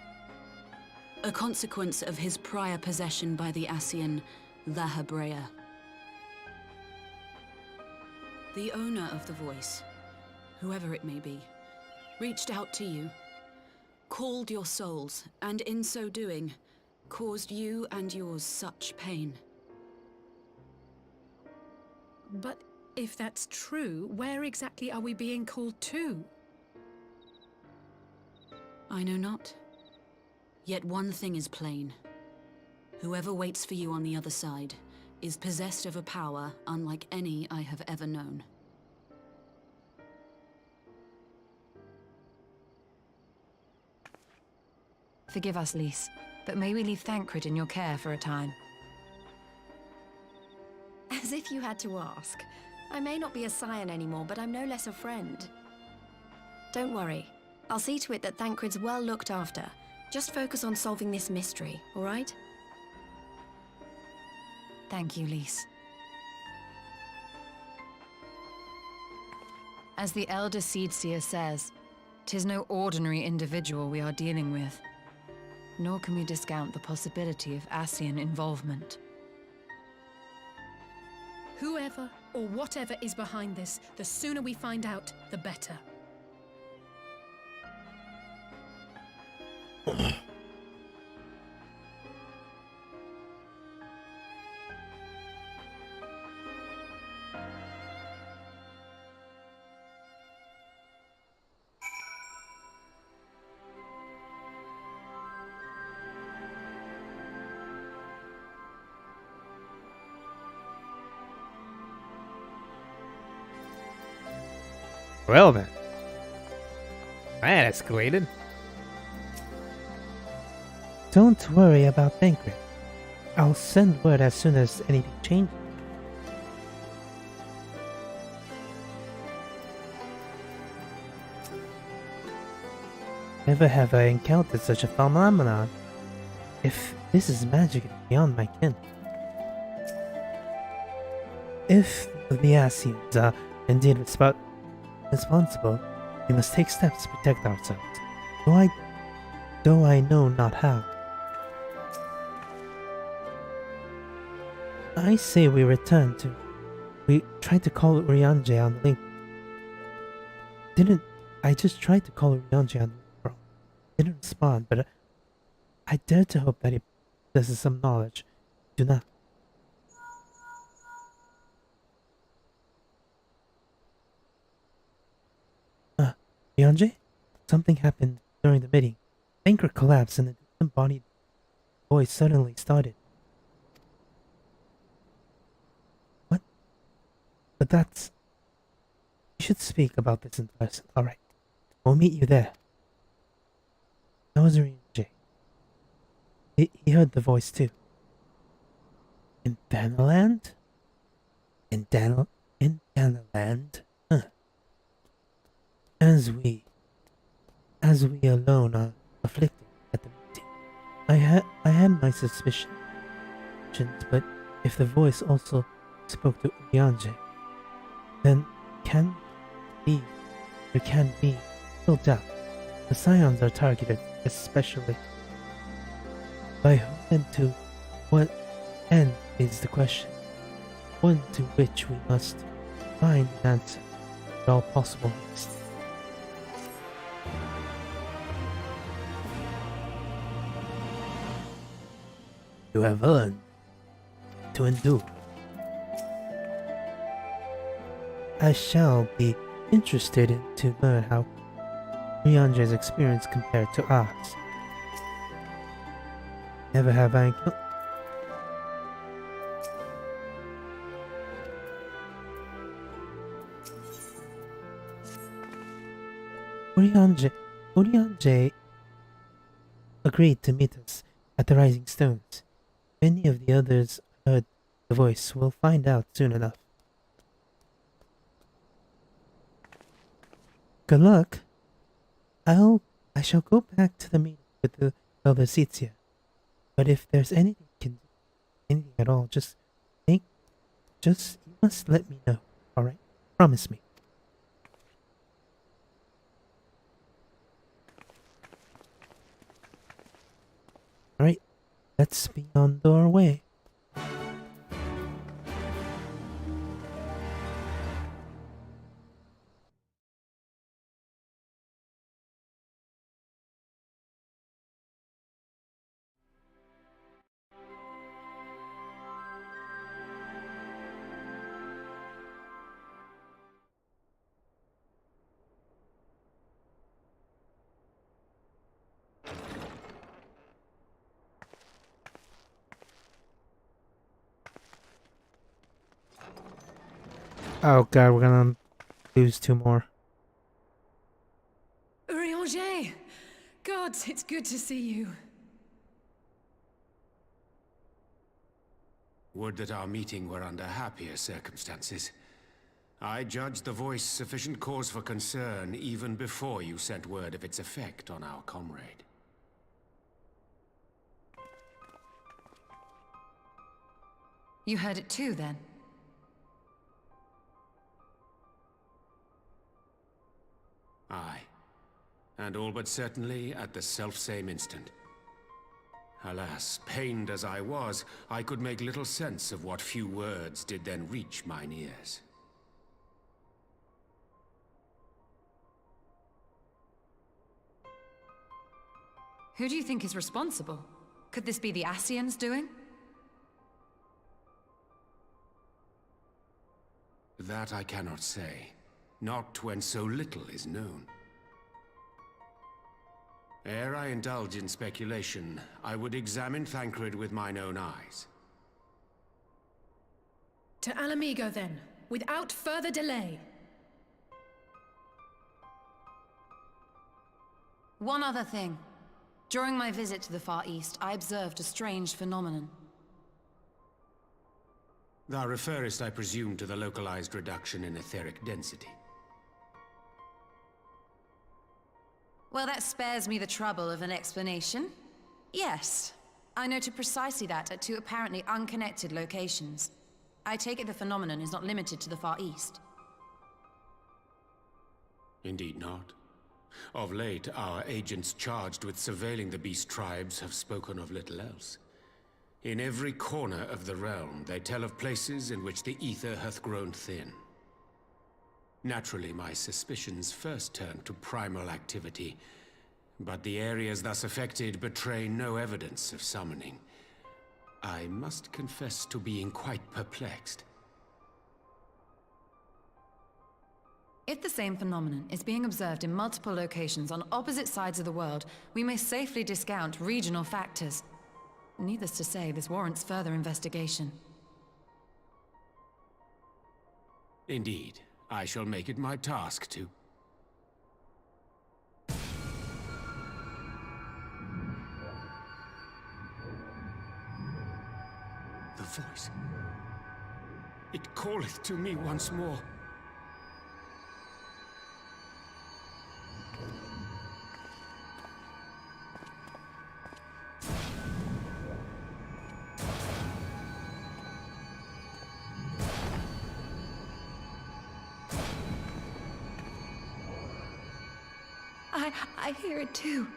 a consequence of his prior possession by the Ascian La Hebrea. The owner of the voice, whoever it may be, reached out to you, called your souls, and in so doing, caused you and yours such pain. But if that's true, where exactly are we being called to? I know not. Yet one thing is plain. Whoever waits for you on the other side is possessed of a power unlike any I have ever known. Forgive us, Lys, but may we leave Thancred in your care for a time? As if you had to ask. I may not be a scion anymore, but I'm no less a friend. Don't worry. I'll see to it that Thancred's well looked after. Just focus on solving this mystery, all right? Thank you, Lys. As the Elder Seedseer says, 'tis no ordinary individual we are dealing with. Nor can we discount the possibility of Ascian involvement. Whoever or whatever is behind this, the sooner we find out, the better. Well then. That escalated. Don't worry about Thancred. I'll send word as soon as anything changes. Never have I encountered such a phenomenon. If this is magic, it's beyond my ken. If the Ascians are indeed responsible, we must take steps to protect ourselves. Though I know not how. I say we return to... We tried to call Ryanje on the link. I just tried to call Ryanje on the link, bro. Didn't respond, but I dare to hope that he possesses some knowledge. Do not. Ryanje? Something happened during the meeting. Anchor collapsed and the disembodied voice suddenly started. What? But that's... You should speak about this in person. Alright. We'll meet you there. That was Ryanje. He heard the voice too. In Danaland? In Danaland? Huh. As we alone are afflicted at the meeting, I had my suspicions, but if the voice also spoke to Ryanje, then there can be no doubt. The Scions are targeted, especially by whom and to what end is the question, one to which we must find an answer at all possible haste. You have learned to endure. I shall be interested to learn how Ryanje's experience compared to ours. Never have I encountered... Ryanje agreed to meet us at the Rising Stones. Many of the others heard the voice. We'll find out soon enough. Good luck. I shall go back to the meeting with the Elder Seedseer. But if there's anything at all, you must let me know. Alright? Promise me. Alright, let's be on our way. Oh god, we're gonna lose 2 more. Ryanje! God, it's good to see you. Would that our meeting were under happier circumstances. I judged the voice sufficient cause for concern even before you sent word of its effect on our comrade. You heard it too, then? Aye. And all but certainly at the selfsame instant. Alas, pained as I was, I could make little sense of what few words did then reach mine ears. Who do you think is responsible? Could this be the Ascians doing? That I cannot say. Not when so little is known. Ere I indulge in speculation, I would examine Thancred with mine own eyes. To Alamigo, then, without further delay. One other thing. During my visit to the Far East, I observed a strange phenomenon. Thou referest, I presume, to the localized reduction in etheric density. Well, that spares me the trouble of an explanation. Yes, I noted precisely that at two apparently unconnected locations. I take it the phenomenon is not limited to the Far East. Indeed not. Of late, our agents charged with surveilling the beast tribes have spoken of little else. In every corner of the realm, they tell of places in which the ether hath grown thin. Naturally, my suspicions first turned to primal activity, but the areas thus affected betray no evidence of summoning. I must confess to being quite perplexed. If the same phenomenon is being observed in multiple locations on opposite sides of the world, we may safely discount regional factors. Needless to say, this warrants further investigation. Indeed. I shall make it my task to... The voice. It calleth to me once more. I hear it too.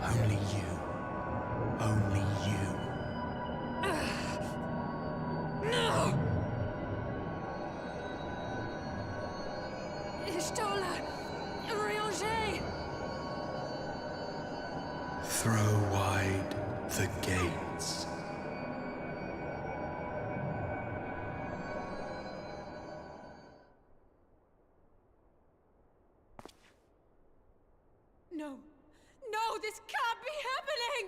Only you. Only you. No! Ishtola! Rianger! Throw wide the gates. No! No, this can't be happening!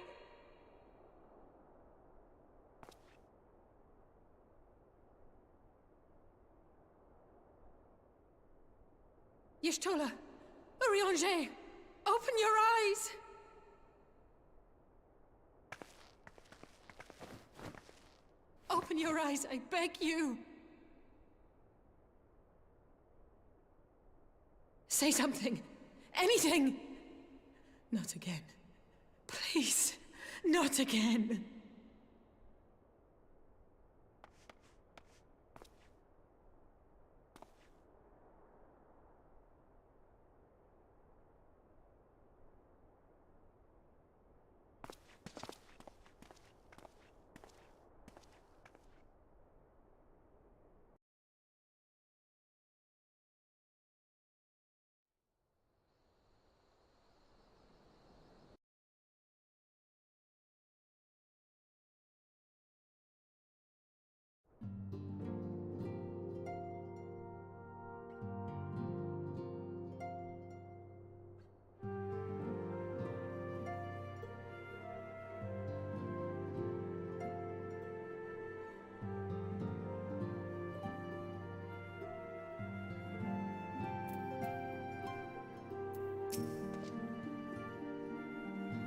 Y'shtola! Rianger! Open your eyes! Open your eyes, I beg you! Say something! Anything! Not again. Please, not again.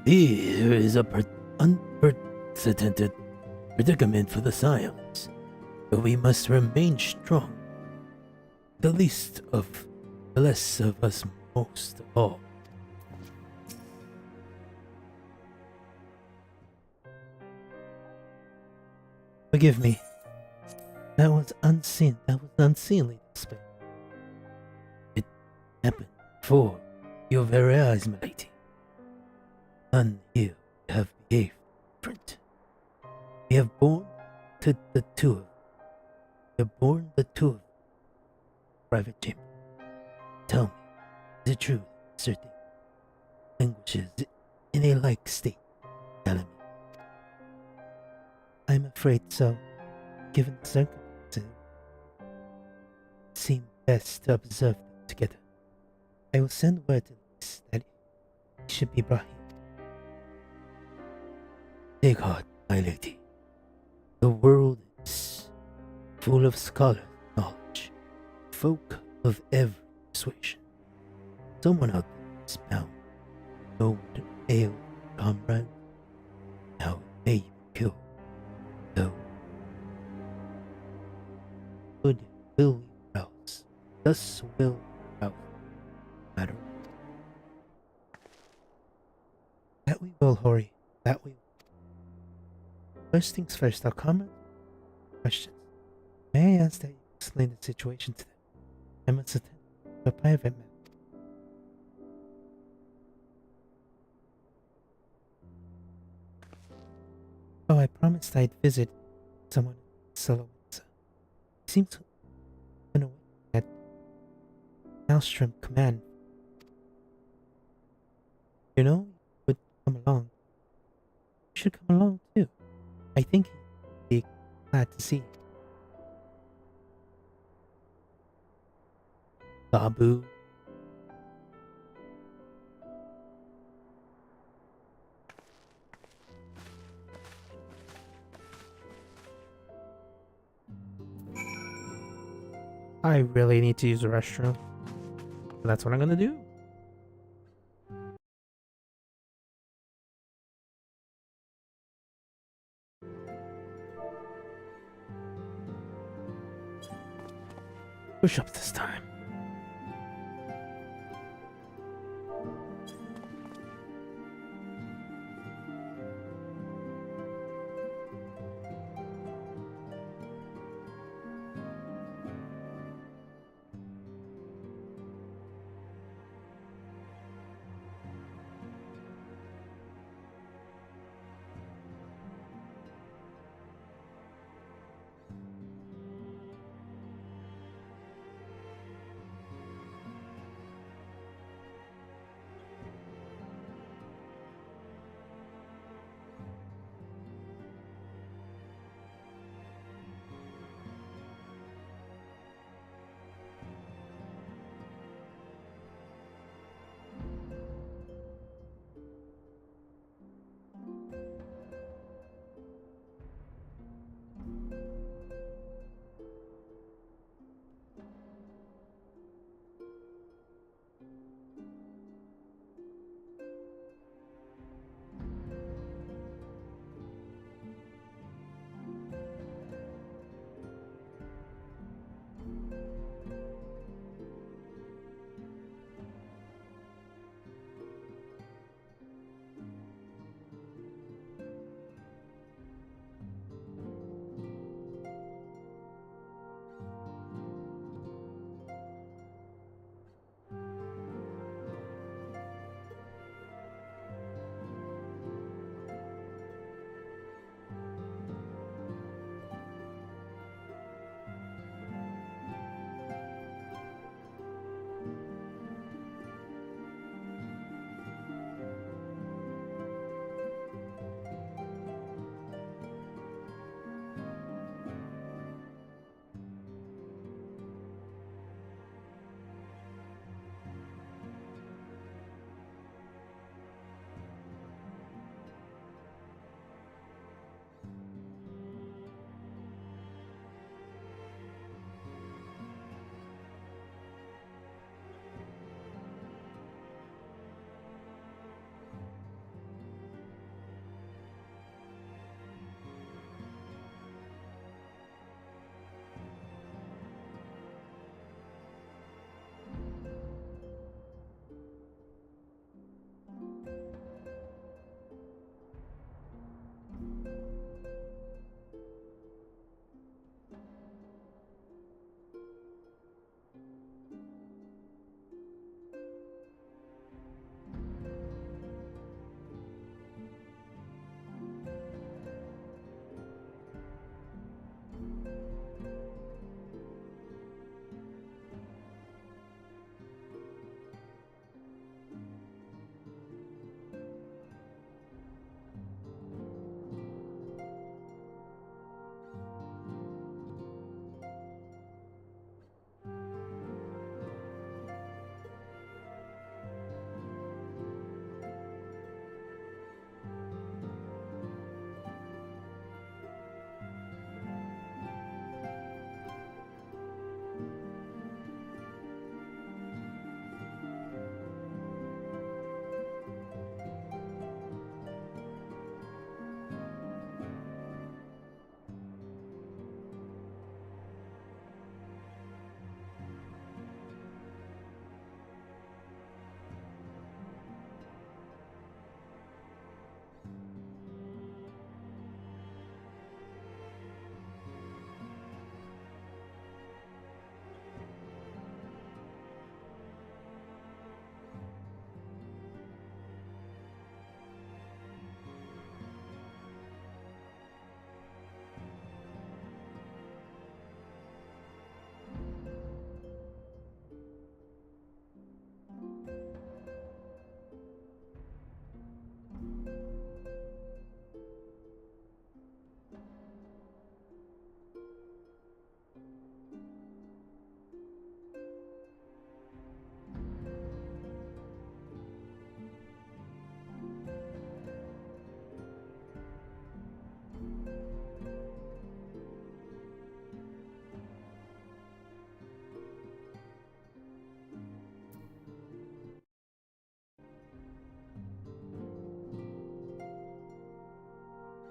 Here is a unprecedented predicament for the Scions, but we must remain strong. The least of us most of all. Forgive me. That was unseemly to speak. It happened before your very eyes, milady. None here have behaved different. We have borne to the two of private chamber. Tell me, is it true that certain languages in a like state, telling me? I'm afraid so. Given the circumstances, it seemed best to observe them together. I will send word to Lys that he should be brought here. Take heart, my lady. The world is full of scholars and knowledge, folk of every persuasion. Someone out there is bound to know what ails comrade, how it may be killed. Though, good will we rouse, thus will we rouse, matter. That we will, Hori. That we will. First things first, I'll comment questions. May I ask that you explain the situation to them? I must attend to a private matter. Oh, I promised I'd visit someone in Salomonsa. He seems to have been away at Maelstrom Command. You know, you would come along. You should come along too. I think he'd be glad to see you. Babu. I really need to use the restroom. That's what I'm gonna do. Push up this time.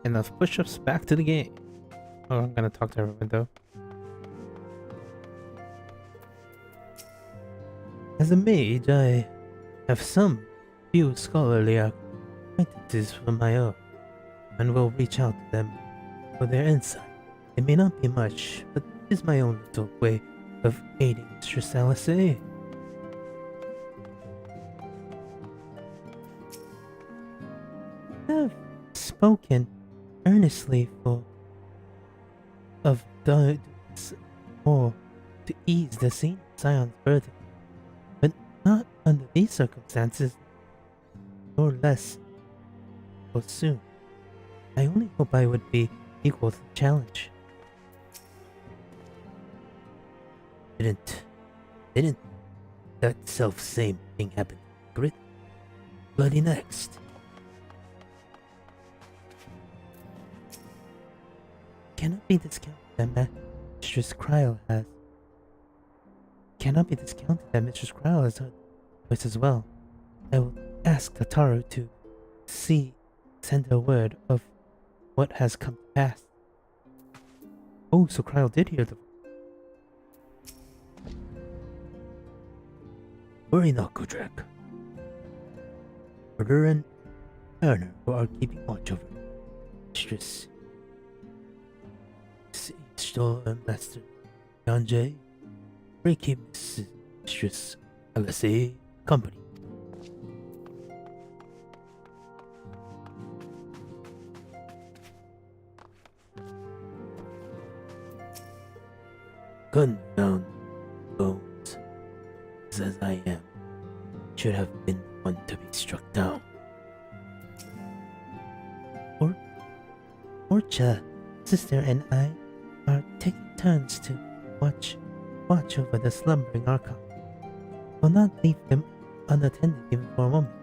enough push-ups back to the game. Oh, I'm gonna talk to everyone though. As a mage, I have some few scholarly acquaintances from my own, and will reach out to them for their insight. It may not be much, but it is my own little way of aiding Mistress Alice. I have spoken earnestly of or to ease the scene Scion's burden, but not under these circumstances, nor less so soon. I only hope I would be equal to the challenge. Didn't that self-same thing happen to Grit? Bloody next. Cannot be discounted that Mistress Cryle has. Cannot be discounted that Mistress Cryle has heard voice as well. I will ask Tataru to send her word of what has come to pass. Oh, so Cryle did hear the voice. Worry not, Gudrak. Order and Erner who are keeping watch over Mistress Master Ganjay, breaking Mistress Alice company. Confound bones, as I am, should have been one to be struck down. Orcha, sister, and I are taking turns to watch over the slumbering Archon. Will not leave them unattended even for a moment.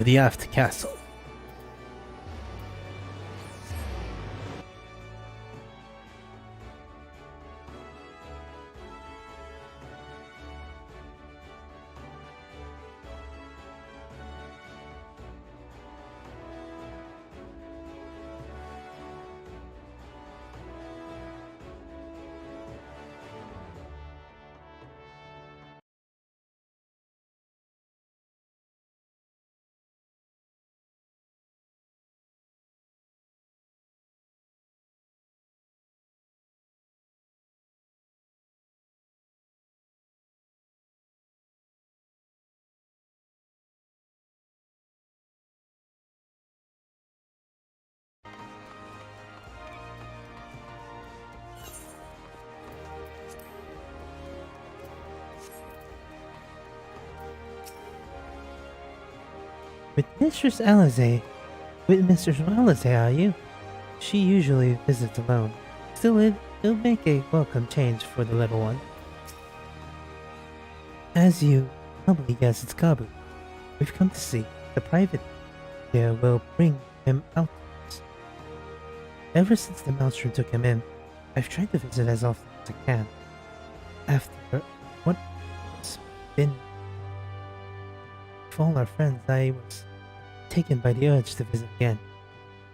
The Aft Castle. With Mistress Alice, are you? She usually visits alone. Still, it'll make a welcome change for the little one. As you probably guess, it's Gabu. We've come to see the private here will bring him out. Ever since the Maelstrom took him in, I've tried to visit as often as I can. After what's been with all our friends, I was taken by the urge to visit again.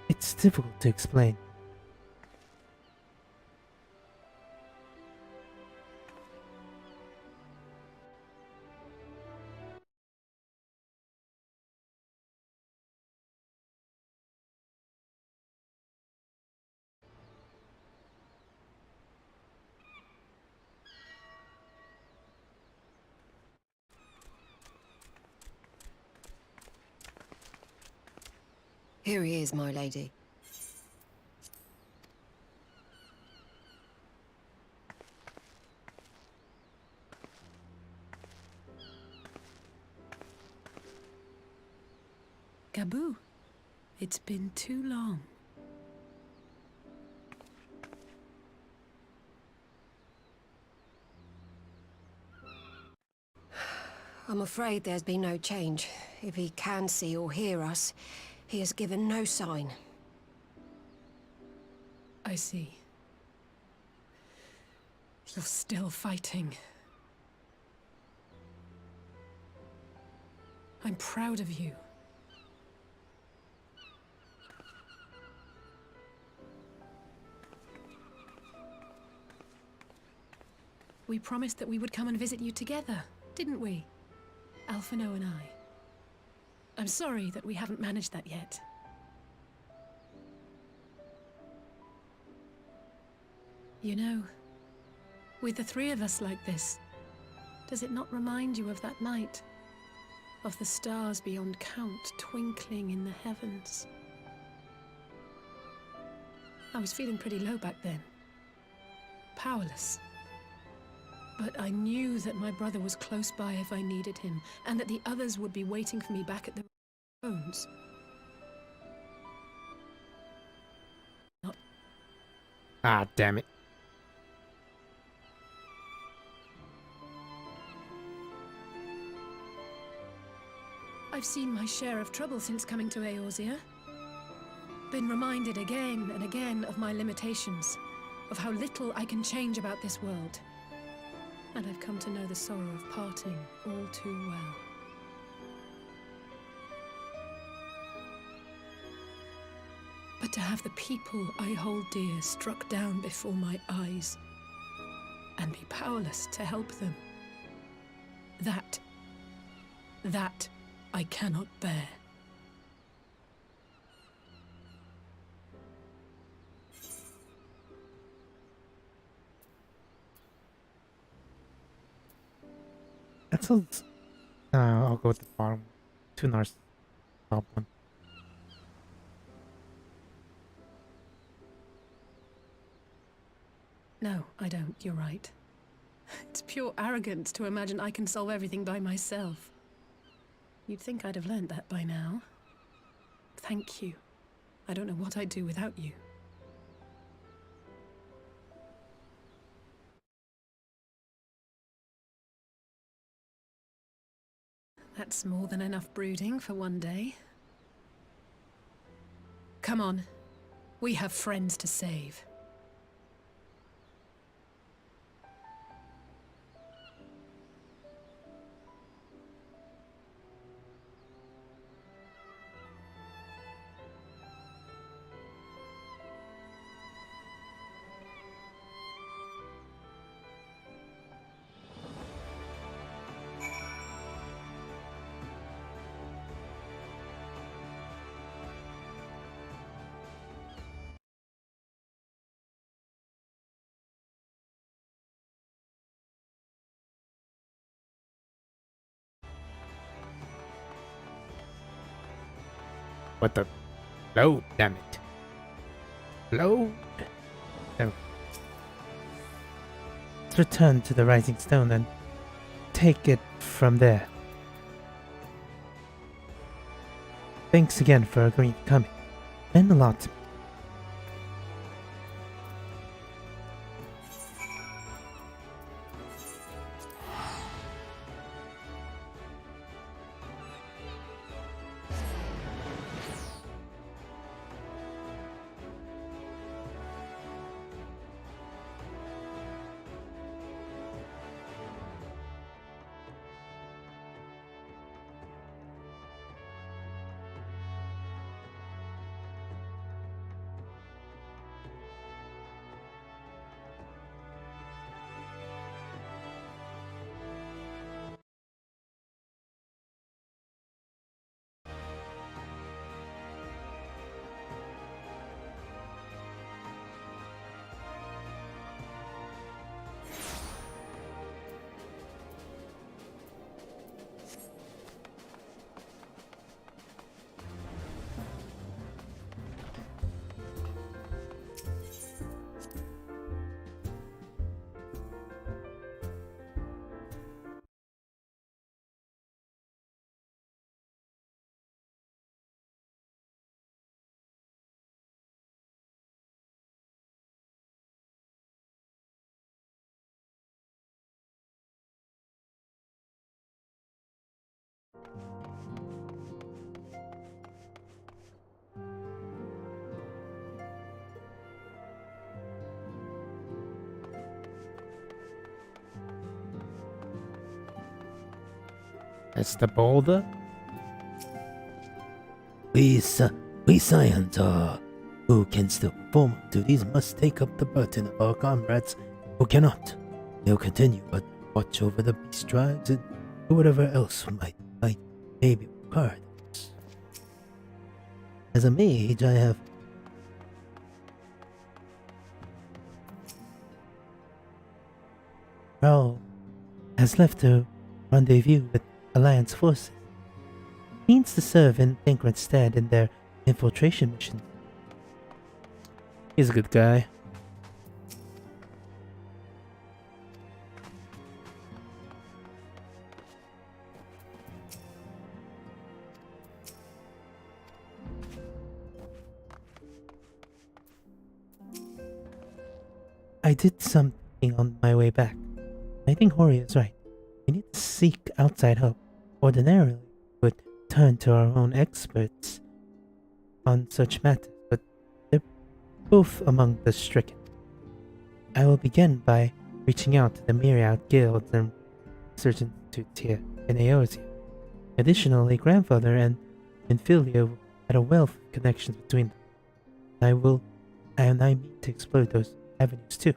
It's difficult to explain. Here he is, my lady. Gabu, it's been too long. I'm afraid there's been no change. If he can see or hear us, he has given no sign. I see. You're still fighting. I'm proud of you. We promised that we would come and visit you together, didn't we? Alphino and I. I'm sorry that we haven't managed that yet. You know, with the three of us like this, does it not remind you of that night? Of the stars beyond count twinkling in the heavens? I was feeling pretty low back then. Powerless. But I knew that my brother was close by if I needed him, and that the others would be waiting for me back at the bones. Ah, damn it. I've seen my share of trouble since coming to Eorzea. Been reminded again and again of my limitations, of how little I can change about this world. And I've come to know the sorrow of parting all too well. But to have the people I hold dear struck down before my eyes, and be powerless to help them, that I cannot bear. I'll go with the bottom. Two nars. Top one. No, I don't. You're right. It's pure arrogance to imagine I can solve everything by myself. You'd think I'd have learned that by now. Thank you. I don't know what I'd do without you. That's more than enough brooding for one day. Come on. We have friends to save. What the? Load, damn it. Load. Oh. Let's return to the Rising Stone and take it from there. Thanks again for agreeing to come. Meant a lot to me. That's the boulder? We scions who can still perform our duties must take up the burden of our comrades who cannot. They'll continue but watch over the beast drives and do whatever else might maybe required of us. As a mage, I have Raoul has left a rendezvous with Alliance forces. He means to serve in Tancred's stead in their infiltration mission. He's a good guy. I did something on my way back. I think Hori is right. We need to seek outside help. Ordinarily, we would turn to our own experts on such matters, but they're both among the stricken. I will begin by reaching out to the myriad guilds and insurgents here in Eorzea. Additionally, grandfather and Infilia had a wealth of connections between them. I mean to explore those avenues too.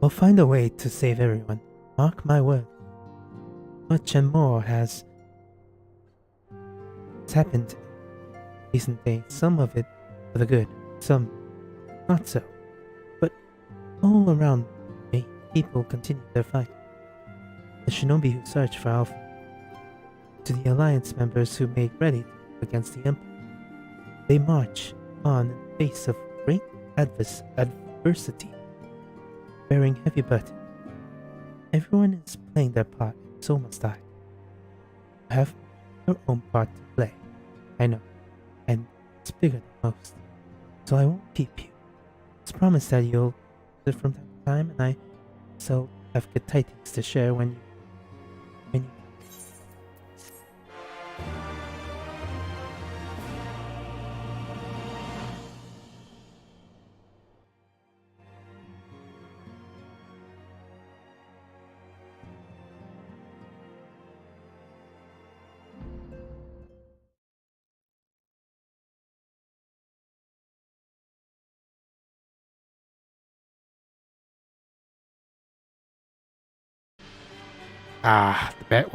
We'll find a way to save everyone. Mark my word. Much and more has happened in recent days. Some of it for the good, some not so. But all around me, people continue their fight. The shinobi who search for Alpha, to the Alliance members who made ready against the Empire. They march on in the face of great adversity, bearing heavy burden. Everyone is playing their part, and so must I. You have your own part to play, I know, and it's bigger than most, so I won't keep you. Just promise that you'll visit from time to time, and I shall have good tidings to share when you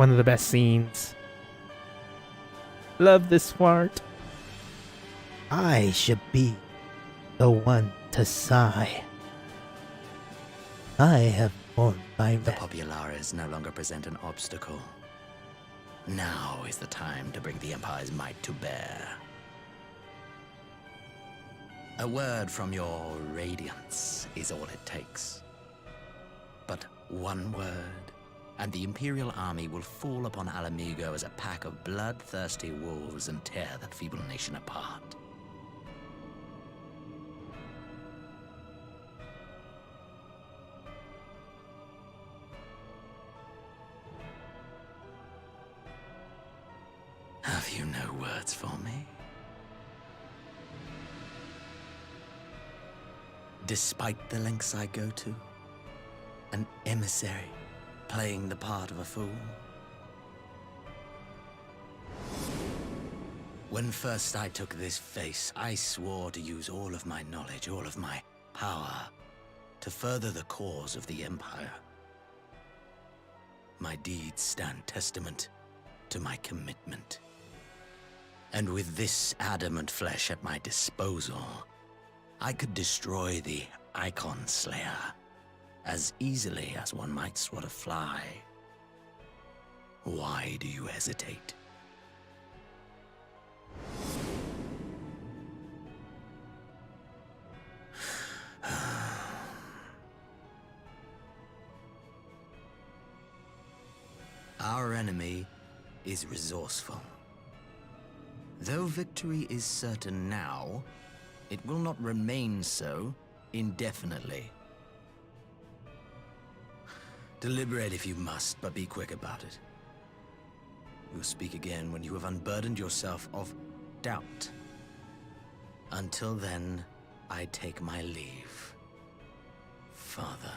one of the best scenes. Love this part. I should be the one to sigh. I have won my The Populares no longer present an obstacle. Now is the time to bring the Empire's might to bear. A word from your Radiance is all it takes. But one word, and the Imperial army will fall upon Alamigo as a pack of bloodthirsty wolves and tear that feeble nation apart. Have you no words for me? Despite the lengths I go to, an emissary playing the part of a fool. When first I took this face, I swore to use all of my knowledge, all of my power, to further the cause of the Empire. My deeds stand testament to my commitment. And with this adamant flesh at my disposal, I could destroy the Icon Slayer as easily as one might swat a fly. Why do you hesitate? Our enemy is resourceful. Though victory is certain now, it will not remain so indefinitely. Deliberate if you must, but be quick about it. We'll speak again when you have unburdened yourself of doubt. Until then, I take my leave. Father.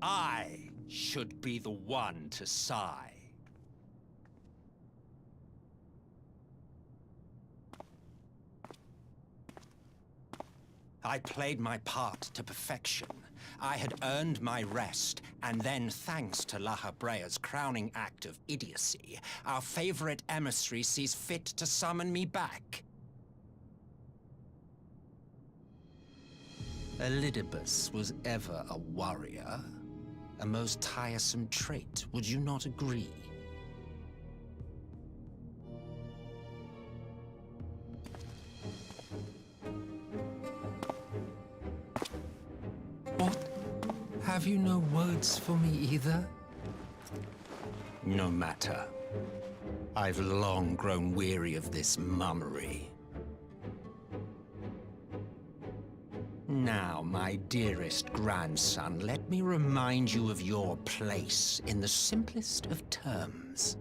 I should be the one to sigh. I played my part to perfection. I had earned my rest, and then, thanks to La Habrea's crowning act of idiocy, our favorite emissary sees fit to summon me back. Elidibus was ever a warrior. A most tiresome trait, would you not agree? What? Have you no words for me either? No matter. I've long grown weary of this mummery. Now, my dearest grandson, let me remind you of your place in the simplest of terms.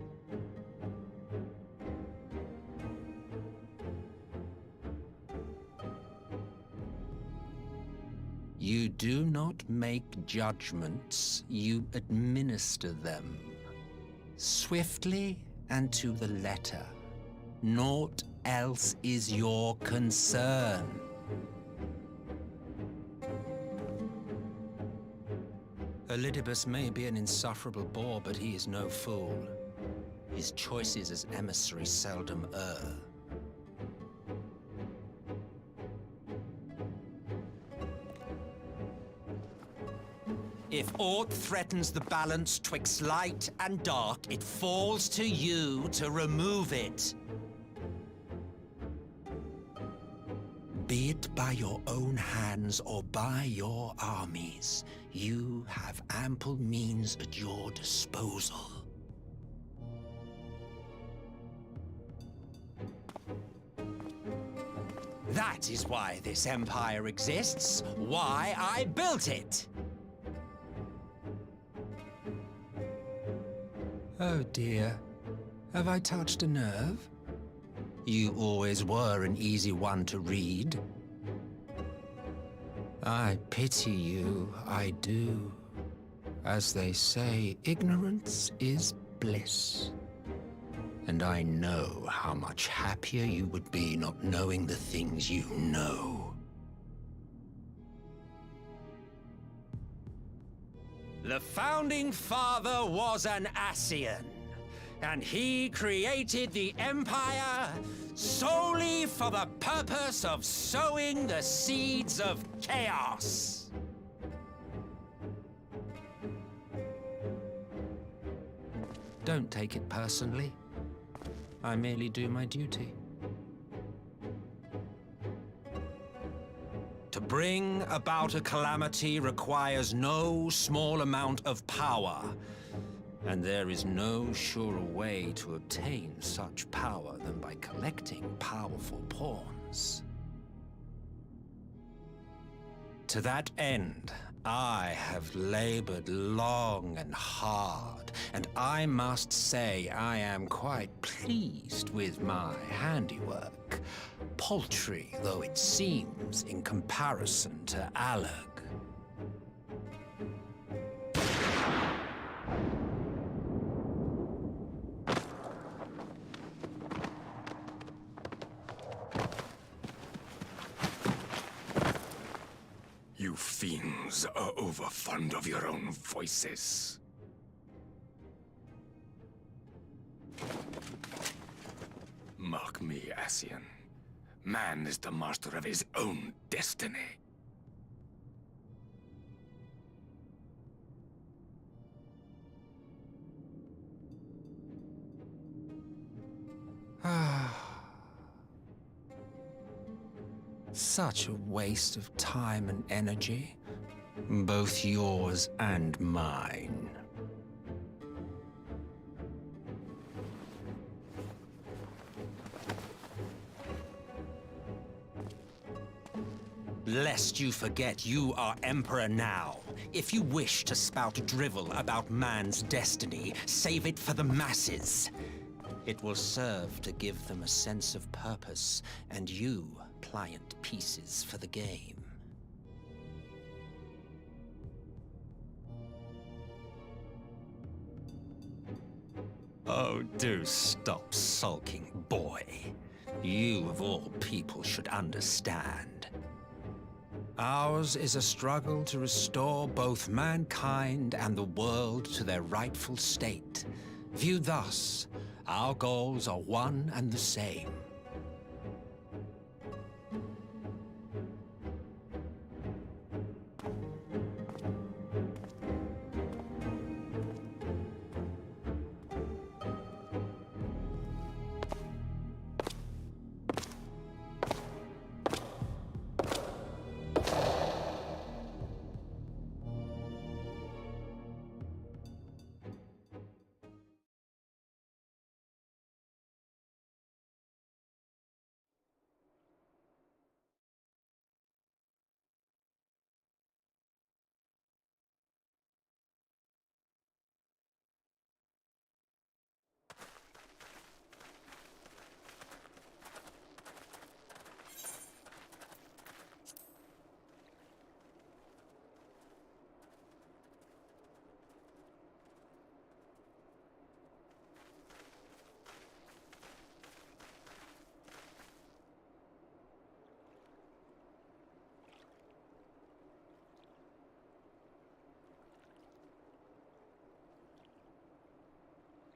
You do not make judgments, you administer them. Swiftly and to the letter. Naught else is your concern. Elidibus may be an insufferable bore, but he is no fool. His choices as emissary seldom err. If aught threatens the balance twixt light and dark, it falls to you to remove it. Be it by your own hands or by your armies, you have ample means at your disposal. That is why this empire exists, why I built it. Oh dear, have I touched a nerve? You always were an easy one to read. I pity you, I do. As they say, ignorance is bliss. And I know how much happier you would be not knowing the things you know. The Founding Father was an Ascian, and he created the Empire solely for the purpose of sowing the seeds of chaos. Don't take it personally. I merely do my duty. To bring about a calamity requires no small amount of power, and there is no surer way to obtain such power than by collecting powerful pawns. To that end, I have labored long and hard, and I must say I am quite pleased with my handiwork, paltry though it seems in comparison to Alag. You fiends are overfond of your own voices. Mark me, Ascian. Man is the master of his own destiny. Such a waste of time and energy, both yours and mine. Lest you forget you are Emperor now. If you wish to spout drivel about man's destiny, save it for the masses. It will serve to give them a sense of purpose, and you pliant pieces for the game. Oh, do stop sulking, boy. You, of all people, should understand. Ours is a struggle to restore both mankind and the world to their rightful state. Viewed thus, our goals are one and the same.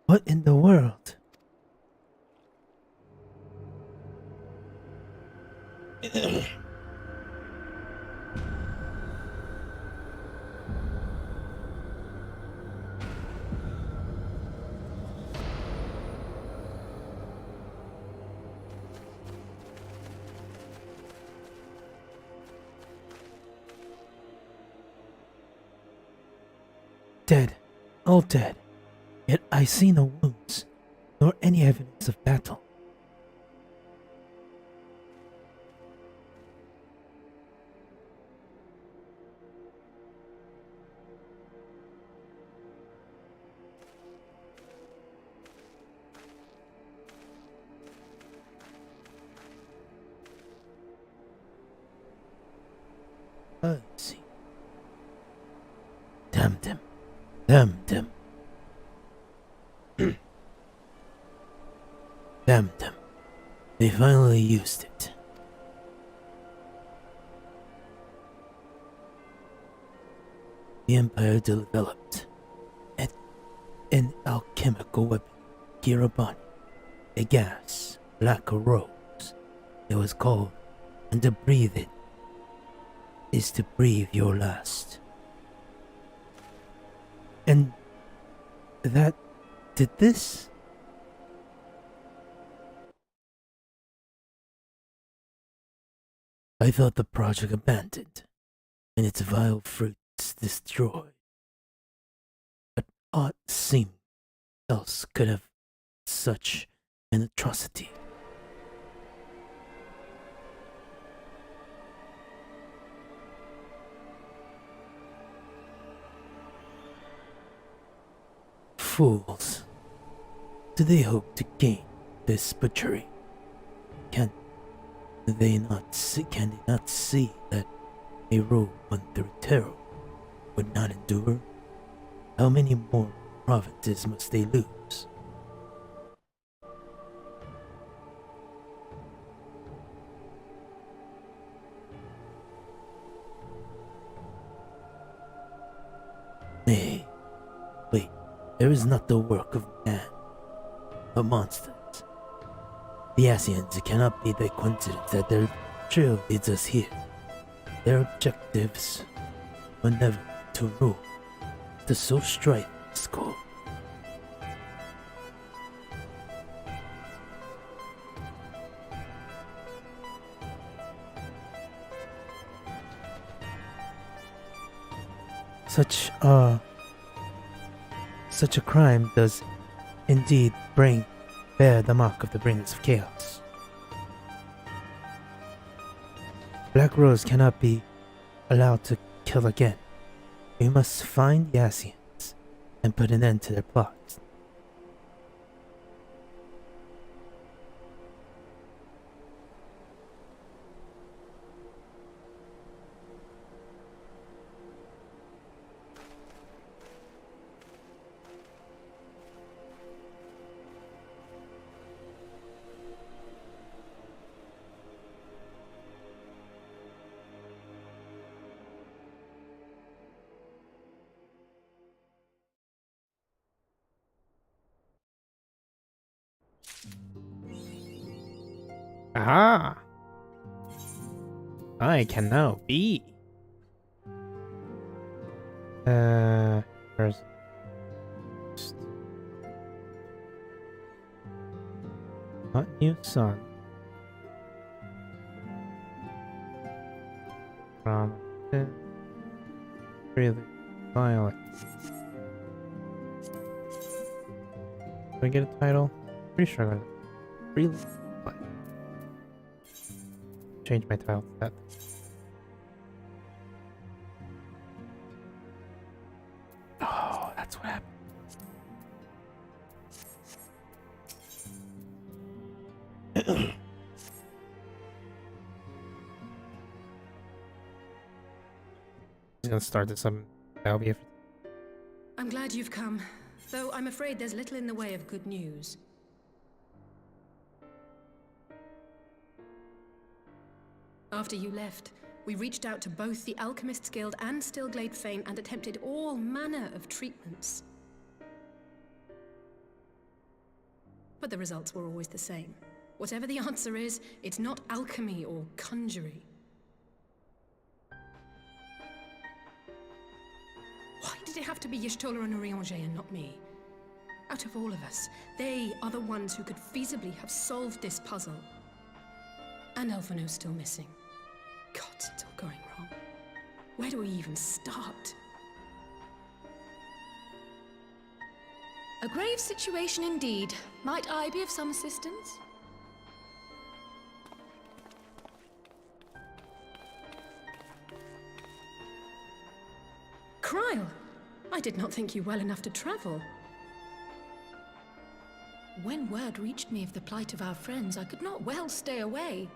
What in the world? Dead, all dead. Yet I see no wounds, nor any evidence of battle. I see. Damn them. Damn them. Damn them. They finally used it. The Empire developed an alchemical weapon, Kirabani, a gas, like a rose. It was called, and to breathe it is to breathe your last. And that did this? I thought the project abandoned, and its vile fruits destroyed. But aught seemed else could have such an atrocity. Fools. Do they hope to gain this butchery? Can they not see that a road won through terror would not endure? How many more provinces must they lose? Nay, wait, there is not the work of man, but monsters. The Asians, it cannot be the coincidence that their trail leads us here. Their objectives were never to rule, to so strife is called. Such a crime does indeed bear the mark of the bringers of chaos. Black Rose cannot be allowed to kill again. We must find the Asians and put an end to their plots. Aha! I can now be. Where's not new sun from the really violet. Do I get a title? Pretty sure I got it. Really? Change my title to that. Oh, that's what happened. He's gonna start this up. That'll be it. I'm glad you've come, though I'm afraid there's little in the way of good news. After you left, we reached out to both the Alchemists Guild and Stillglade Fane and attempted all manner of treatments. But the results were always the same. Whatever the answer is, it's not alchemy or conjury. Why did it have to be Y'shtola and Urianger and not me? Out of all of us, they are the ones who could feasibly have solved this puzzle. And Alphino's still missing. God, it's all going wrong. Where do we even start? A grave situation indeed. Might I be of some assistance? Kryle! I did not think you well enough to travel. When word reached me of the plight of our friends, I could not well stay away.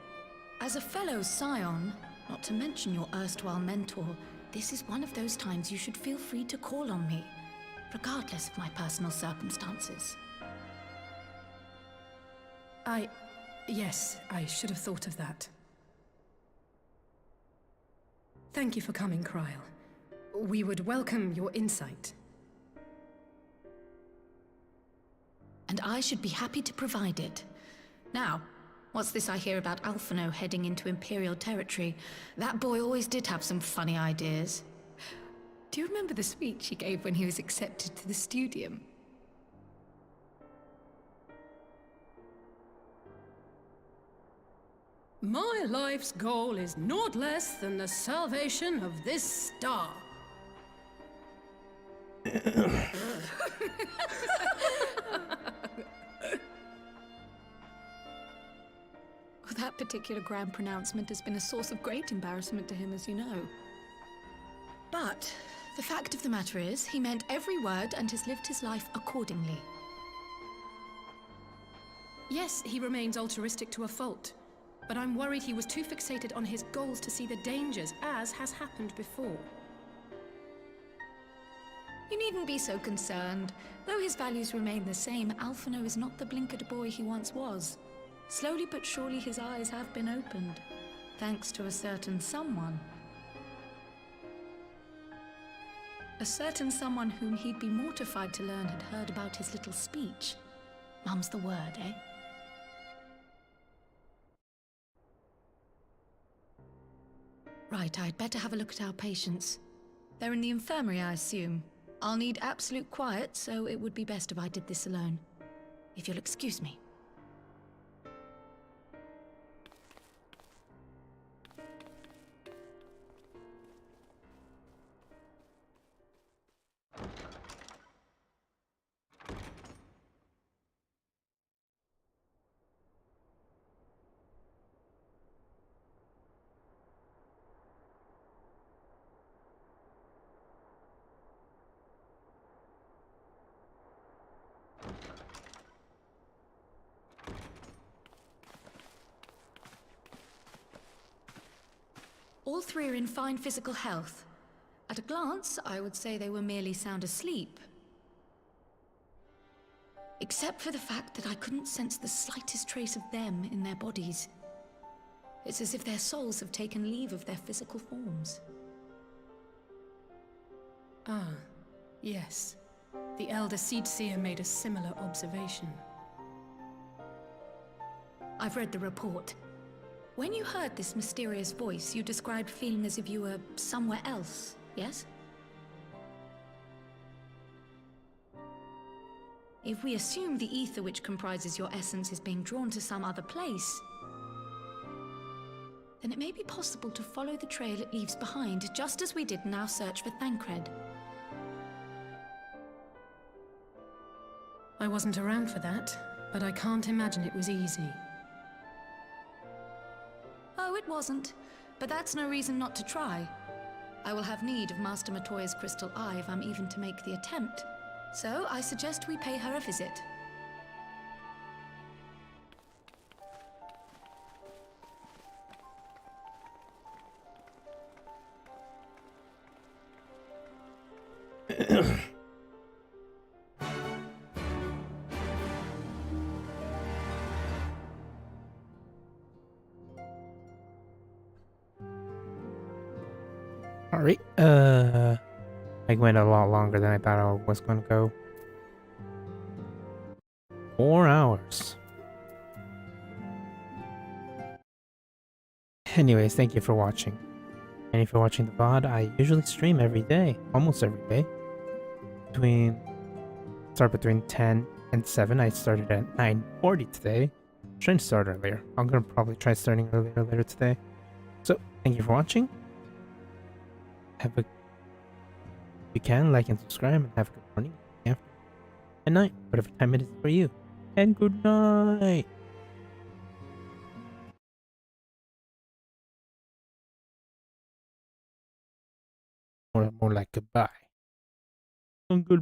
As a fellow scion, not to mention your erstwhile mentor, this is one of those times you should feel free to call on me, regardless of my personal circumstances. Yes, I should have thought of that. Thank you for coming, Kryle. We would welcome your insight. And I should be happy to provide it. Now, what's this I hear about Alphino heading into Imperial territory? That boy always did have some funny ideas. Do you remember the speech he gave when he was accepted to the Studium? My life's goal is naught less than the salvation of this star. That particular grand pronouncement has been a source of great embarrassment to him, as you know. But the fact of the matter is, he meant every word and has lived his life accordingly. Yes, he remains altruistic to a fault, but I'm worried he was too fixated on his goals to see the dangers, as has happened before. You needn't be so concerned. Though his values remain the same, Alphino is not the blinkered boy he once was. Slowly but surely his eyes have been opened, thanks to a certain someone. A certain someone whom he'd be mortified to learn had heard about his little speech. Mum's the word, eh? Right, I'd better have a look at our patients. They're in the infirmary, I assume. I'll need absolute quiet, so it would be best if I did this alone. If you'll excuse me. All three are in fine physical health. At a glance, I would say they were merely sound asleep. Except for the fact that I couldn't sense the slightest trace of them in their bodies. It's as if their souls have taken leave of their physical forms. Ah, yes. The Elder Seedseer made a similar observation. I've read the report. When you heard this mysterious voice, you described feeling as if you were somewhere else, yes? If we assume the ether which comprises your essence is being drawn to some other place, then it may be possible to follow the trail it leaves behind, just as we did in our search for Thancred. I wasn't around for that, but I can't imagine it was easy. Oh, it wasn't. But that's no reason not to try. I will have need of Master Matoya's crystal eye if I'm even to make the attempt. So I suggest we pay her a visit. Alright, I went a lot longer than I thought I was going to go. 4 hours. Anyways, thank you for watching. And if you're watching the VOD, I usually stream every day, almost every day. Start between 10 and 7. I started at 9:40 today. I'm trying to start earlier. I'm going to probably try starting earlier later today. So, thank you for watching. If you can, like and subscribe, and have a good morning, afternoon, and night, whatever time it is for you. And good night! More like goodbye. And good